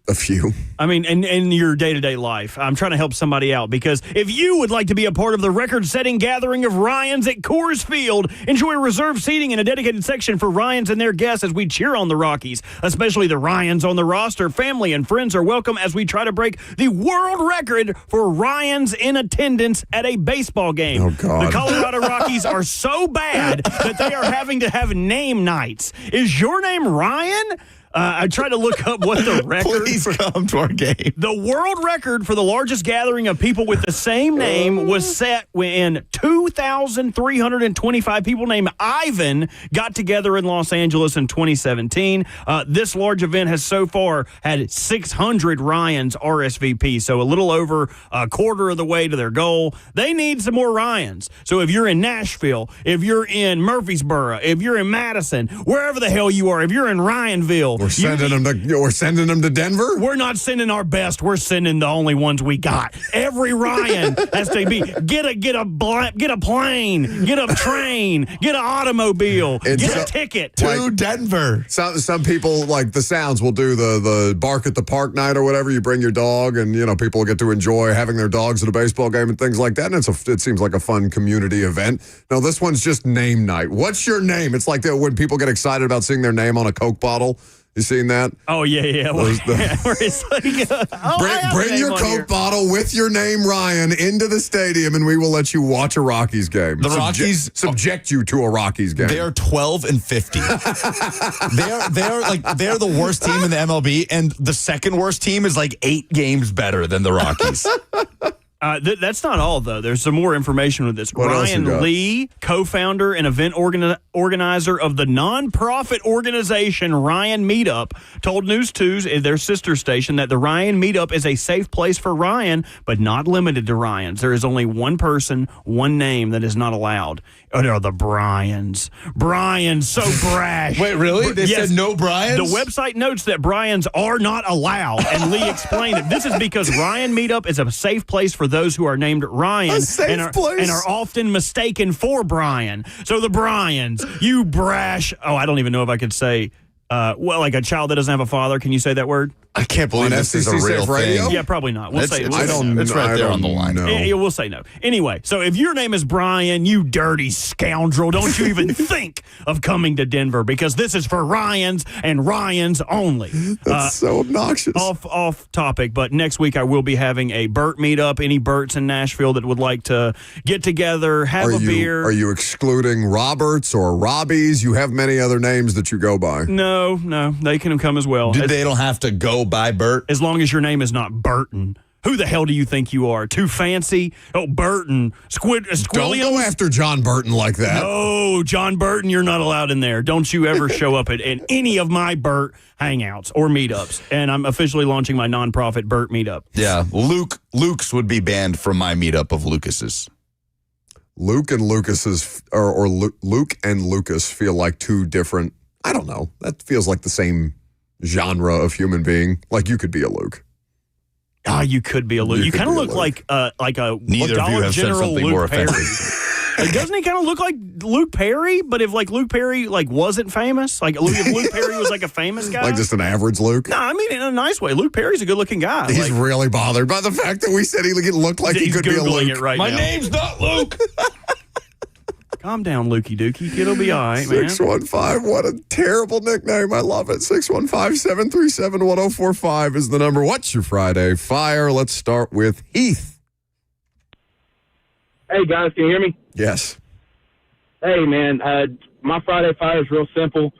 A few. I mean, in your day-to-day life, I'm trying to help somebody out because if you would like to be a part of the record-setting gathering of Ryans at Coors Field, enjoy reserved seating and a dedicated section for Ryans and their guests as we cheer on the Rockies, especially the Ryans on the roster. Family and friends are welcome as we try to break the world record for Ryans in attendance at a baseball game. Oh, God. The Colorado Rockies are so bad that they are having to have name nights. Is your name Ryan? I tried to look up what the record. Please come to our game. The world record for the largest gathering of people with the same name was set when 2,325 people named Ivan got together in Los Angeles in 2017. This large event has so far had 600 Ryans RSVP, so a little over a quarter of the way to their goal. They need some more Ryans. So if you're in Nashville, if you're in Murfreesboro, if you're in Madison, wherever the hell you are, if you're in Ryanville, We're sending them to Denver? We're not sending our best. We're sending the only ones we got. Every Ryan has to be get a plane, get a train, get an automobile, get a ticket to Denver. Some people, like the Sounds, will do the bark at the park night or whatever. You bring your dog, and people get to enjoy having their dogs at a baseball game and things like that. And it seems like a fun community event. No, this one's just name night. What's your name? It's like when people get excited about seeing their name on a Coke bottle. You seen that? Oh, yeah. Where it's like, bring your Coke bottle with your name, Ryan, into the stadium, and we will let you watch a Rockies game. The Rockies subject you to a Rockies game. They are 12-50. they're the worst team in the MLB, and the second worst team is like 8 games better than the Rockies. That's not all, though. There's some more information with this. What Ryan Lee, co-founder and event organizer of the nonprofit organization Ryan Meetup, told News 2's, their sister station, that the Ryan Meetup is a safe place for Ryan, but not limited to Ryans. There is only one person, one name that is not allowed. They are the Bryans. Bryans, so brash. Wait, really? They said no Bryans? The website notes that Bryans are not allowed, and Lee explained that this is because Ryan Meetup is a safe place for those who are named Ryan and are often mistaken for Brian. So the Bryans, you brash. Oh, I don't even know if I could say, like a child that doesn't have a father. Can you say that word? I can't believe this is a real thing. Yeah, probably not. We'll say it's right there on the line. We'll say no. Anyway, so if your name is Brian, you dirty scoundrel, don't you even think of coming to Denver, because this is for Ryans and Ryans only. That's so obnoxious. Off topic, but next week I will be having a Burt meetup. Any Burts in Nashville that would like to get together, have a beer. Are you excluding Roberts or Robbies? You have many other names that you go by. No, they can come as well. They don't have to go by Burt? As long as your name is not Burton. Who the hell do you think you are? Too fancy? Oh, Burton. Squilliams? Don't go after John Burton like that. No, John Burton, you're not allowed in there. Don't you ever show up at any of my Burt hangouts or meetups. And I'm officially launching my nonprofit Burt meetup. Yeah, Luke's would be banned from my meetup of Lucas's. Luke and Lucas's, or Luke and Lucas feel like two different, I don't know. That feels like the same genre of human being. Like you could be a Luke. You could be a Luke. You kind of look like a Neither Dollar of you have General said something Luke more Perry. offensive. Like, doesn't he kind of look like Luke Perry? But if like Luke Perry like wasn't famous, like if Luke Perry was like a famous guy, Like just an average Luke? No, I mean in a nice way. Luke Perry's a good-looking guy. He's really bothered by the fact that we said he looked like he He's could be a Googling Luke. it right My now. name's not Luke. Calm down, Lukey Dookie. It'll be all right, man. 615, what a terrible nickname. I love it. 615-737-1045 is the number. What's your Friday Fire? Let's start with Heath. Hey, guys, can you hear me? Yes. Hey, man, my Friday Fire is real simple.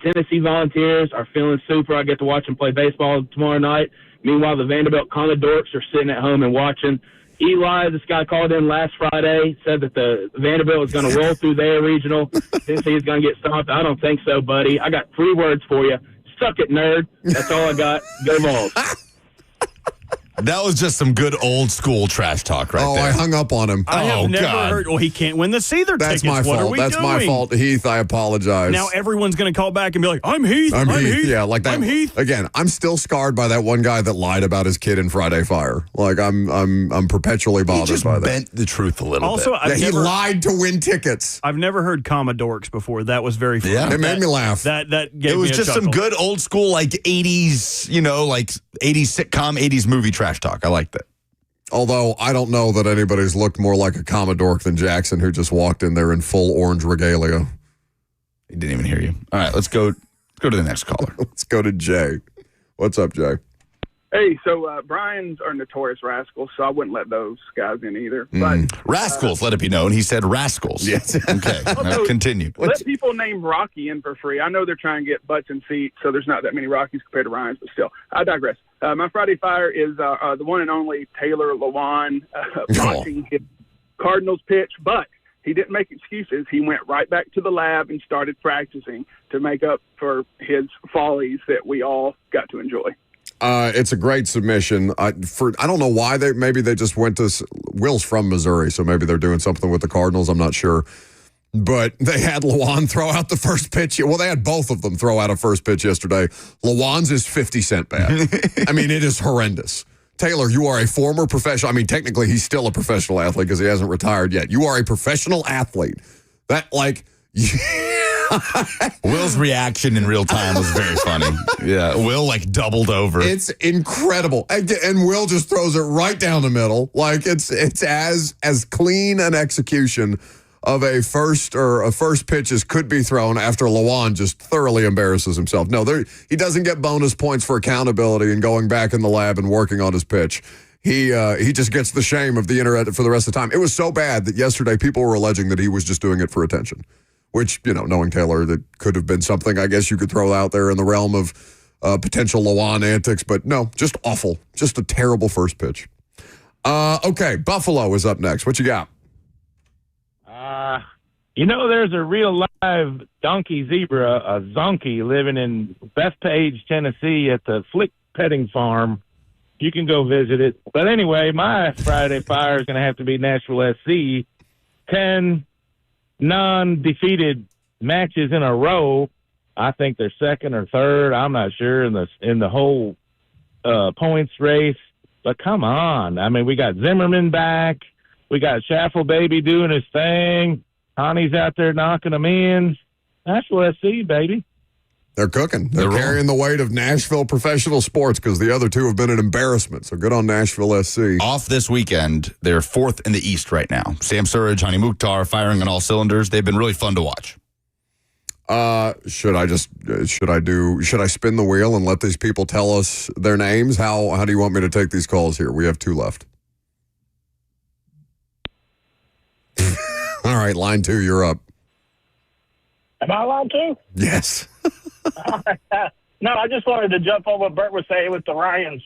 Tennessee Volunteers are feeling super. I get to watch them play baseball tomorrow night. Meanwhile, the Vanderbilt Commodores are sitting at home and watching. Eli, this guy called in last Friday, said that the Vanderbilt is going to roll through their regional. Tennessee is going to get stopped. I don't think so, buddy. I got 3 words for you. Suck it, nerd. That's all I got. Go Vols. That was just some good old school trash talk right there. I hung up on him. I have never God. heard. Well, he can't win the Seether That's tickets. my What are fault. we That's doing? my fault. Heath, I apologize. Now everyone's going to call back and be like, "I'm Heath. I'm Heath. Yeah, like that. I'm Heath." Again, I'm still scarred by that one guy that lied about his kid in Friday Fire. Like I'm perpetually He bothered just by that. bent the truth a little Also, bit. I've He never, lied to win tickets. I've never heard Commodorks before. That was very funny. Yeah. It made me laugh. That gave It was me a just some chuckle. good old school, like 80s, like 80s sitcom, 80s movie trash talk. I liked it. Although I don't know that anybody's looked more like a Commodore than Jackson, who just walked in there in full orange regalia. He didn't even hear you. All right, let's go to the next caller. Let's go to Jay. What's up, Jay? Hey, so Bryans are notorious rascals, so I wouldn't let those guys in either. But Rascals, let it be known. He said rascals. Yes. Okay, now continue. let people name Rocky in for free. I know they're trying to get butts and seats, so there's not that many Rockies compared to Ryans, but still, I digress. My Friday Fire is the one and only Taylor Lewan watching his Cardinals pitch, but he didn't make excuses. He went right back to the lab and started practicing to make up for his follies that we all got to enjoy. It's a great submission. I don't know why maybe they just went to Will's from Missouri, so maybe they're doing something with the Cardinals. I'm not sure. But they had Lewan throw out the first pitch. Well, they had both of them throw out a first pitch yesterday. Lewan's is 50 cent bad. I mean, it is horrendous. Taylor, you are a former professional. I mean, technically, he's still a professional athlete because he hasn't retired yet. You are a professional athlete. That, like... Will's reaction in real time was very funny. Yeah, Will doubled over. It's incredible, and Will just throws it right down the middle. Like it's as clean an execution of a first pitch as could be thrown after Lewan just thoroughly embarrasses himself. No, he doesn't get bonus points for accountability and going back in the lab and working on his pitch. He just gets the shame of the internet for the rest of the time. It was so bad that yesterday people were alleging that he was just doing it for attention. Which, knowing Taylor, that could have been something I guess you could throw out there in the realm of potential Lewan antics. But no, just awful. Just a terrible first pitch. Okay, Buffalo is up next. What you got? There's a real live donkey zebra, a zonkey, living in Bethpage, Tennessee at the Flick Petting Farm. You can go visit it. But anyway, my Friday Fire is going to have to be Nashville SC. 10 non-defeated matches in a row. I think they're second or third. I'm not sure in the whole points race. But come on. I mean, we got Zimmerman back. We got Shaffle Baby doing his thing. Honey's out there knocking them in. Nashville SC, baby. They're cooking. They're carrying the weight of Nashville professional sports because the other two have been an embarrassment. So good on Nashville SC. Off this weekend, they're 4th in the East right now. Sam Surridge, Hani Mukhtar firing on all cylinders. They've been really fun to watch. Should I spin the wheel and let these people tell us their names? How do you want me to take these calls here? We have 2 left. All right, line 2, you're up. Am I allowed to? Yes. No, I just wanted to jump on what Bert was saying with the Ryans.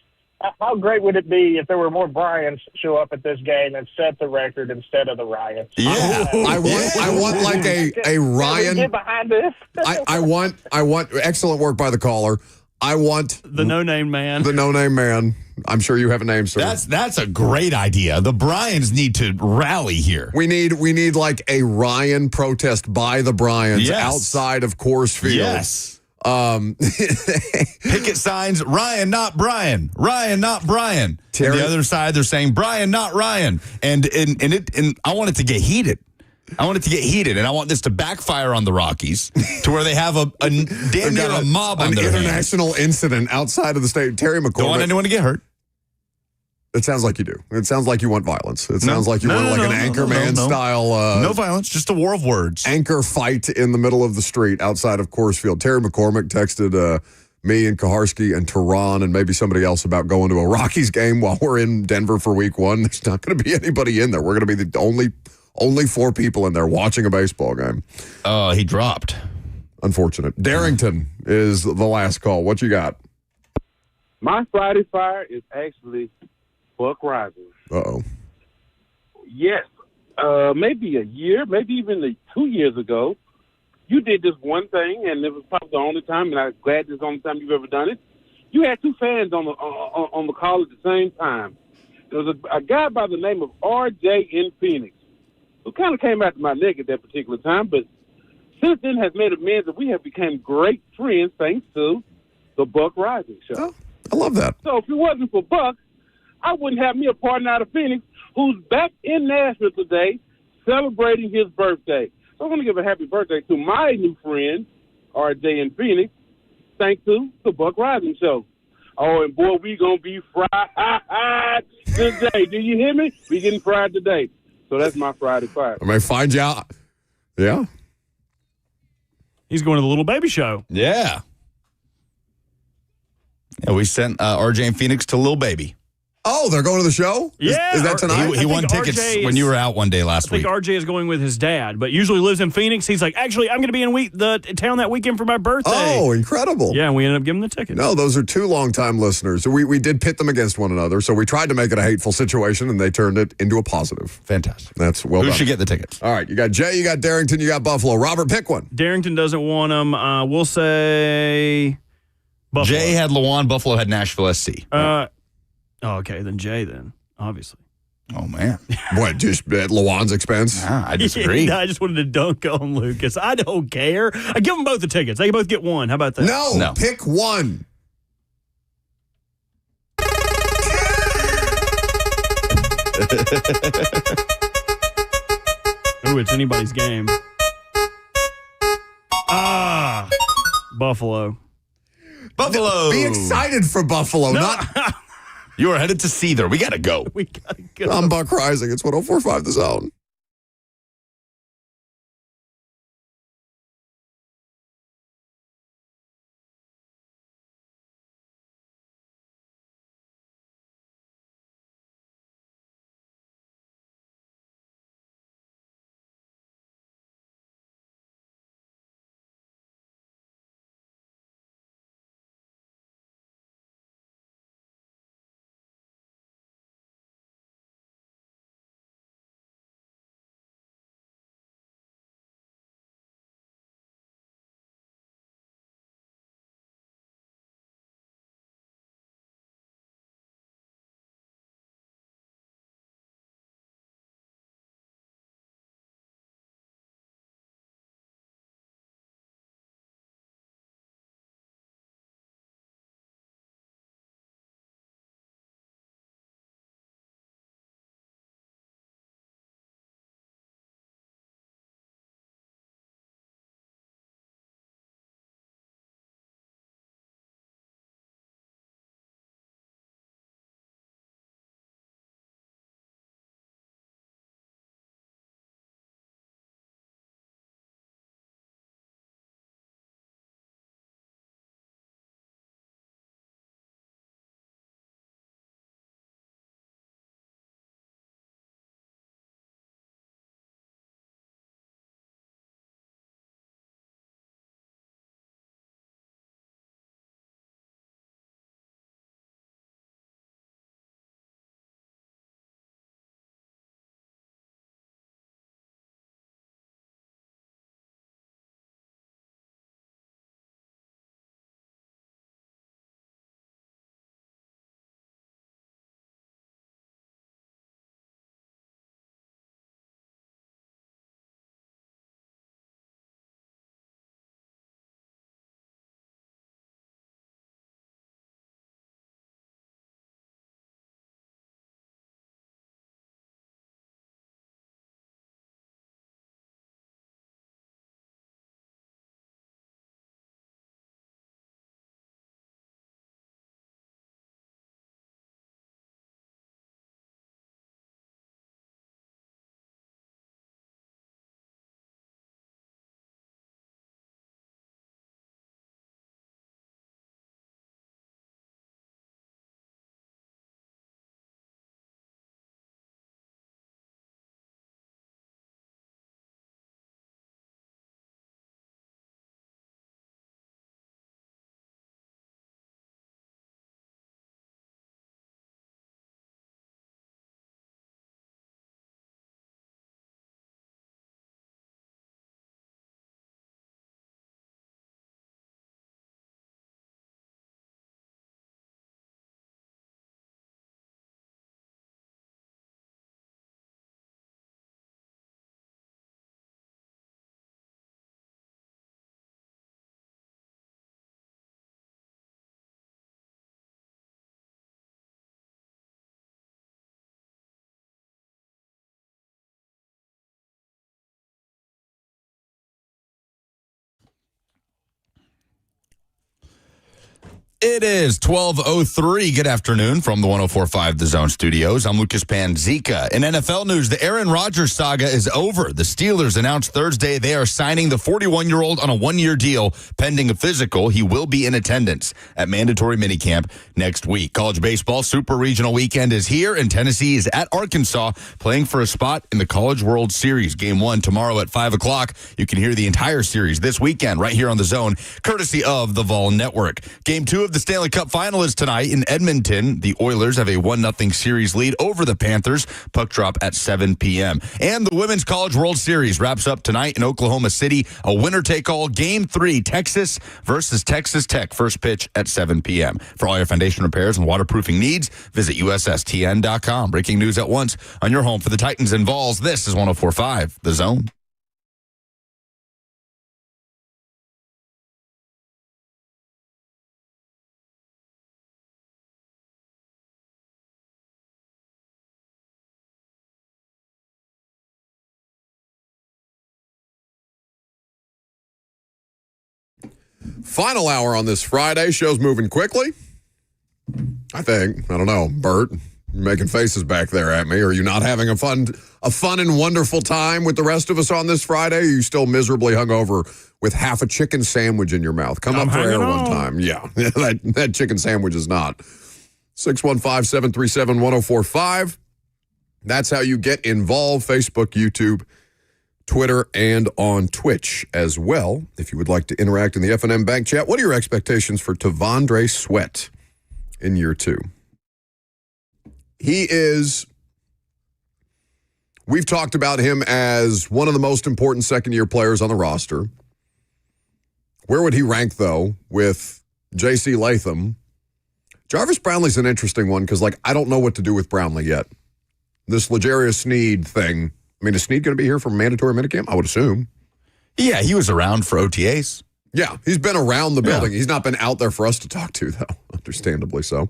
How great would it be if there were more Bryans show up at this game and set the record instead of the Ryans? Yeah. I want like a Ryan. Get behind this. I want excellent work by the caller. I want the no-name man. The no-name man. I'm sure you have a name, sir. That's a great idea. The Bryans need to rally here. We need like a Ryan protest by the Bryans outside of Coors Field. Yes. Picket signs, Ryan, not Brian. Ryan, not Brian. On the other side, they're saying Brian, not Ryan. And I want it to get heated. I want it to get heated, and I want this to backfire on the Rockies to where they have a damn near a mob on their hands. An international incident outside of the state. Terry McCormick. Don't want anyone to get hurt. It sounds like you do. It sounds like you want violence. It sounds like you want an Anchorman style. No violence, just a war of words. Anchor fight in the middle of the street outside of Coors Field. Terry McCormick texted me and Kaharski and Tehran and maybe somebody else about going to a Rockies game while we're in Denver for week 1. There's not going to be anybody in there. We're going to be the only 4 people in there watching a baseball game. He dropped. Unfortunate. Darrington is the last call. What you got? My Friday fire is actually Buck Rodgers. Uh-oh. Yes. Maybe a year, maybe even 2 years ago, you did this one thing, and it was probably the only time, and I'm glad this is the only time you've ever done it. You had 2 fans on the call at the same time. There was a guy by the name of RJ in Phoenix who kind of came after my neck at that particular time, but since then has made amends, and we have become great friends thanks to the Buck Rising show. Oh, I love that. So if it wasn't for Buck, I wouldn't have me a partner out of Phoenix who's back in Nashville today celebrating his birthday. So I want to give a happy birthday to my new friend, RJ in Phoenix, thanks to the Buck Rising show. Oh, and boy, we going to be fried today. Do you hear me? We getting fried today. So that's my Friday fire. I may find you out. Yeah. He's going to the Little Baby show. Yeah. Yeah, we sent RJ and Phoenix to Lil Baby. Oh, they're going to the show? Yeah. Is that tonight? He won tickets when you were out one day last week. I think RJ is going with his dad, but usually lives in Phoenix. He's like, actually, I'm going to be in the town that weekend for my birthday. Oh, incredible. Yeah, and we ended up giving the tickets. No, those are 2 longtime listeners. We did pit them against one another, so we tried to make it a hateful situation, and they turned it into a positive. Fantastic. That's well done. Who should get the tickets? All right, you got Jay, you got Darrington, you got Buffalo. Robert, pick one. Darrington doesn't want them. We'll say Buffalo. Jay had Lawan, Buffalo had Nashville SC. Okay, then Jay then, obviously. Oh, man. What, just at Lawan's expense? I disagree. I just wanted to dunk on Lucas. I don't care. I give them both the tickets. They can both get one. How about that? No. Pick one. Ooh, it's anybody's game. Buffalo. Buffalo. Be excited for Buffalo, not... You are headed to Seether. We got to go. We got to go. I'm Buck Rising. It's 104.5 The Zone. It is 12:03. Good afternoon from the 104.5 The Zone Studios. I'm Lucas Panzika. In NFL news, the Aaron Rodgers saga is over. The Steelers announced Thursday they are signing the 41-year-old on a one-year deal pending a physical. He will be in attendance at mandatory minicamp next week. College baseball Super Regional Weekend is here, and Tennessee is at Arkansas playing for a spot in the College World Series. Game 1 tomorrow at 5 o'clock. You can hear the entire series this weekend right here on The Zone, courtesy of the Vol Network. Game 2 of the Stanley Cup final is tonight in Edmonton. The Oilers have a 1-0 series lead over the Panthers. Puck drop at 7 p.m. And the Women's College World Series wraps up tonight in Oklahoma City. A winner-take-all Game 3, Texas versus Texas Tech. First pitch at 7 p.m. For all your foundation repairs and waterproofing needs, visit USSTN.com. Breaking news at once on your home for the Titans and Vols. This is 104.5 The Zone. Final hour on this Friday. Show's moving quickly. I think. I don't know. Bert, you're making faces back there at me. Are you not having a fun and wonderful time with the rest of us on this Friday? Are you still miserably hungover with half a chicken sandwich in your mouth? Come up for air one time. Yeah, that chicken sandwich is not. 615-737-1045. That's how you get involved. Facebook, YouTube, Twitter, and on Twitch as well. If you would like to interact in the F&M Bank chat, what are your expectations for Tavondre Sweat in year 2? We've talked about him as one of the most important second-year players on the roster. Where would he rank, though, with J.C. Latham? Jarvis Brownlee's an interesting one because, I don't know what to do with Brownlee yet. This L'Jarius Sneed thing. I mean, is Sneed going to be here for mandatory minicamp? I would assume. Yeah, he was around for OTAs. Yeah, he's been around the building. Yeah. He's not been out there for us to talk to, though, understandably so.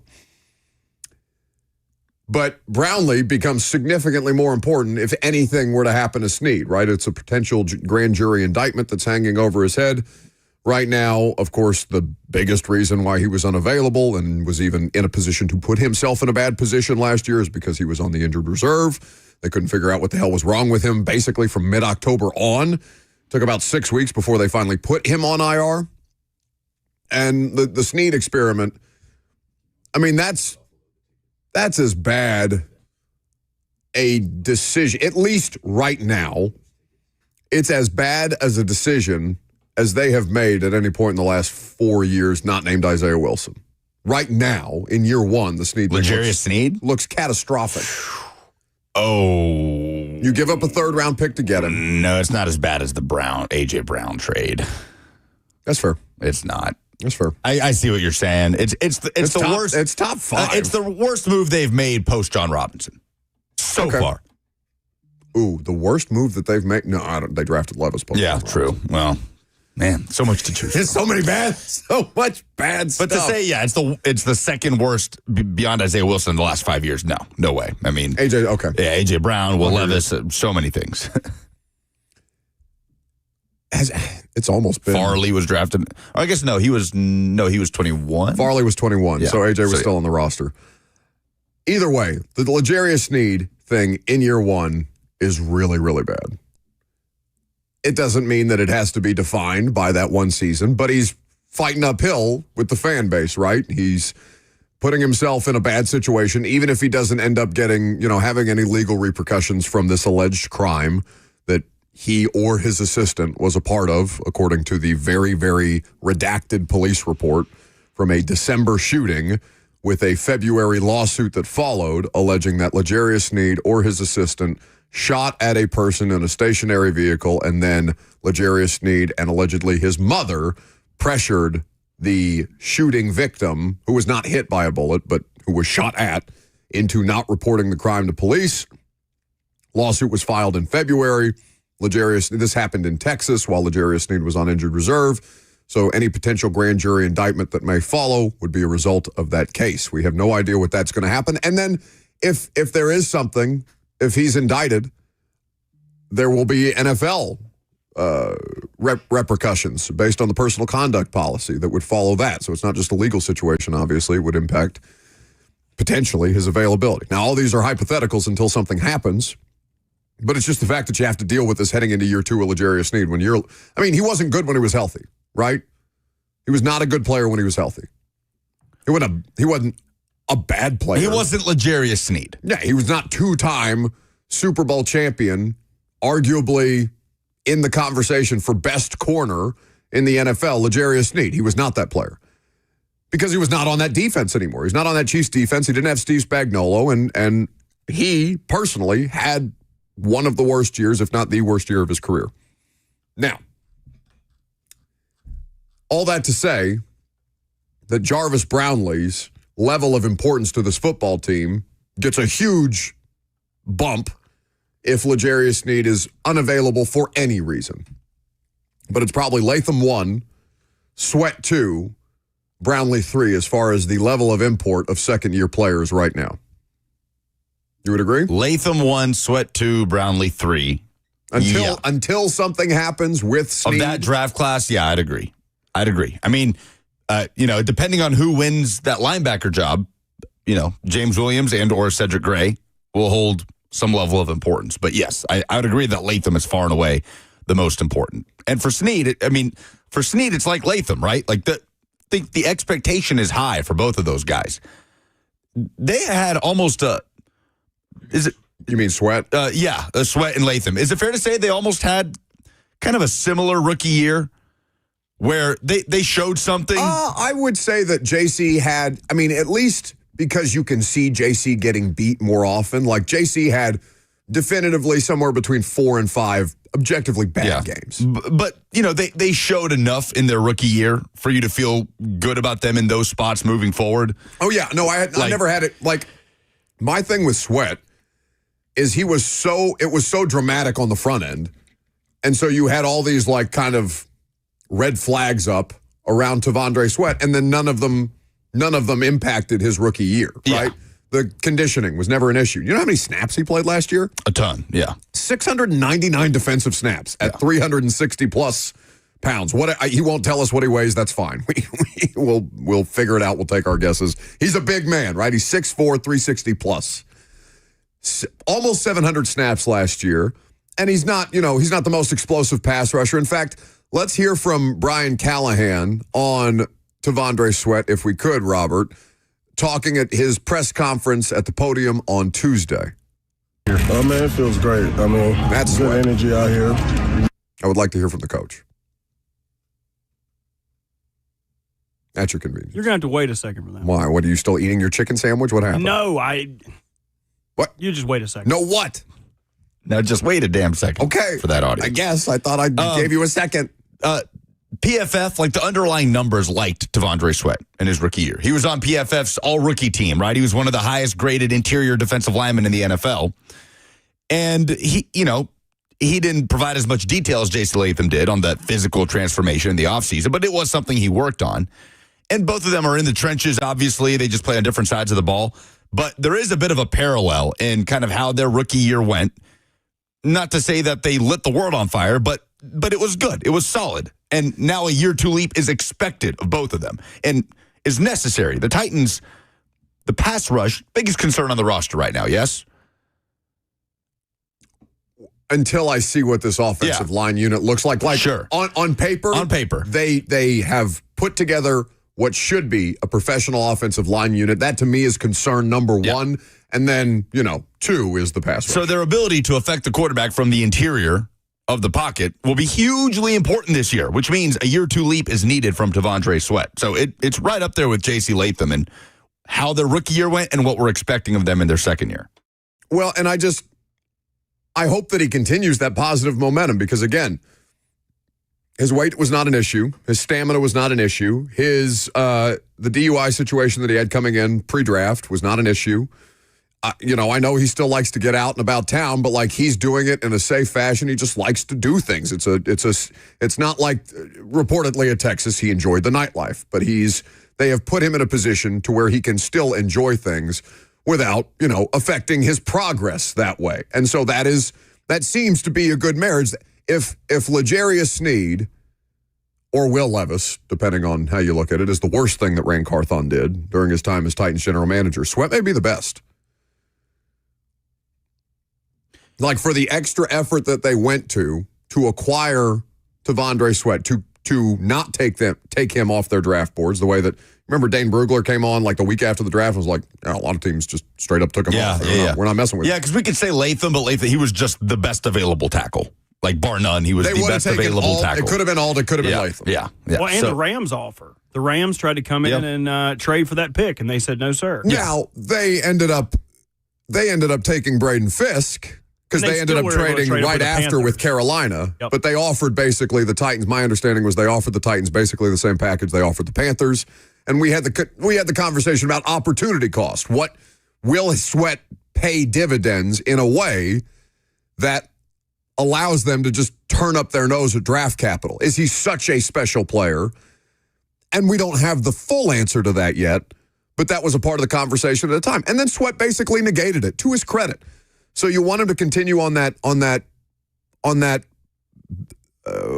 But Brownlee becomes significantly more important if anything were to happen to Sneed, right? It's a potential grand jury indictment that's hanging over his head. Right now, of course, the biggest reason why he was unavailable and was even in a position to put himself in a bad position last year is because he was on the injured reserve. They couldn't figure out what the hell was wrong with him basically from mid-October on. Took about 6 weeks before they finally put him on IR. And the Sneed experiment, I mean, that's as bad a decision, at least right now, it's as bad as a decision as they have made at any point in the last 4 years, not named Isaiah Wilson. Right now, in year 1, the Sneed L'Jarius Sneed looks catastrophic. Oh. You give up a third-round pick to get him. No, it's not as bad as the A.J. Brown trade. That's fair. It's not. That's fair. I see what you're saying. It's the top, worst. It's top 5. It's the worst move they've made post John Robinson so far. Ooh, the worst move that they've made? No, they drafted Levis. Yeah, true. Well, man, so much to choose. There's so much bad stuff. But to say, it's the second worst beyond Isaiah Wilson in the last 5 years. No way. I mean, AJ, okay, yeah, AJ Brown, Will Levis, so many things. It's almost been. Farley was drafted. I guess he was 21. Farley was 21, so AJ was still on the roster. Either way, the L'Jarius Sneed thing in year 1 is really, really bad. It doesn't mean that it has to be defined by that one season, but he's fighting uphill with the fan base, right? He's putting himself in a bad situation, even if he doesn't end up getting, having any legal repercussions from this alleged crime that he or his assistant was a part of, according to the very, very redacted police report from a December shooting with a February lawsuit that followed, alleging that L'Jarius Sneed or his assistant shot at a person in a stationary vehicle, and then L'Jarius Sneed and allegedly his mother pressured the shooting victim, who was not hit by a bullet, but who was shot at, into not reporting the crime to police. Lawsuit was filed in February. This happened in Texas while L'Jarius Sneed was on injured reserve. So any potential grand jury indictment that may follow would be a result of that case. We have no idea what that's going to happen. And then if there is something, if he's indicted, there will be NFL repercussions based on the personal conduct policy that would follow that. So it's not just a legal situation, obviously. It would impact potentially his availability. Now, all these are hypotheticals until something happens, but it's just the fact that you have to deal with this heading into year 2 with L'Jarius Sneed. He wasn't good when he was healthy, right? He was not a good player when he was healthy. He wasn't a bad player. He wasn't L'Jarius Sneed. Yeah, he was not 2-time Super Bowl champion, arguably in the conversation for best corner in the NFL, L'Jarius Sneed. He was not that player because he was not on that defense anymore. He's not on that Chiefs defense. He didn't have Steve Spagnuolo, and he personally had one of the worst years, if not the worst year of his career. Now, all that to say that Jarvis Brownlee's level of importance to this football team gets a huge bump if L'Jarius Sneed is unavailable for any reason. But it's probably Latham 1, Sweat 2, Brownlee 3 as far as the level of import of second-year players right now. You would agree? Latham 1, Sweat 2, Brownlee 3. Until something happens with Sneed. Of that draft class, yeah, I'd agree. I mean, depending on who wins that linebacker job, James Williams and or Cedric Gray will hold some level of importance. But yes, I would agree that Latham is far and away the most important. And for Sneed, it's like Latham, right? Like the expectation is high for both of those guys. They had almost You mean Sweat? Yeah, Sweat and Latham. Is it fair to say they almost had kind of a similar rookie year where they showed something? I would say that JC had, at least because you can see JC getting beat more often. Like JC had definitively somewhere between 4 and 5 objectively bad games. But they showed enough in their rookie year for you to feel good about them in those spots moving forward. Oh, yeah. No, I never had it. Like, my thing with Sweat is it was so dramatic on the front end. And so you had all these, like, kind of red flags up around Tavondre Sweat, and then none of them impacted his rookie year, right? The conditioning was never an issue. You know how many snaps he played last year? A ton, yeah. 699 defensive snaps at 360-plus pounds. He won't tell us what he weighs. That's fine. We'll figure it out. We'll take our guesses. He's a big man, right? He's 6'4", 360-plus. Almost 700 snaps last year, and he's not the most explosive pass rusher. In fact, let's hear from Brian Callahan on Tavondre Sweat, if we could, Robert, talking at his press conference at the podium on Tuesday. Man, it feels great. That's good energy out here. I would like to hear from the coach. At your convenience. You're going to have to wait a second for that. Why? What, are you still eating your chicken sandwich? What happened? No, What? You just wait a second. No, what? Now just wait a damn second. Okay. For that audience. I guess. I thought I gave you a second. PFF, like the underlying numbers, liked Tavondre Sweat in his rookie year. He was on PFF's all-rookie team, right? He was one of the highest-graded interior defensive linemen in the NFL. And he didn't provide as much detail as J.C. Latham did on that physical transformation in the offseason, but it was something he worked on. And both of them are in the trenches, obviously. They just play on different sides of the ball. But there is a bit of a parallel in kind of how their rookie year went. Not to say that they lit the world on fire, but it was good. It was solid. And now a year 2 leap is expected of both of them and is necessary. The Titans, the pass rush, biggest concern on the roster right now, yes? Until I see what this offensive line unit looks like. Sure. On paper. On paper. They have put together what should be a professional offensive line unit. That to me is concern number 1. And then, 2 is the pass rush. So their ability to affect the quarterback from the interior of the pocket will be hugely important this year, which means a year 2 leap is needed from Tavondre Sweat. So it's right up there with J.C. Latham and how their rookie year went and what we're expecting of them in their second year. Well, and I hope that he continues that positive momentum because, again, his weight was not an issue. His stamina was not an issue. The DUI situation that he had coming in pre-draft was not an issue. I know he still likes to get out and about town, but like he's doing it in a safe fashion. He just likes to do things. It's not like reportedly at Texas he enjoyed the nightlife, but they have put him in a position to where he can still enjoy things without, affecting his progress that way. And so that seems to be a good marriage. if L'Jarius Sneed or Will Levis, depending on how you look at it, is the worst thing that Rand Carthon did during his time as Titans general manager, Sweat may be the best. Like, for the extra effort that they went to acquire T'Vondre Sweat, to not take him off their draft boards, the way that, remember Dane Brugler came on like the week after the draft and was like, a lot of teams just straight up took him off. We're not messing with him. Yeah, because we could say Latham, but Latham, he was just the best available tackle. Like, bar none, he was the best available tackle. It could have been Ald, it could have been Latham. Yeah. Well, and the Rams offer. The Rams tried to come in and trade for that pick, and they said, no, sir. Now, they ended up taking Braden Fisk, because they ended up trading right after with Carolina. Yep. But they offered basically the Titans. My understanding was they offered the Titans basically the same package they offered the Panthers. And we had the conversation about opportunity cost. What will Sweat pay dividends in a way that allows them to just turn up their nose at draft capital? Is he such a special player? And we don't have the full answer to that yet, but that was a part of the conversation at the time. And then Sweat basically negated it, to his credit. So you want him to continue on that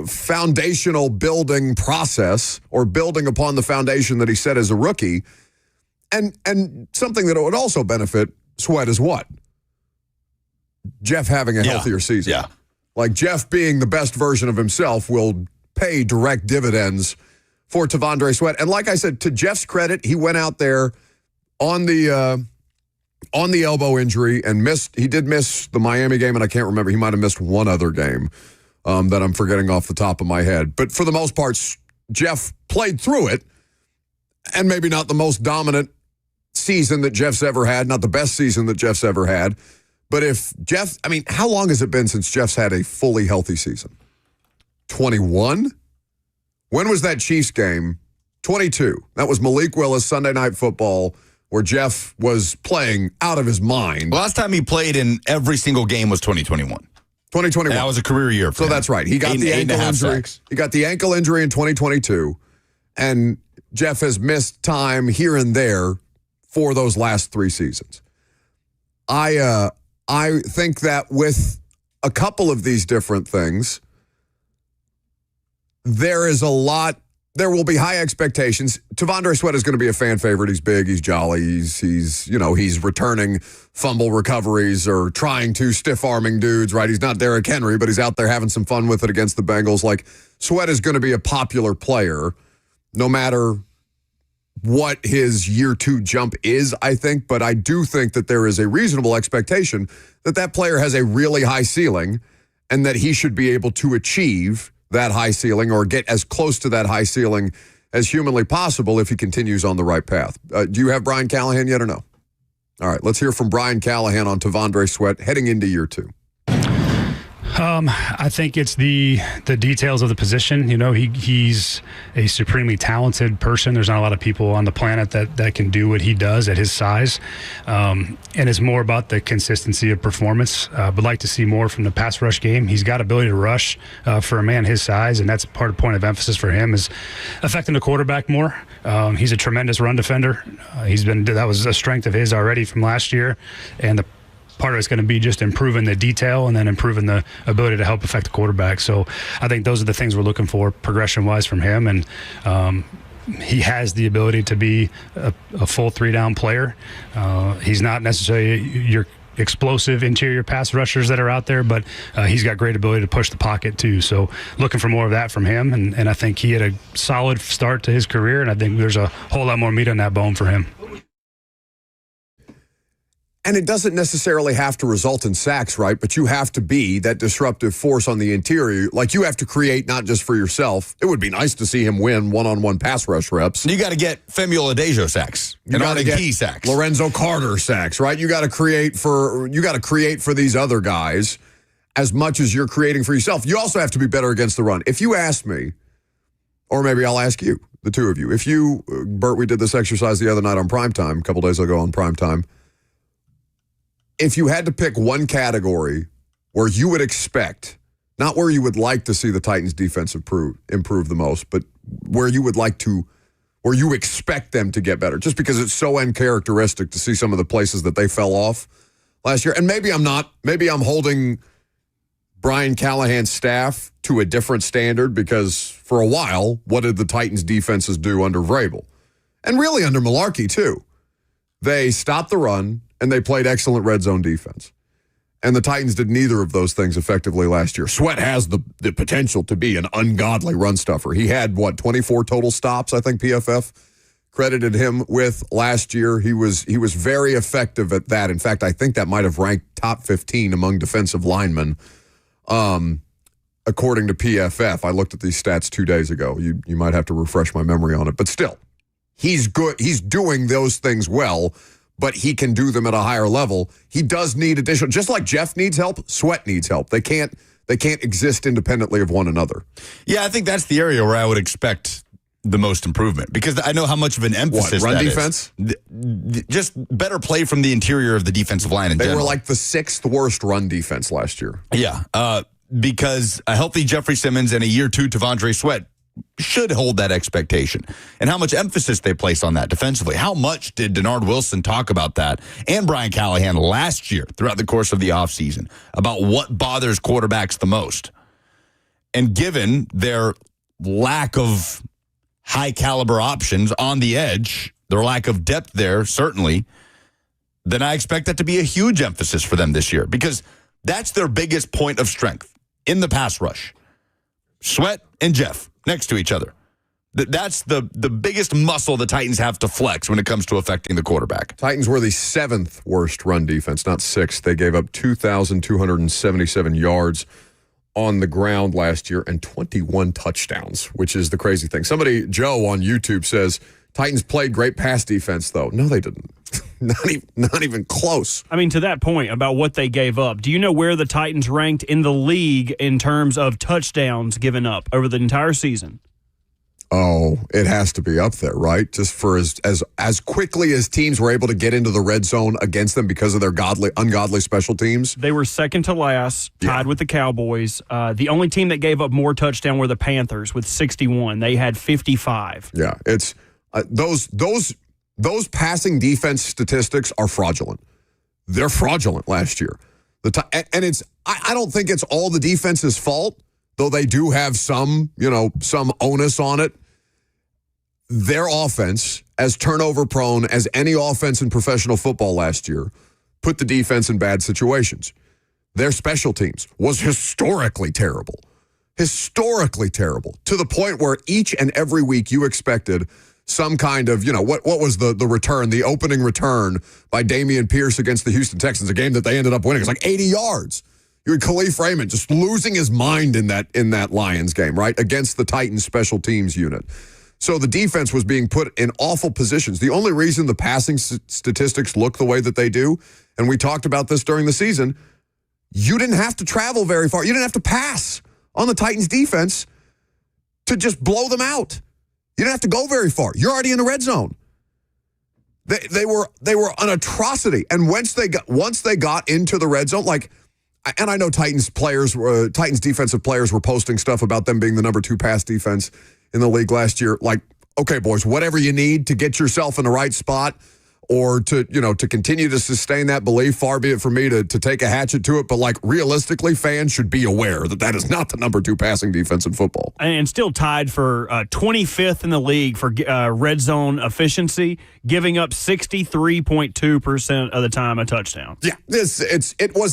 foundational building process, or building upon the foundation that he set as a rookie. And something that would also benefit Sweat is what? Jeff having a healthier season. Yeah. Like, Jeff being the best version of himself will pay direct dividends for T'Vondre Sweat. And like I said, to Jeff's credit, he went out there on the elbow injury and he did miss the Miami game, and I can't remember. He might have missed one other game that I'm forgetting off the top of my head. But for the most part, Jeff played through it, and maybe not the most dominant season that Jeff's ever had, not the best season that Jeff's ever had. But if Jeff, I mean, how long has it been since Jeff's had a fully healthy season? 21? When was that Chiefs game? 22. That was Malik Willis, Sunday Night Football, where Jeff was playing out of his mind. Last time he played in every single game was 2021. 2021. And that was a career year for him. That's right. He got the ankle injury. Sacks. He got the ankle injury in 2022, and Jeff has missed time here and there for those last 3 seasons. I think that with a couple of these different things, there will be high expectations. T'Vondre Sweat is going to be a fan favorite. He's big, he's jolly, he's returning fumble recoveries or trying to stiff-arming dudes, right? He's not Derrick Henry, but he's out there having some fun with it against the Bengals. Like, Sweat is going to be a popular player no matter what his year 2 jump is, I think. But I do think that there is a reasonable expectation that player has a really high ceiling, and that he should be able to achieve that high ceiling, or get as close to that high ceiling as humanly possible if he continues on the right path. Do you have Brian Callahan yet or no? All right, let's hear from Brian Callahan on T'Vondre Sweat heading into year 2. I think it's the details of the position. You know, he's a supremely talented person. There's not a lot of people on the planet that can do what he does at his size. And it's more about the consistency of performance. Would like to see more from the pass rush game. He's got ability to rush for a man his size, and that's part of emphasis for him is affecting the quarterback more. He's a tremendous run defender. That was a strength of his already from last year, and the part of it's going to be just improving the detail and then improving the ability to help affect the quarterback. So I think those are the things we're looking for progression-wise from him. And he has the ability to be a full 3-down player. He's not necessarily your explosive interior pass rushers that are out there, but he's got great ability to push the pocket too. So looking for more of that from him. And I think he had a solid start to his career, and I think there's a whole lot more meat on that bone for him. And it doesn't necessarily have to result in sacks, right? But you have to be that disruptive force on the interior. Like, you have to create not just for yourself. It would be nice to see him win one-on-one pass rush reps. You got to get Femi Oladejo sacks. You got to get sacks. Lorenzo Carter sacks, right? You got to create for these other guys as much as you're creating for yourself. You also have to be better against the run. If you ask me, or maybe I'll ask you, the two of you, if you, Bert, we did this exercise the other night on Primetime, a couple days ago on Primetime. If you had to pick one category where you would expect, not where you would like to see the Titans defense improve the most, but where you expect them to get better, just because it's so uncharacteristic to see some of the places that they fell off last year. And maybe I'm holding Brian Callahan's staff to a different standard because for a while, what did the Titans defenses do under Vrabel? And really under Mularkey, too. They stopped the run, and they played excellent red zone defense. And the Titans did neither of those things effectively last year. Sweat has the potential to be an ungodly run stuffer. He had, 24 total stops, I think PFF credited him with last year. He was very effective at that. In fact, I think that might have ranked top 15 among defensive linemen, according to PFF. I looked at these stats 2 days ago. You might have to refresh my memory on it. But still, he's good. He's doing those things well, but he can do them at a higher level. He does need additional, just like Jeff needs help, Sweat needs help. They can't exist independently of one another. Yeah, I think that's the area where I would expect the most improvement, because I know how much of an emphasis run that defense? Is. Just better play from the interior of the defensive line in general. They were like the 6th worst run defense last year. Yeah, because a healthy Jeffrey Simmons and a year 2 T'Vondre Sweat should hold that expectation. And how much emphasis they place on that defensively. How much did Denard Wilson talk about that and Brian Callahan last year throughout the course of the offseason about what bothers quarterbacks the most? And given their lack of high-caliber options on the edge, their lack of depth there, certainly, then I expect that to be a huge emphasis for them this year, because that's their biggest point of strength in the pass rush. Sweat and Jeff next to each other. That's the biggest muscle the Titans have to flex when it comes to affecting the quarterback. Titans were the 7th worst run defense, not 6th. They gave up 2,277 yards on the ground last year and 21 touchdowns, which is the crazy thing. Joe on YouTube says, Titans played great pass defense, though. No, they didn't. Not even close. I mean, to that point about what they gave up, do you know where the Titans ranked in the league in terms of touchdowns given up over the entire season? Oh, it has to be up there, right? Just for as quickly as teams were able to get into the red zone against them because of their ungodly special teams. They were second to last, tied with the Cowboys. The only team that gave up more touchdown were the Panthers with 61. They had 55. Yeah, it's those passing defense statistics are fraudulent. They're fraudulent last year. I don't think it's all the defense's fault, though they do have some onus on it. Their offense, as turnover prone as any offense in professional football last year, put the defense in bad situations. Their special teams was historically terrible, to the point where each and every week you expected some kind of, what was the return, the opening return by Damian Pierce against the Houston Texans, a game that they ended up winning. It was like 80 yards. You had Khalif Raymond just losing his mind in that Lions game, right, against the Titans special teams unit. So the defense was being put in awful positions. The only reason the passing statistics look the way that they do, and we talked about this during the season, you didn't have to travel very far. You didn't have to pass on the Titans defense to just blow them out. You didn't have to go very far. You're already in the red zone. They were an atrocity. And once they got into the red zone, and I know Titans defensive players were posting stuff about them being the number 2 pass defense in the league last year. Okay, boys, whatever you need to get yourself in the right spot or to continue to sustain that belief, far be it from me to take a hatchet to it. But realistically, fans should be aware that is not the number 2 passing defense in football. And still tied for 25th in the league for red zone efficiency, giving up 63.2% of the time a touchdown. Yeah, it was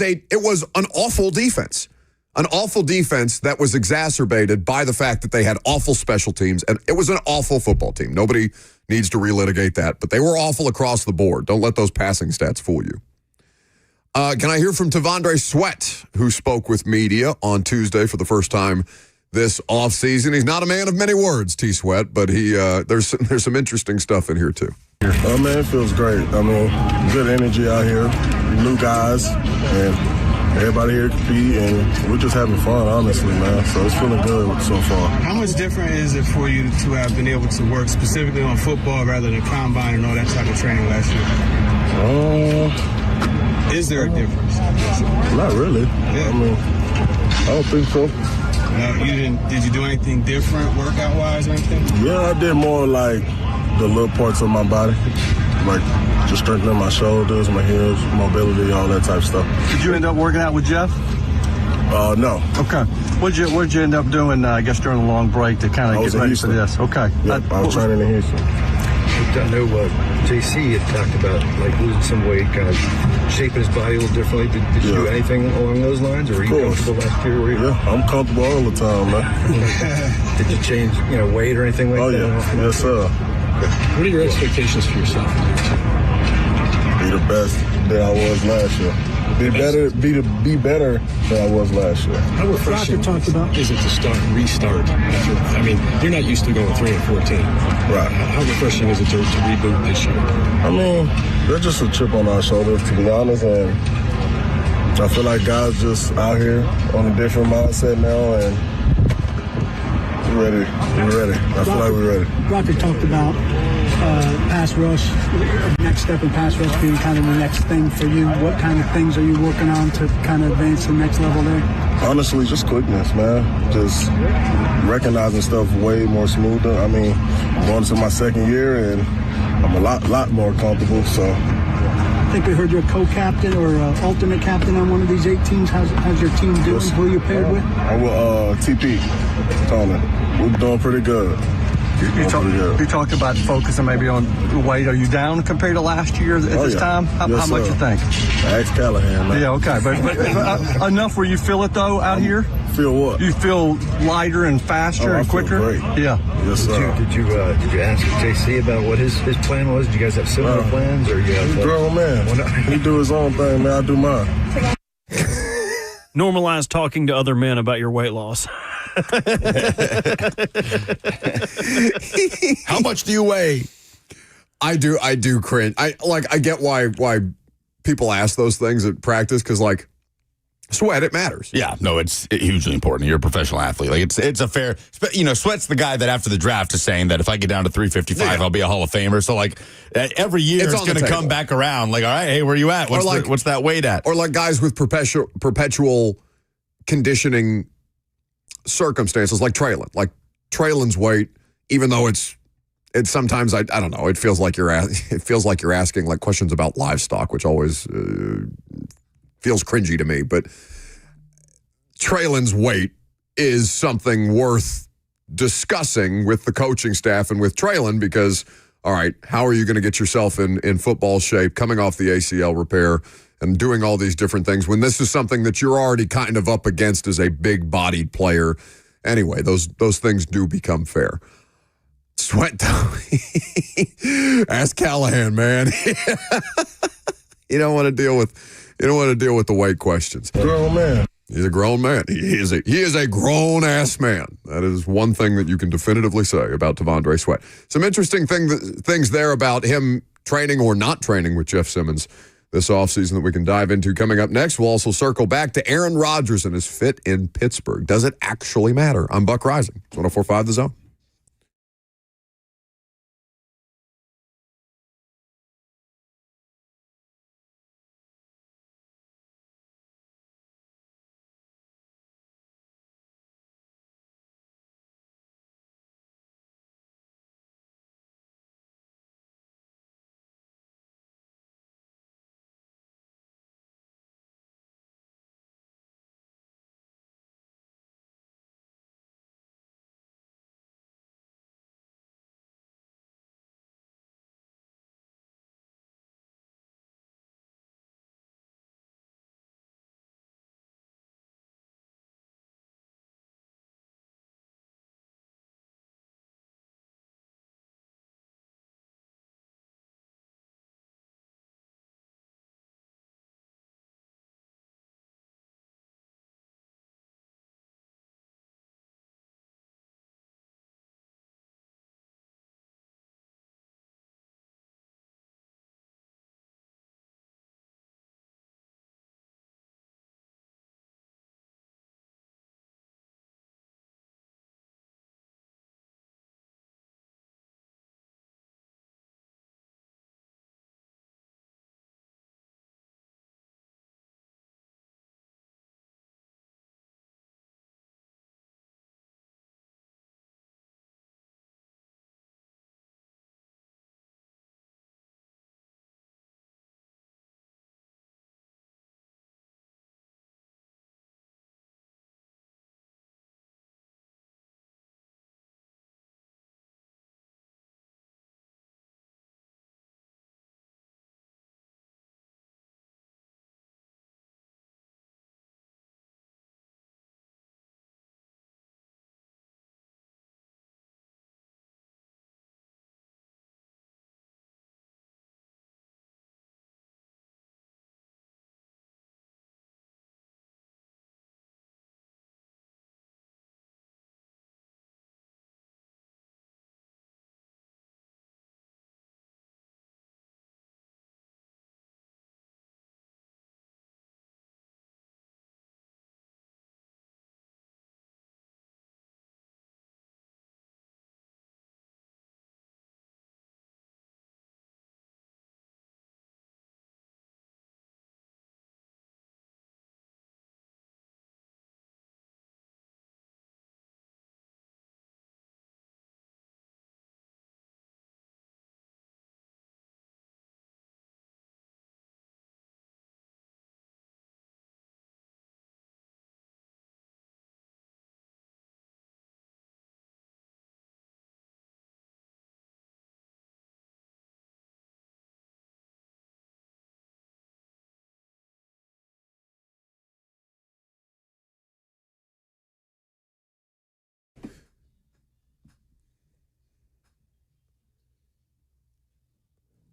an awful defense. An awful defense that was exacerbated by the fact that they had awful special teams, and it was an awful football team. Nobody needs to relitigate that, but they were awful across the board. Don't let those passing stats fool you. Can I hear from T'Vondre Sweat, who spoke with media on Tuesday for the first time this offseason? He's not a man of many words, T-Sweat, but there's some interesting stuff in here, too. Oh, man, it feels great. I mean, good energy out here, new guys, and everybody here compete, and we're just having fun, honestly, man. So it's feeling good so far. How much different is it for you to have been able to work specifically on football rather than combine and all that type of training last year? Is there a difference? Not really. Yeah. I mean, I don't think so. No, you didn't. Did you do anything different workout-wise or anything? Yeah, I did more the little parts of my body, just strengthening my shoulders, my hips, mobility, all that type of stuff. Did you end up working out with Jeff? No. Okay. What'd you end up doing, I guess, during the long break to kind of get ready for this? Okay. Yep, I was training in Houston. I know JC had talked about like losing some weight, kind of shaping his body a little differently. Did you do anything along those lines, or were you comfortable last year? Yeah, I'm comfortable all the time, man. Did you change, weight or anything like that? Yeah. Yes, sir. What are your expectations for yourself? Be the best that I was last year. Be better than I was last year. How refreshing is it to restart? You're not used to going 3-14. Right. How refreshing is it to reboot this year? I mean, they're just a chip on our shoulders, to be honest, and I feel like guys just out here on a different mindset now, and we're ready. I feel like we're ready. Rocker talked about pass rush, next step in pass rush being kind of the next thing for you. What kind of things are you working on to kind of advance the next level there? Honestly, just quickness, man. Just recognizing stuff way more smoother. I mean, I'm going into my second year, and I'm a lot more comfortable, so. I think we heard you're a co-captain or alternate captain on one of these 8 teams. How's your team doing? Who are you paired with? I'm with TP, Tony. We're doing pretty good. You talked about focusing maybe on weight. Are you down compared to last year at this time? How much you think? Ask Callahan, man. Yeah, okay. But enough where you feel it, though, out here? Feel what? You feel lighter and faster and quicker? Great. Yeah. Yes, sir. Did you ask JC about what his plan was? Did you guys have similar plans? Or He's a grown man. He do his own thing, man. I do mine. Normalize talking to other men about your weight loss. How much do you weigh? I do cringe. I get why people ask those things at practice, because sweat, it matters. Yeah, no, it's hugely important. You're a professional athlete. Like it's a fair, Sweat's the guy that after the draft is saying that if I get down to 355, I'll be a Hall of Famer. So every year it's going to come back around. Like, all right, hey, where you at? What's that weight at? Or like guys with perpetual conditioning circumstances, like Traylon. Like Traylon's weight, even though it's sometimes I don't know. It feels like you're asking like questions about livestock, which always feels cringy to me. But Traylon's weight is something worth discussing with the coaching staff and with Traylon, because all right, how are you going to get yourself in football shape coming off the ACL repair and doing all these different things when this is something that you're already kind of up against as a big-bodied player? Anyway, those things do become fair. Sweat, ask Callahan, man. You don't want to deal with the weight questions. Grown man. He's a grown man. He is a grown-ass man. That is one thing that you can definitively say about T'Vondre Sweat. Some interesting things there about him training or not training with Jeff Simmons this offseason that we can dive into coming up next. We'll also circle back to Aaron Rodgers and his fit in Pittsburgh. Does it actually matter? I'm Buck Rising. 104.5 The Zone.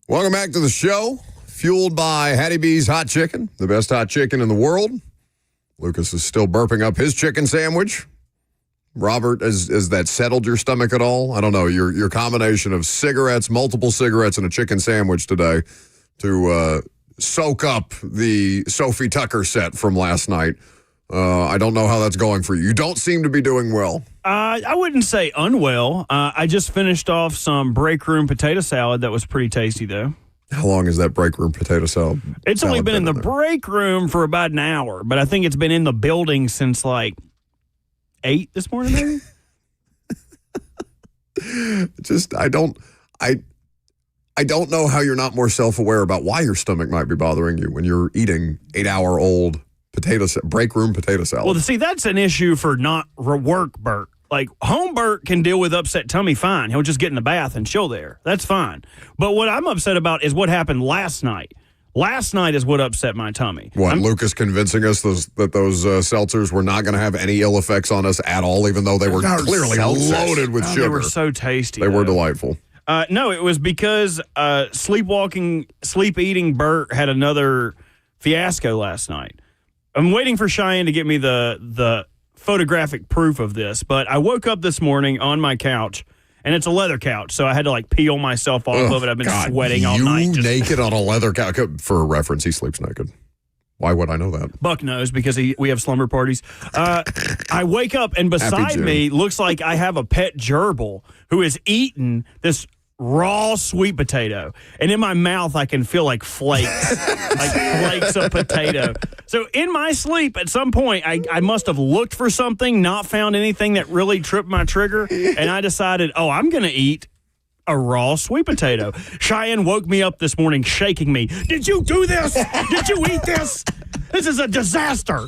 Welcome back to the show. Fueled by Hattie B's Hot Chicken, the best hot chicken in the world. Lucas is still burping up his chicken sandwich. Robert, has that settled your stomach at all? I don't know. Your combination of cigarettes, multiple cigarettes, and a chicken sandwich today to soak up the Sophie Tucker set from last night. I don't know how that's going for you. You don't seem to be doing well. I wouldn't say unwell. I just finished off some break room potato salad that was pretty tasty, though. How long is that break room potato salad? It's only been in the break room for about an hour, but I think it's been in the building since like 8 this morning, maybe? I don't know how you're not more self-aware about why your stomach might be bothering you when you're eating 8-hour-old break room potato salad. Well, see, that's an issue for not work Bert. Like, home Bert can deal with upset tummy fine. He'll just get in the bath and chill there. That's fine. But what I'm upset about is what happened last night. Last night is what upset my tummy. Lucas convincing us that those seltzers were not going to have any ill effects on us at all, even though they were clearly loaded with sugar. They were so tasty. They were delightful. No, it was because sleep eating Bert had another fiasco last night. I'm waiting for Cheyenne to get me the photographic proof of this, but I woke up this morning on my couch, and it's a leather couch, so I had to like peel myself off of it. I've been sweating all night. You naked on a leather couch. For reference, he sleeps naked. Why would I know that? Buck knows because we have slumber parties. I wake up, and beside me looks like I have a pet gerbil who is eating this raw sweet potato, and in my mouth I can feel like flakes, like flakes of potato. So in my sleep, at some point, I must have looked for something, not found anything that really tripped my trigger, and I decided, I'm going to eat a raw sweet potato. Cheyenne woke me up this morning shaking me. Did you do this? Did you eat this? This is a disaster.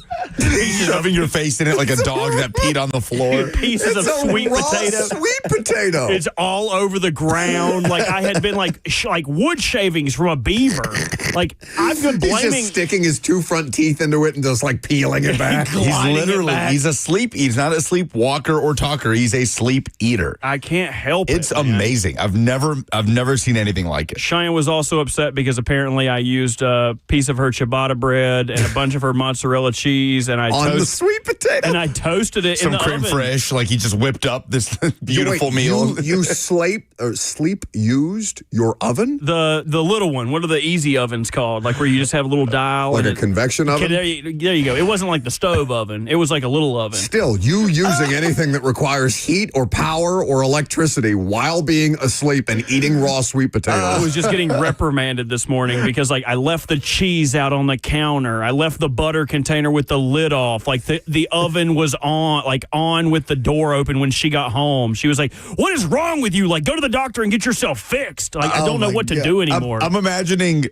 Shoving your face in it like a dog that peed on the floor. Pieces of sweet potato. Sweet potato. It's all over the ground. Like I had been like wood shavings from a beaver. Like I've been blaming. He's just sticking his 2 front teeth into it and just like peeling it back. He's a sleep eater. He's not a sleepwalker or talker. He's a sleep eater. I can't help it. It's amazing. I've never seen anything like it. Cheyenne was also upset because apparently I used a piece of her ciabatta bread and a bunch of her mozzarella cheese, and the sweet potato, and I toasted it in the creme oven. fraiche, like he just whipped up this beautiful meal. You sleep used your oven? The little one. What are the easy ovens called? Like where you just have a little dial, like a convection oven. There you go. It wasn't like the stove oven. It was like a little oven. Still, you using anything that requires heat or power or electricity while being asleep and eating raw sweet potatoes. I was just getting reprimanded this morning because like I left the cheese out on the counter. I left the butter container with the lid off. Like the oven was on with the door open when she got home. She was like, "What is wrong with you? Like, go to the doctor and get yourself fixed." Like, I don't know what to do anymore. I'm imagining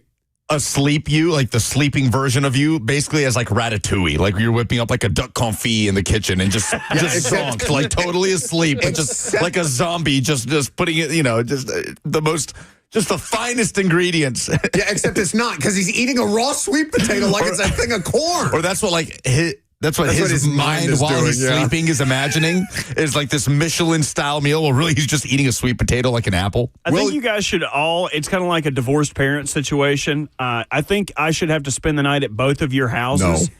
a sleep you, like the sleeping version of you, basically as like Ratatouille. Like you're whipping up like a duck confit in the kitchen and just zonked, like totally asleep, but just like a zombie, just putting it, just the finest ingredients. Yeah, except it's not, because he's eating a raw sweet potato like it's a thing of corn. Or that's what his mind while doing, he's sleeping is imagining, is like this Michelin-style meal. Well, really, he's just eating a sweet potato like an apple. I think you guys should it's kind of like a divorced parent situation. I think I should have to spend the night at both of your houses,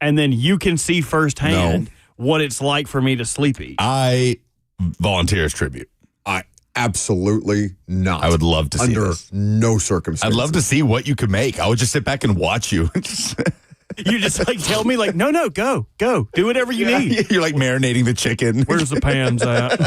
and then you can see firsthand what it's like for me to sleep eat. I volunteer as tribute. Absolutely not. I would love to see under this. No circumstances. I'd love to see what you could make. I would just sit back and watch you. You just like tell me like, no, go, do whatever you need. You're like marinating the chicken. Where's the pans at?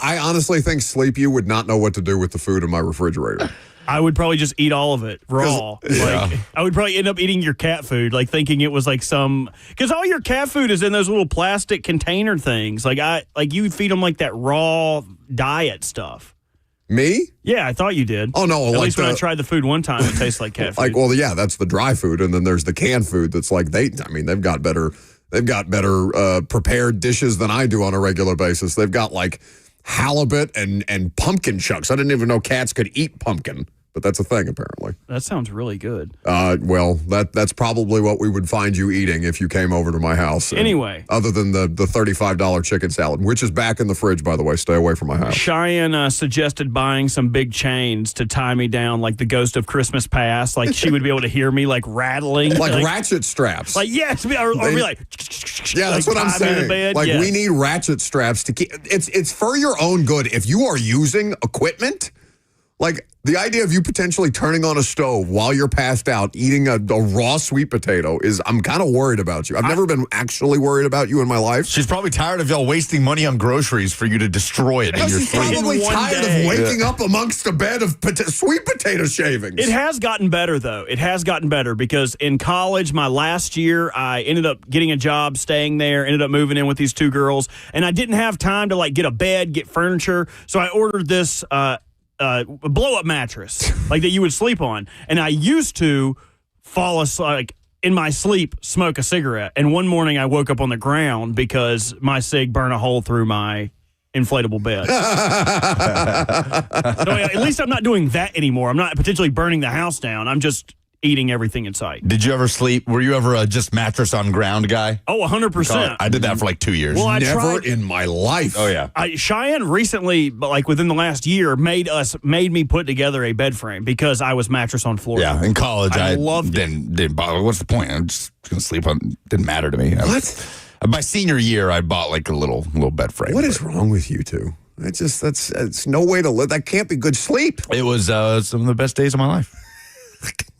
I honestly think Sleep You would not know what to do with the food in my refrigerator. I would probably just eat all of it raw. Yeah. Like, I would probably end up eating your cat food, like thinking it was like because all your cat food is in those little plastic container things. Like you feed them like that raw diet stuff. Me? Yeah, I thought you did. Oh no! At least when I tried the food one time, it tastes like cat food. That's the dry food, and then there's the canned food. That's like they've got better prepared dishes than I do on a regular basis. They've got like halibut and pumpkin chunks. I didn't even know cats could eat pumpkin. but that's a thing apparently. That sounds really good. Well, that's probably what we would find you eating if you came over to my house. Anyway. Other than the $35 chicken salad, which is back in the fridge, by the way. Stay away from my house. Cheyenne suggested buying some big chains to tie me down like the ghost of Christmas past. Like she would be able to hear me like rattling. Like ratchet straps. Like, yes. Or be like. Yeah, that's what I'm saying. Like we need ratchet straps to keep. It's for your own good. If you are using equipment, like the idea of you potentially turning on a stove while you're passed out eating a raw sweet potato I'm kind of worried about you. I've never been actually worried about you in my life. She's probably tired of y'all wasting money on groceries for you to destroy it in your She's sleep. probably tired of waking up amongst a bed of sweet potato shavings. It has gotten better, though. It has gotten better because in college, my last year, I ended up getting a job, staying there, ended up moving in with these two girls, and I didn't have time to like get a bed, get furniture, so I ordered this blow-up mattress like that you would sleep on, and I used to fall asleep like in my sleep, smoke a cigarette, and one morning I woke up on the ground because my cig burned a hole through my inflatable bed. So at least I'm not doing that anymore. I'm not potentially burning the house down. I'm just eating everything in sight. Did you ever sleep? Were you ever a just mattress on ground guy? Oh, 100%. I did that for like 2 years. Well, Never in my life. Oh, yeah. Cheyenne recently, but like within the last year, made me put together a bed frame because I was mattress on floor. Yeah, in college, I loved didn't bother. What's the point? I'm just going to sleep on. Didn't matter to me. What? My senior year, I bought like a little bed frame. What is wrong with you two? It's no way to live. That can't be good sleep. It was some of the best days of my life.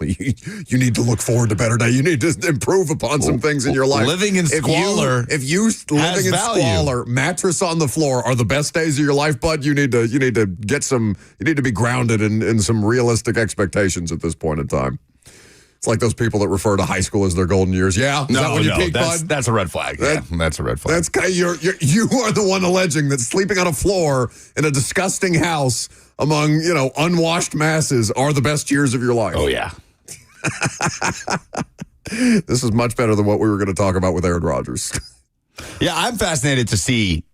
You need to look forward to better days. You need to improve upon some things in your life. Living in squalor, if you living in squalor, mattress on the floor are the best days of your life, bud. You need to get some. You need to be grounded in some realistic expectations at this point in time. It's like those people that refer to high school as their golden years. Yeah, is that when you peak, bud? That's a red flag. That's a red flag. That's kind of, you are the one alleging that sleeping on a floor in a disgusting house among unwashed masses are the best years of your life. Oh yeah. This is much better than what we were going to talk about with Aaron Rodgers. Yeah, I'm fascinated to see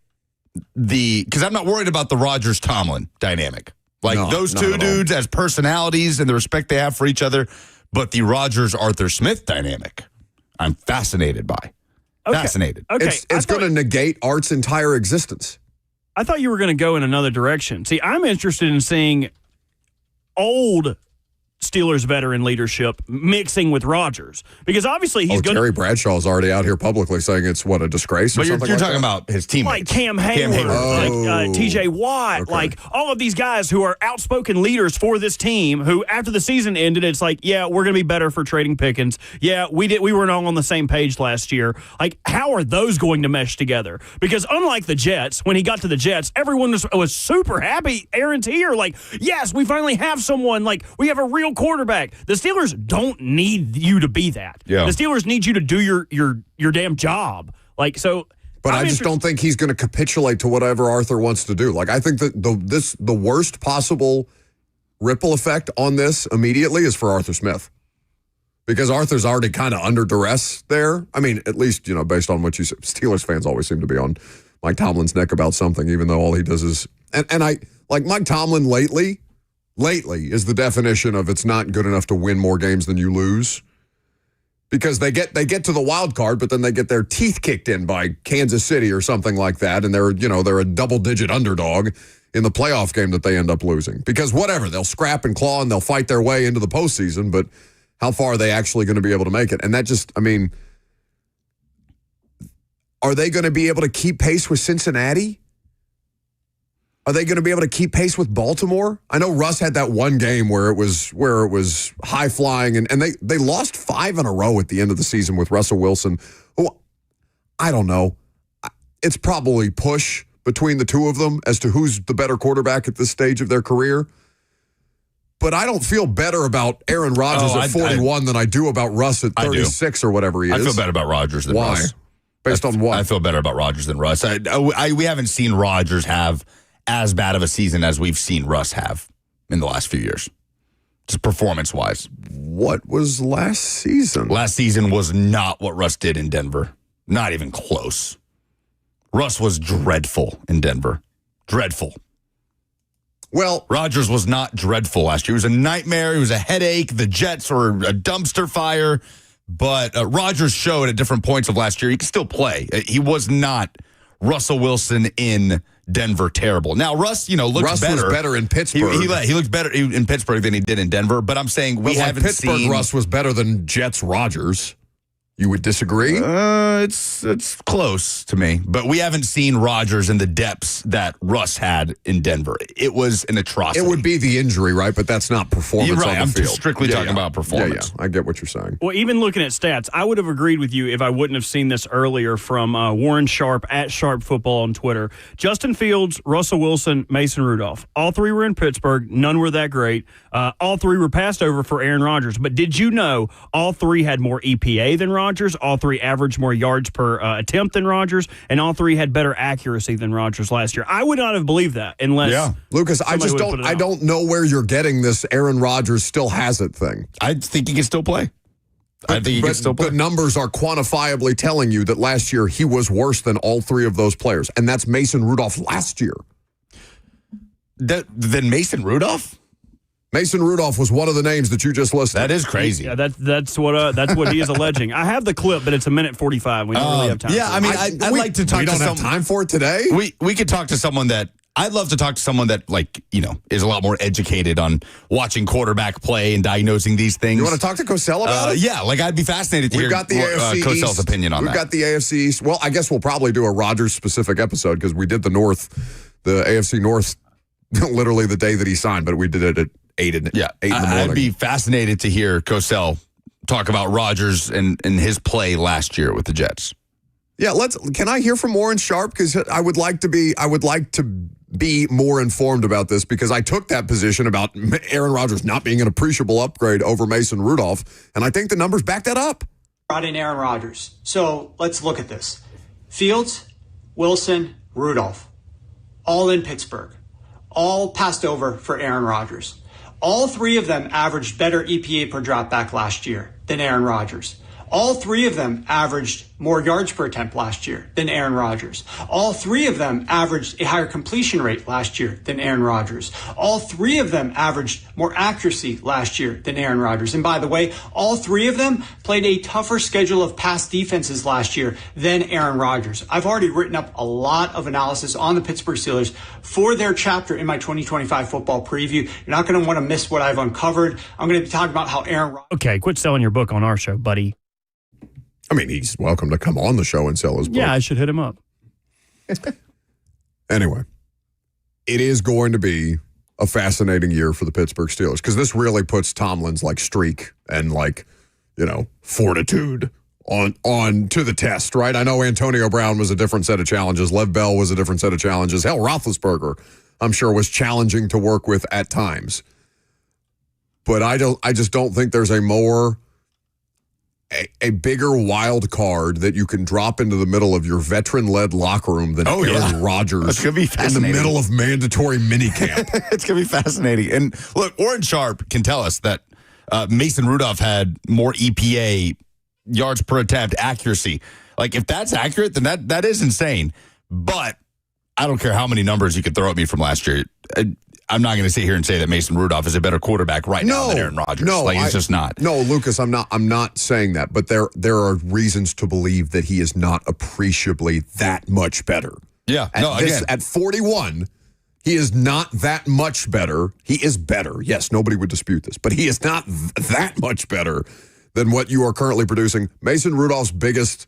because I'm not worried about the Rodgers-Tomlin dynamic. Like those two dudes as personalities and the respect they have for each other, but the Rodgers-Arthur Smith dynamic, I'm fascinated by. Okay. Fascinated. Okay. It's going to negate Art's entire existence. I thought you were going to go in another direction. See, I'm interested in seeing old Steelers veteran leadership mixing with Rodgers because obviously he's going. Terry Bradshaw's already out here publicly saying it's a disgrace. But or you're talking about his teammates, like Cam Hayward, like T.J. Watt, like all of these guys who are outspoken leaders for this team. Who after the season ended, it's like, yeah, we're going to be better for trading Pickens. Yeah, we weren't all on the same page last year. Like, how are those going to mesh together? Because unlike the Jets, when he got to the Jets, everyone was super happy. Aaron's here, like, yes, we finally have someone. Like, we have a real quarterback. The Steelers don't need you to be that. Yeah. The Steelers need you to do your damn job. Like, so. But I just don't think he's going to capitulate to whatever Arthur wants to do. Like, I think that the worst possible ripple effect on this immediately is for Arthur Smith. Because Arthur's already kind of under duress there. I mean, at least, based on what you said, Steelers fans always seem to be on Mike Tomlin's neck about something, even though all he does is, and I, like Mike Tomlin lately is the definition of it's not good enough to win more games than you lose. Because they get to the wild card, but then they get their teeth kicked in by Kansas City or something like that, and they're a double-digit underdog in the playoff game that they end up losing. Because whatever, they'll scrap and claw and they'll fight their way into the postseason, but how far are they actually going to be able to make it? And that just, I mean, are they going to be able to keep pace with Cincinnati? Are they going to be able to keep pace with Baltimore? I know Russ had that one game where it was high flying, and they lost 5 in a row at the end of the season with Russell Wilson. Who, I don't know. It's probably push between the two of them as to who's the better quarterback at this stage of their career. But I don't feel better about Aaron Rodgers at 41 than I do about Russ at 36 or whatever he is. I feel better about Rodgers than Russ. Why? Based on what? I feel better about Rodgers than Russ. We haven't seen Rodgers have as bad of a season as we've seen Russ have in the last few years, just performance-wise. What was last season? Last season was not what Russ did in Denver. Not even close. Russ was dreadful in Denver. Dreadful. Well, Rodgers was not dreadful last year. He was a nightmare. He was a headache. The Jets were a dumpster fire. But Rodgers showed at different points of last year he could still play. He was not Russell Wilson in Denver terrible. Now, Russ, looks better. Was better in Pittsburgh. He looks better in Pittsburgh than he did in Denver. But I'm saying we haven't Pittsburgh seen. Russ was better than Jets Rodgers. You would disagree? It's close to me, but we haven't seen Rodgers in the depths that Russ had in Denver. It was an atrocity. It would be the injury, right? But that's not performance You're right. on the I'm field. strictly talking about performance. Yeah, I get what you're saying. Well, even looking at stats, I would have agreed with you if I wouldn't have seen this earlier from Warren Sharp at Sharp Football on Twitter. Justin Fields, Russell Wilson, Mason Rudolph. All three were in Pittsburgh. None were that great. All three were passed over for Aaron Rodgers. But did you know all three had more EPA than Rodgers? All three averaged more yards per attempt than Rodgers, and all three had better accuracy than Rodgers last year. I would not have believed that unless Lucas, I don't know where you're getting this Aaron Rodgers still has it thing. I think he can still play. I think he can still play. But numbers are quantifiably telling you that last year he was worse than all three of those players, and that's Mason Rudolph last year. Then Mason Rudolph? Mason Rudolph was one of the names that you just listed. That is crazy. Yeah, that's what he is alleging. I have the clip, but it's a minute 45. We don't really have time. Yeah, I mean, I'd like to talk to someone. We don't have time for it today? We could talk to someone that I'd love to talk to someone that is a lot more educated on watching quarterback play and diagnosing these things. You want to talk to Cosell about it? Yeah, I'd be fascinated to hear Cosell's opinion on that. We've got the AFC East. Well, I guess we'll probably do a Rodgers specific episode because we did the AFC North literally the day that he signed, but we did it at 8 in the morning. I'd be fascinated to hear Cosell talk about Rodgers and his play last year with the Jets. Yeah, can I hear from Warren Sharp? Because I would like to be more informed about this because I took that position about Aaron Rodgers not being an appreciable upgrade over Mason Rudolph, and I think the numbers back that up. Brought in Aaron Rodgers. So let's look at this. Fields, Wilson, Rudolph, all in Pittsburgh, all passed over for Aaron Rodgers. All three of them averaged better EPA per dropback last year than Aaron Rodgers. All three of them averaged more yards per attempt last year than Aaron Rodgers. All three of them averaged a higher completion rate last year than Aaron Rodgers. All three of them averaged more accuracy last year than Aaron Rodgers. And by the way, all three of them played a tougher schedule of pass defenses last year than Aaron Rodgers. I've already written up a lot of analysis on the Pittsburgh Steelers for their chapter in my 2025 football preview. You're not going to want to miss what I've uncovered. I'm going to be talking about how Aaron Rodgers... Okay, quit selling your book on our show, buddy. I mean, he's welcome to come on the show and sell his book. Yeah, I should hit him up. Anyway, it is going to be a fascinating year for the Pittsburgh Steelers because this really puts Tomlin's streak and fortitude on to the test, right? I know Antonio Brown was a different set of challenges. Lev Bell was a different set of challenges. Hell, Roethlisberger, I'm sure, was challenging to work with at times. But I just don't think there's a bigger wild card that you can drop into the middle of your veteran-led locker room than Aaron Rodgers That's gonna be fascinating. in the middle of mandatory minicamp. It's going to be fascinating. And look, Warren Sharp can tell us that Mason Rudolph had more EPA, yards per attempt, accuracy. If that's accurate, then that is insane. But I don't care how many numbers you could throw at me from last year. I'm not going to sit here and say that Mason Rudolph is a better quarterback right now than Aaron Rodgers. No, he's just not. No, Lucas, I'm not saying that, but there are reasons to believe that he is not appreciably that much better. Yeah. At 41, he is not that much better. He is better. Yes, nobody would dispute this, but he is not that much better than what you are currently producing. Mason Rudolph's biggest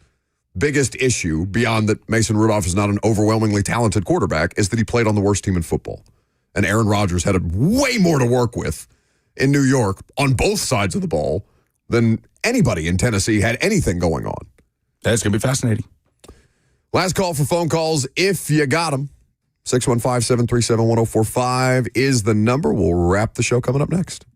issue, beyond that Mason Rudolph is not an overwhelmingly talented quarterback, is that he played on the worst team in football. And Aaron Rodgers had way more to work with in New York on both sides of the ball than anybody in Tennessee had anything going on. That's going to be fascinating. Last call for phone calls, if you got them. 615-737-1045 is the number. We'll wrap the show coming up next.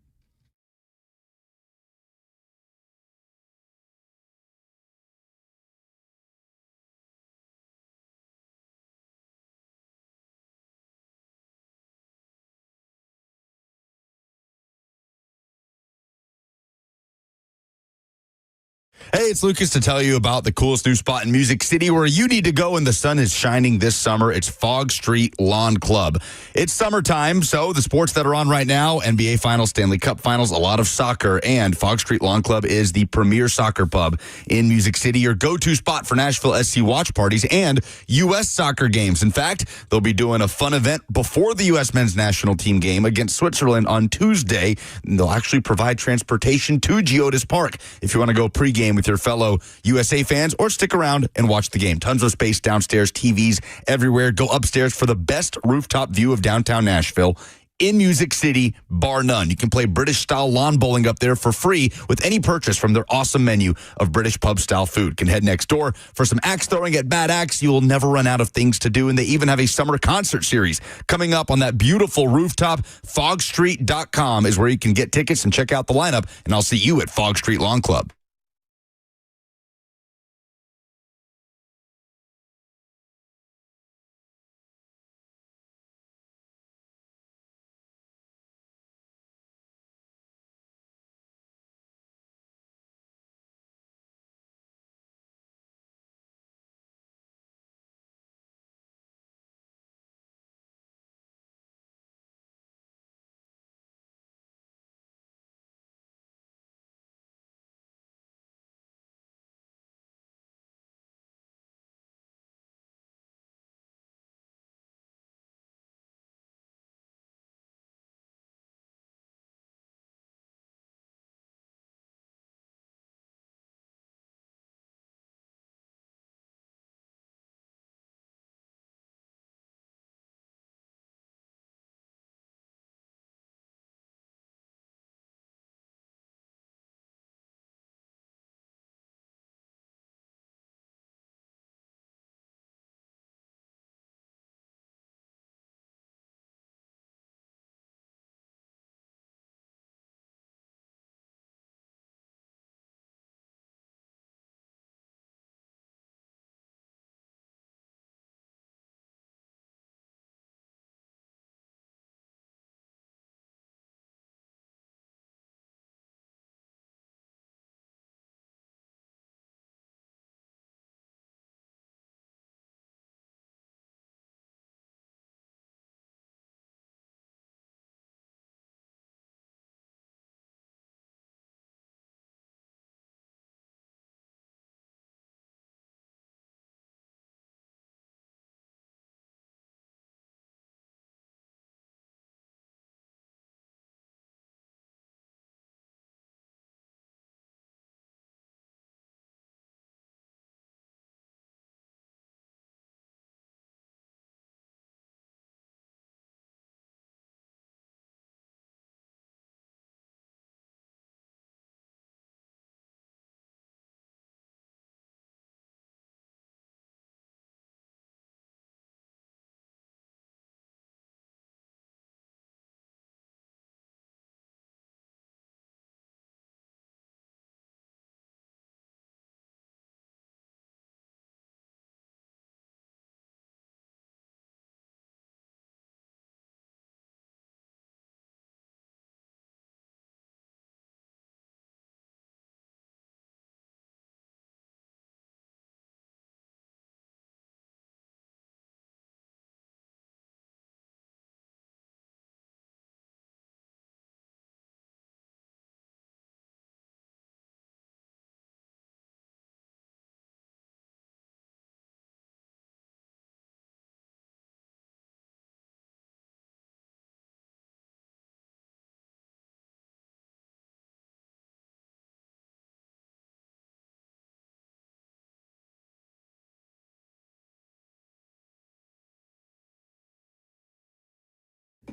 Hey, it's Lucas to tell you about the coolest new spot in Music City where you need to go when the sun is shining this summer. It's Fog Street Lawn Club. It's summertime, so the sports that are on right now, NBA Finals, Stanley Cup Finals, a lot of soccer, and Fog Street Lawn Club is the premier soccer pub in Music City, your go-to spot for Nashville SC watch parties and U.S. soccer games. In fact, they'll be doing a fun event before the U.S. men's national team game against Switzerland on Tuesday. And they'll actually provide transportation to Geodis Park if you want to go pregame with your fellow USA fans or stick around and watch the game. Tons of space downstairs, TVs everywhere. Go upstairs for the best rooftop view of downtown Nashville in Music City, bar none. You can play British-style lawn bowling up there for free with any purchase from their awesome menu of British pub-style food. Can head next door for some axe throwing at Bad Axe. You will never run out of things to do, and they even have a summer concert series coming up on that beautiful rooftop. FogStreet.com is where you can get tickets and check out the lineup, and I'll see you at Fog Street Lawn Club.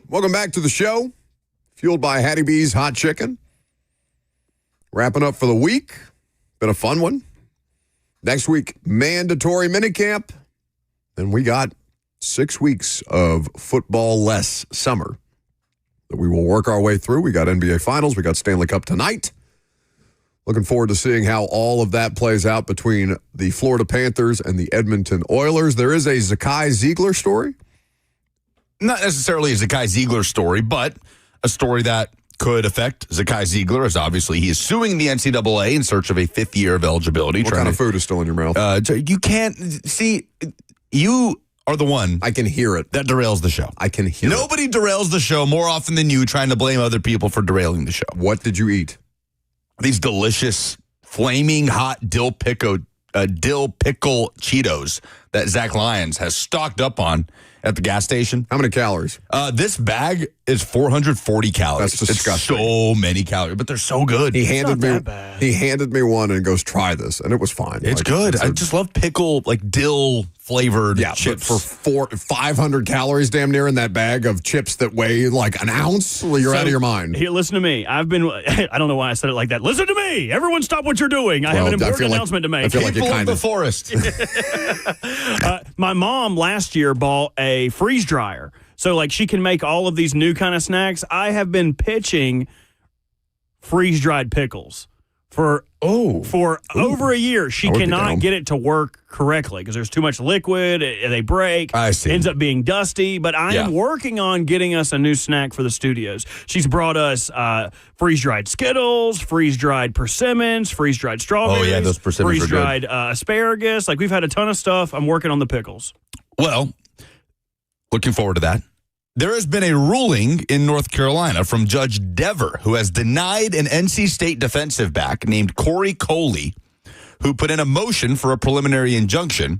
Welcome back to the show, fueled by Hattie B's Hot Chicken. Wrapping up for the week. Been a fun one. Next week, mandatory minicamp. Then we got 6 weeks of football-less summer that we will work our way through. We got NBA Finals. We got Stanley Cup tonight. Looking forward to seeing how all of that plays out between the Florida Panthers and the Edmonton Oilers. There is a Zakai Ziegler story. Not necessarily a Zakai Ziegler story, but a story that could affect Zakai Ziegler, as obviously he is suing the NCAA in search of a 5th year of eligibility. What kind of food is still in your mouth? You can't see. You are the one. I can hear it. That derails the show. I can hear it. Nobody derails the show more often than you, trying to blame other people for derailing the show. What did you eat? These delicious, flaming hot dill pickle Cheetos that Zach Lyons has stocked up on at the gas station. How many calories? This bag is 440 calories. That's disgusting. It's so many calories, but they're so good. He handed me one and goes, try this, and it was fine. It's good. I just love pickle, like dill flavored chips. But for 500 calories damn near in that bag of chips that weigh like an ounce, well, you're out of your mind. Here, listen to me. I don't know why I said it like that. Listen to me. Everyone stop what you're doing. I have an important announcement to make. I feel like People of the forest. My mom last year bought a freeze dryer. So, like, she can make all of these new kind of snacks. I have been pitching freeze-dried pickles for over a year. She cannot get it to work correctly because there's too much liquid. They break. I see. Ends up being dusty. But I am working on getting us a new snack for the studios. She's brought us freeze-dried Skittles, freeze-dried persimmons, freeze-dried strawberries. Oh, yeah, those persimmons are good. Freeze-dried asparagus. Like, we've had a ton of stuff. I'm working on the pickles. Well, looking forward to that. There has been a ruling in North Carolina from Judge Dever, who has denied an NC State defensive back named Corey Coley, who put in a motion for a preliminary injunction.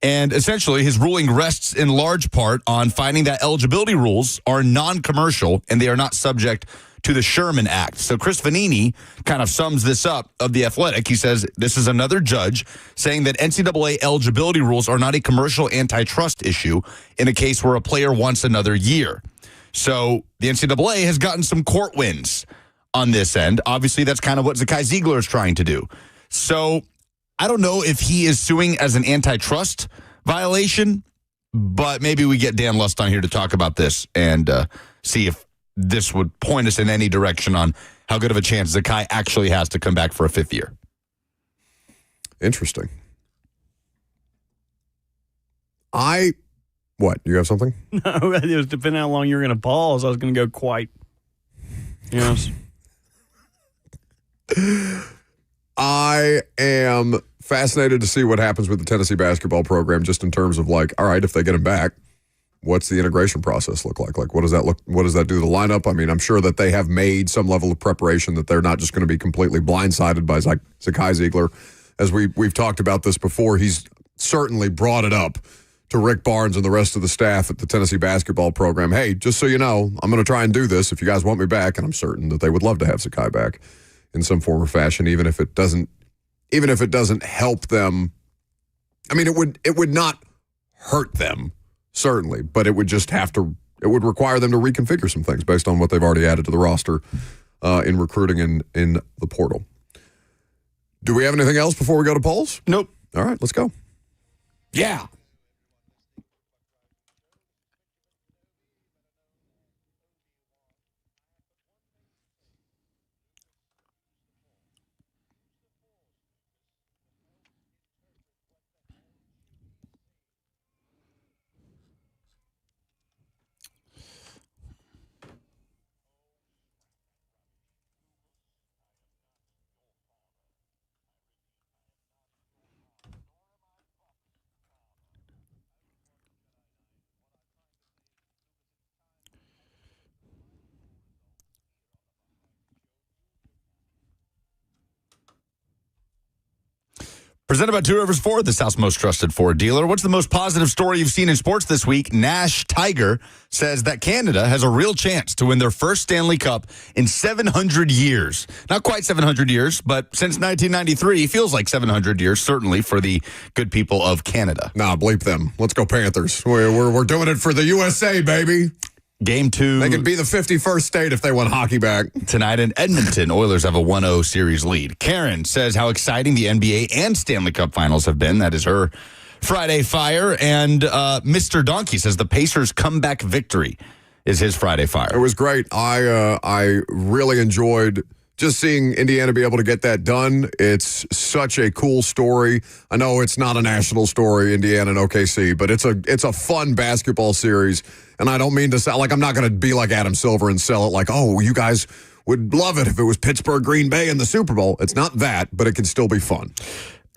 And essentially, his ruling rests in large part on finding that eligibility rules are non-commercial and they are not subject to the Sherman Act. So Chris Vanini kind of sums this up of The Athletic. He says, this is another judge saying that NCAA eligibility rules are not a commercial antitrust issue in a case where a player wants another year. So the NCAA has gotten some court wins on this end. Obviously, that's kind of what Zakai Ziegler is trying to do. So I don't know if he is suing as an antitrust violation, but maybe we get Dan Lust on here to talk about this and see if this would point us in any direction on how good of a chance Zakai actually has to come back for a 5th year. Interesting. What? You have something? No, it was depending on how long you were going to pause. I was going to go quite. Yes. I am fascinated to see what happens with the Tennessee basketball program, just in terms of like, all right, if they get him back, what's the integration process look like? Like, what does that do to the lineup? I mean, I'm sure that they have made some level of preparation, that they're not just going to be completely blindsided by Zakai Ziegler. As we've talked about this before, he's certainly brought it up to Rick Barnes and the rest of the staff at the Tennessee basketball program. Hey, just so you know, I'm going to try and do this if you guys want me back, and I'm certain that they would love to have Zakai back in some form or fashion, even if it doesn't help them. I mean, it would not hurt them, certainly, but it would require them to reconfigure some things based on what they've already added to the roster in recruiting in the portal. Do we have anything else before we go to polls? Nope. All right, let's go. Yeah. Presented by Two Rivers Ford, the South's most trusted Ford dealer. What's the most positive story you've seen in sports this week? Nash Tiger says that Canada has a real chance to win their first Stanley Cup in 700 years. Not quite 700 years, but since 1993, feels like 700 years, certainly, for the good people of Canada. Nah, bleep them. Let's go Panthers. We're doing it for the USA, baby. Game 2. They could be the 51st state if they won hockey back. Tonight in Edmonton, Oilers have a 1-0 series lead. Karen says how exciting the NBA and Stanley Cup finals have been. That is her Friday Fire. And Mr. Donkey says the Pacers' comeback victory is his Friday Fire. It was great. I really enjoyed just seeing Indiana be able to get that done, it's such a cool story. I know it's not a national story, Indiana and OKC, but it's a fun basketball series. And I don't mean to sound like I'm not going to be like Adam Silver and sell it like, oh, you guys would love it if it was Pittsburgh, Green Bay in the Super Bowl. It's not that, but it can still be fun.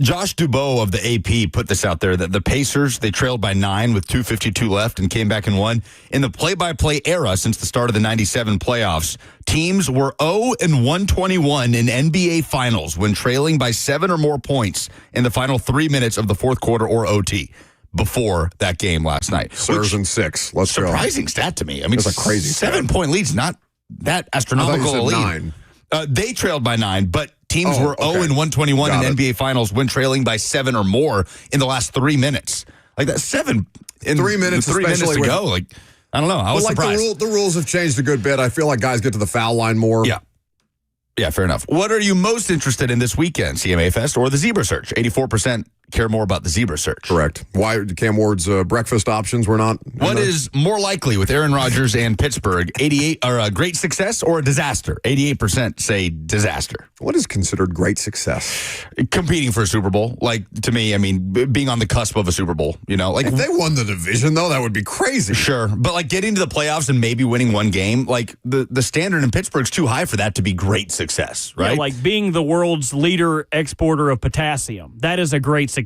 Josh Dubois of the AP put this out there that the Pacers, they trailed by 9 with 2:52 left and came back and won. In the play-by-play era since the start of the 97 playoffs, teams were 0-121 in NBA Finals when trailing by 7 or more points in the final 3 minutes of the fourth quarter or OT before that game last night. Spurs in 6. Let's go. Surprising stat to me. I mean, it's a crazy 7-point lead's not that astronomical. I thought you said 9. They trailed by 9, but teams were 0-121 in NBA Finals when trailing by 7 or more in the last 3 minutes. Like that 7 in 3 minutes, 3 minutes to go. Like, I don't know. I was surprised. The rules have changed a good bit. I feel like guys get to the foul line more. Yeah, fair enough. What are you most interested in this weekend, CMA Fest or the Zebra Search? 84% care more about the Zebra Search. Correct. Why Cam Ward's breakfast options were not? What is more likely with Aaron Rodgers and Pittsburgh? 88 or a great success or a disaster? 88% say disaster. What is considered great success? Competing for a Super Bowl. Like, to me, I mean, being on the cusp of a Super Bowl, you know, like if they won the division though, that would be crazy. Sure. But like getting to the playoffs and maybe winning one game, like the standard in Pittsburgh's too high for that to be great success, right? Yeah, like being the world's leader exporter of potassium. That is a great success.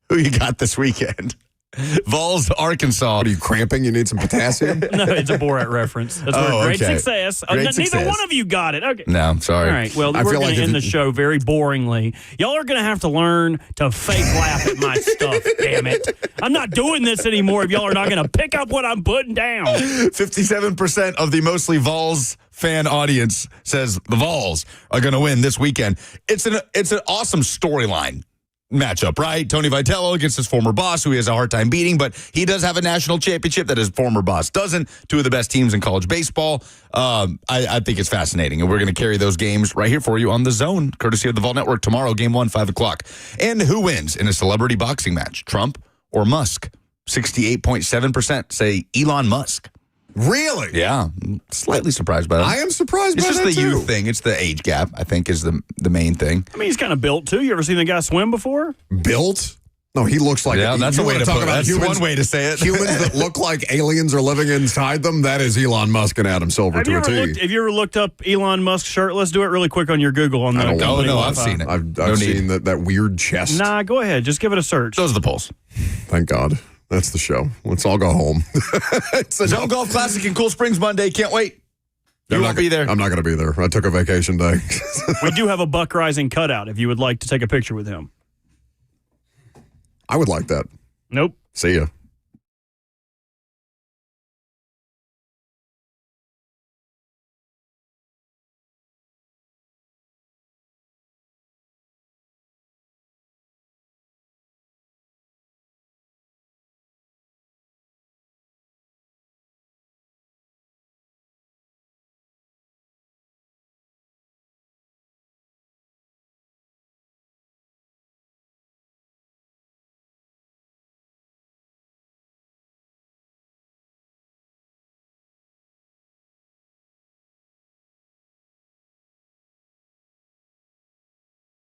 Who you got this weekend? Vols, Arkansas. What are you cramping? You need some potassium? No, it's a Borat reference. That's great success. Neither one of you got it. Okay. No, I'm sorry. All right. Well, we're going to end the show very boringly. Y'all are going to have to learn to fake laugh at my stuff, damn it. I'm not doing this anymore if y'all are not going to pick up what I'm putting down. 57% of the mostly Vols fan audience says the Vols are going to win this weekend. It's an awesome storyline matchup, right? Tony Vitello against his former boss, who he has a hard time beating, but he does have a national championship that his former boss doesn't. Two of the best teams in college baseball. I think it's fascinating, and we're going to carry those games right here for you on The Zone, courtesy of the Vol Network tomorrow, game 1, 5 o'clock. And who wins in a celebrity boxing match, Trump or Musk? 68.7% say Elon Musk. Really? Yeah. Slightly surprised by that. I am surprised by that, It's just the too. youth thing. It's the age gap, I think, is the main thing. I mean, he's kind of built, too. You ever seen the guy swim before? Built? No, he looks like that's a way to put it. That's one way to say it. Humans that look like aliens are living inside them, that is Elon Musk and Adam Silver to a T. Have you ever looked up Elon Musk shirtless? Do it really quick on your Google on the company Wi-Fi. I've seen it. I've seen that weird chest. Nah, go ahead. Just give it a search. Those are the polls. Thank God. That's the show. Let's all go home. Zone Golf Classic in Cool Springs Monday. Can't wait. You won't be there. I'm not going to be there. I took a vacation day. We do have a Buck Rising cutout if you would like to take a picture with him. I would like that. Nope. See ya.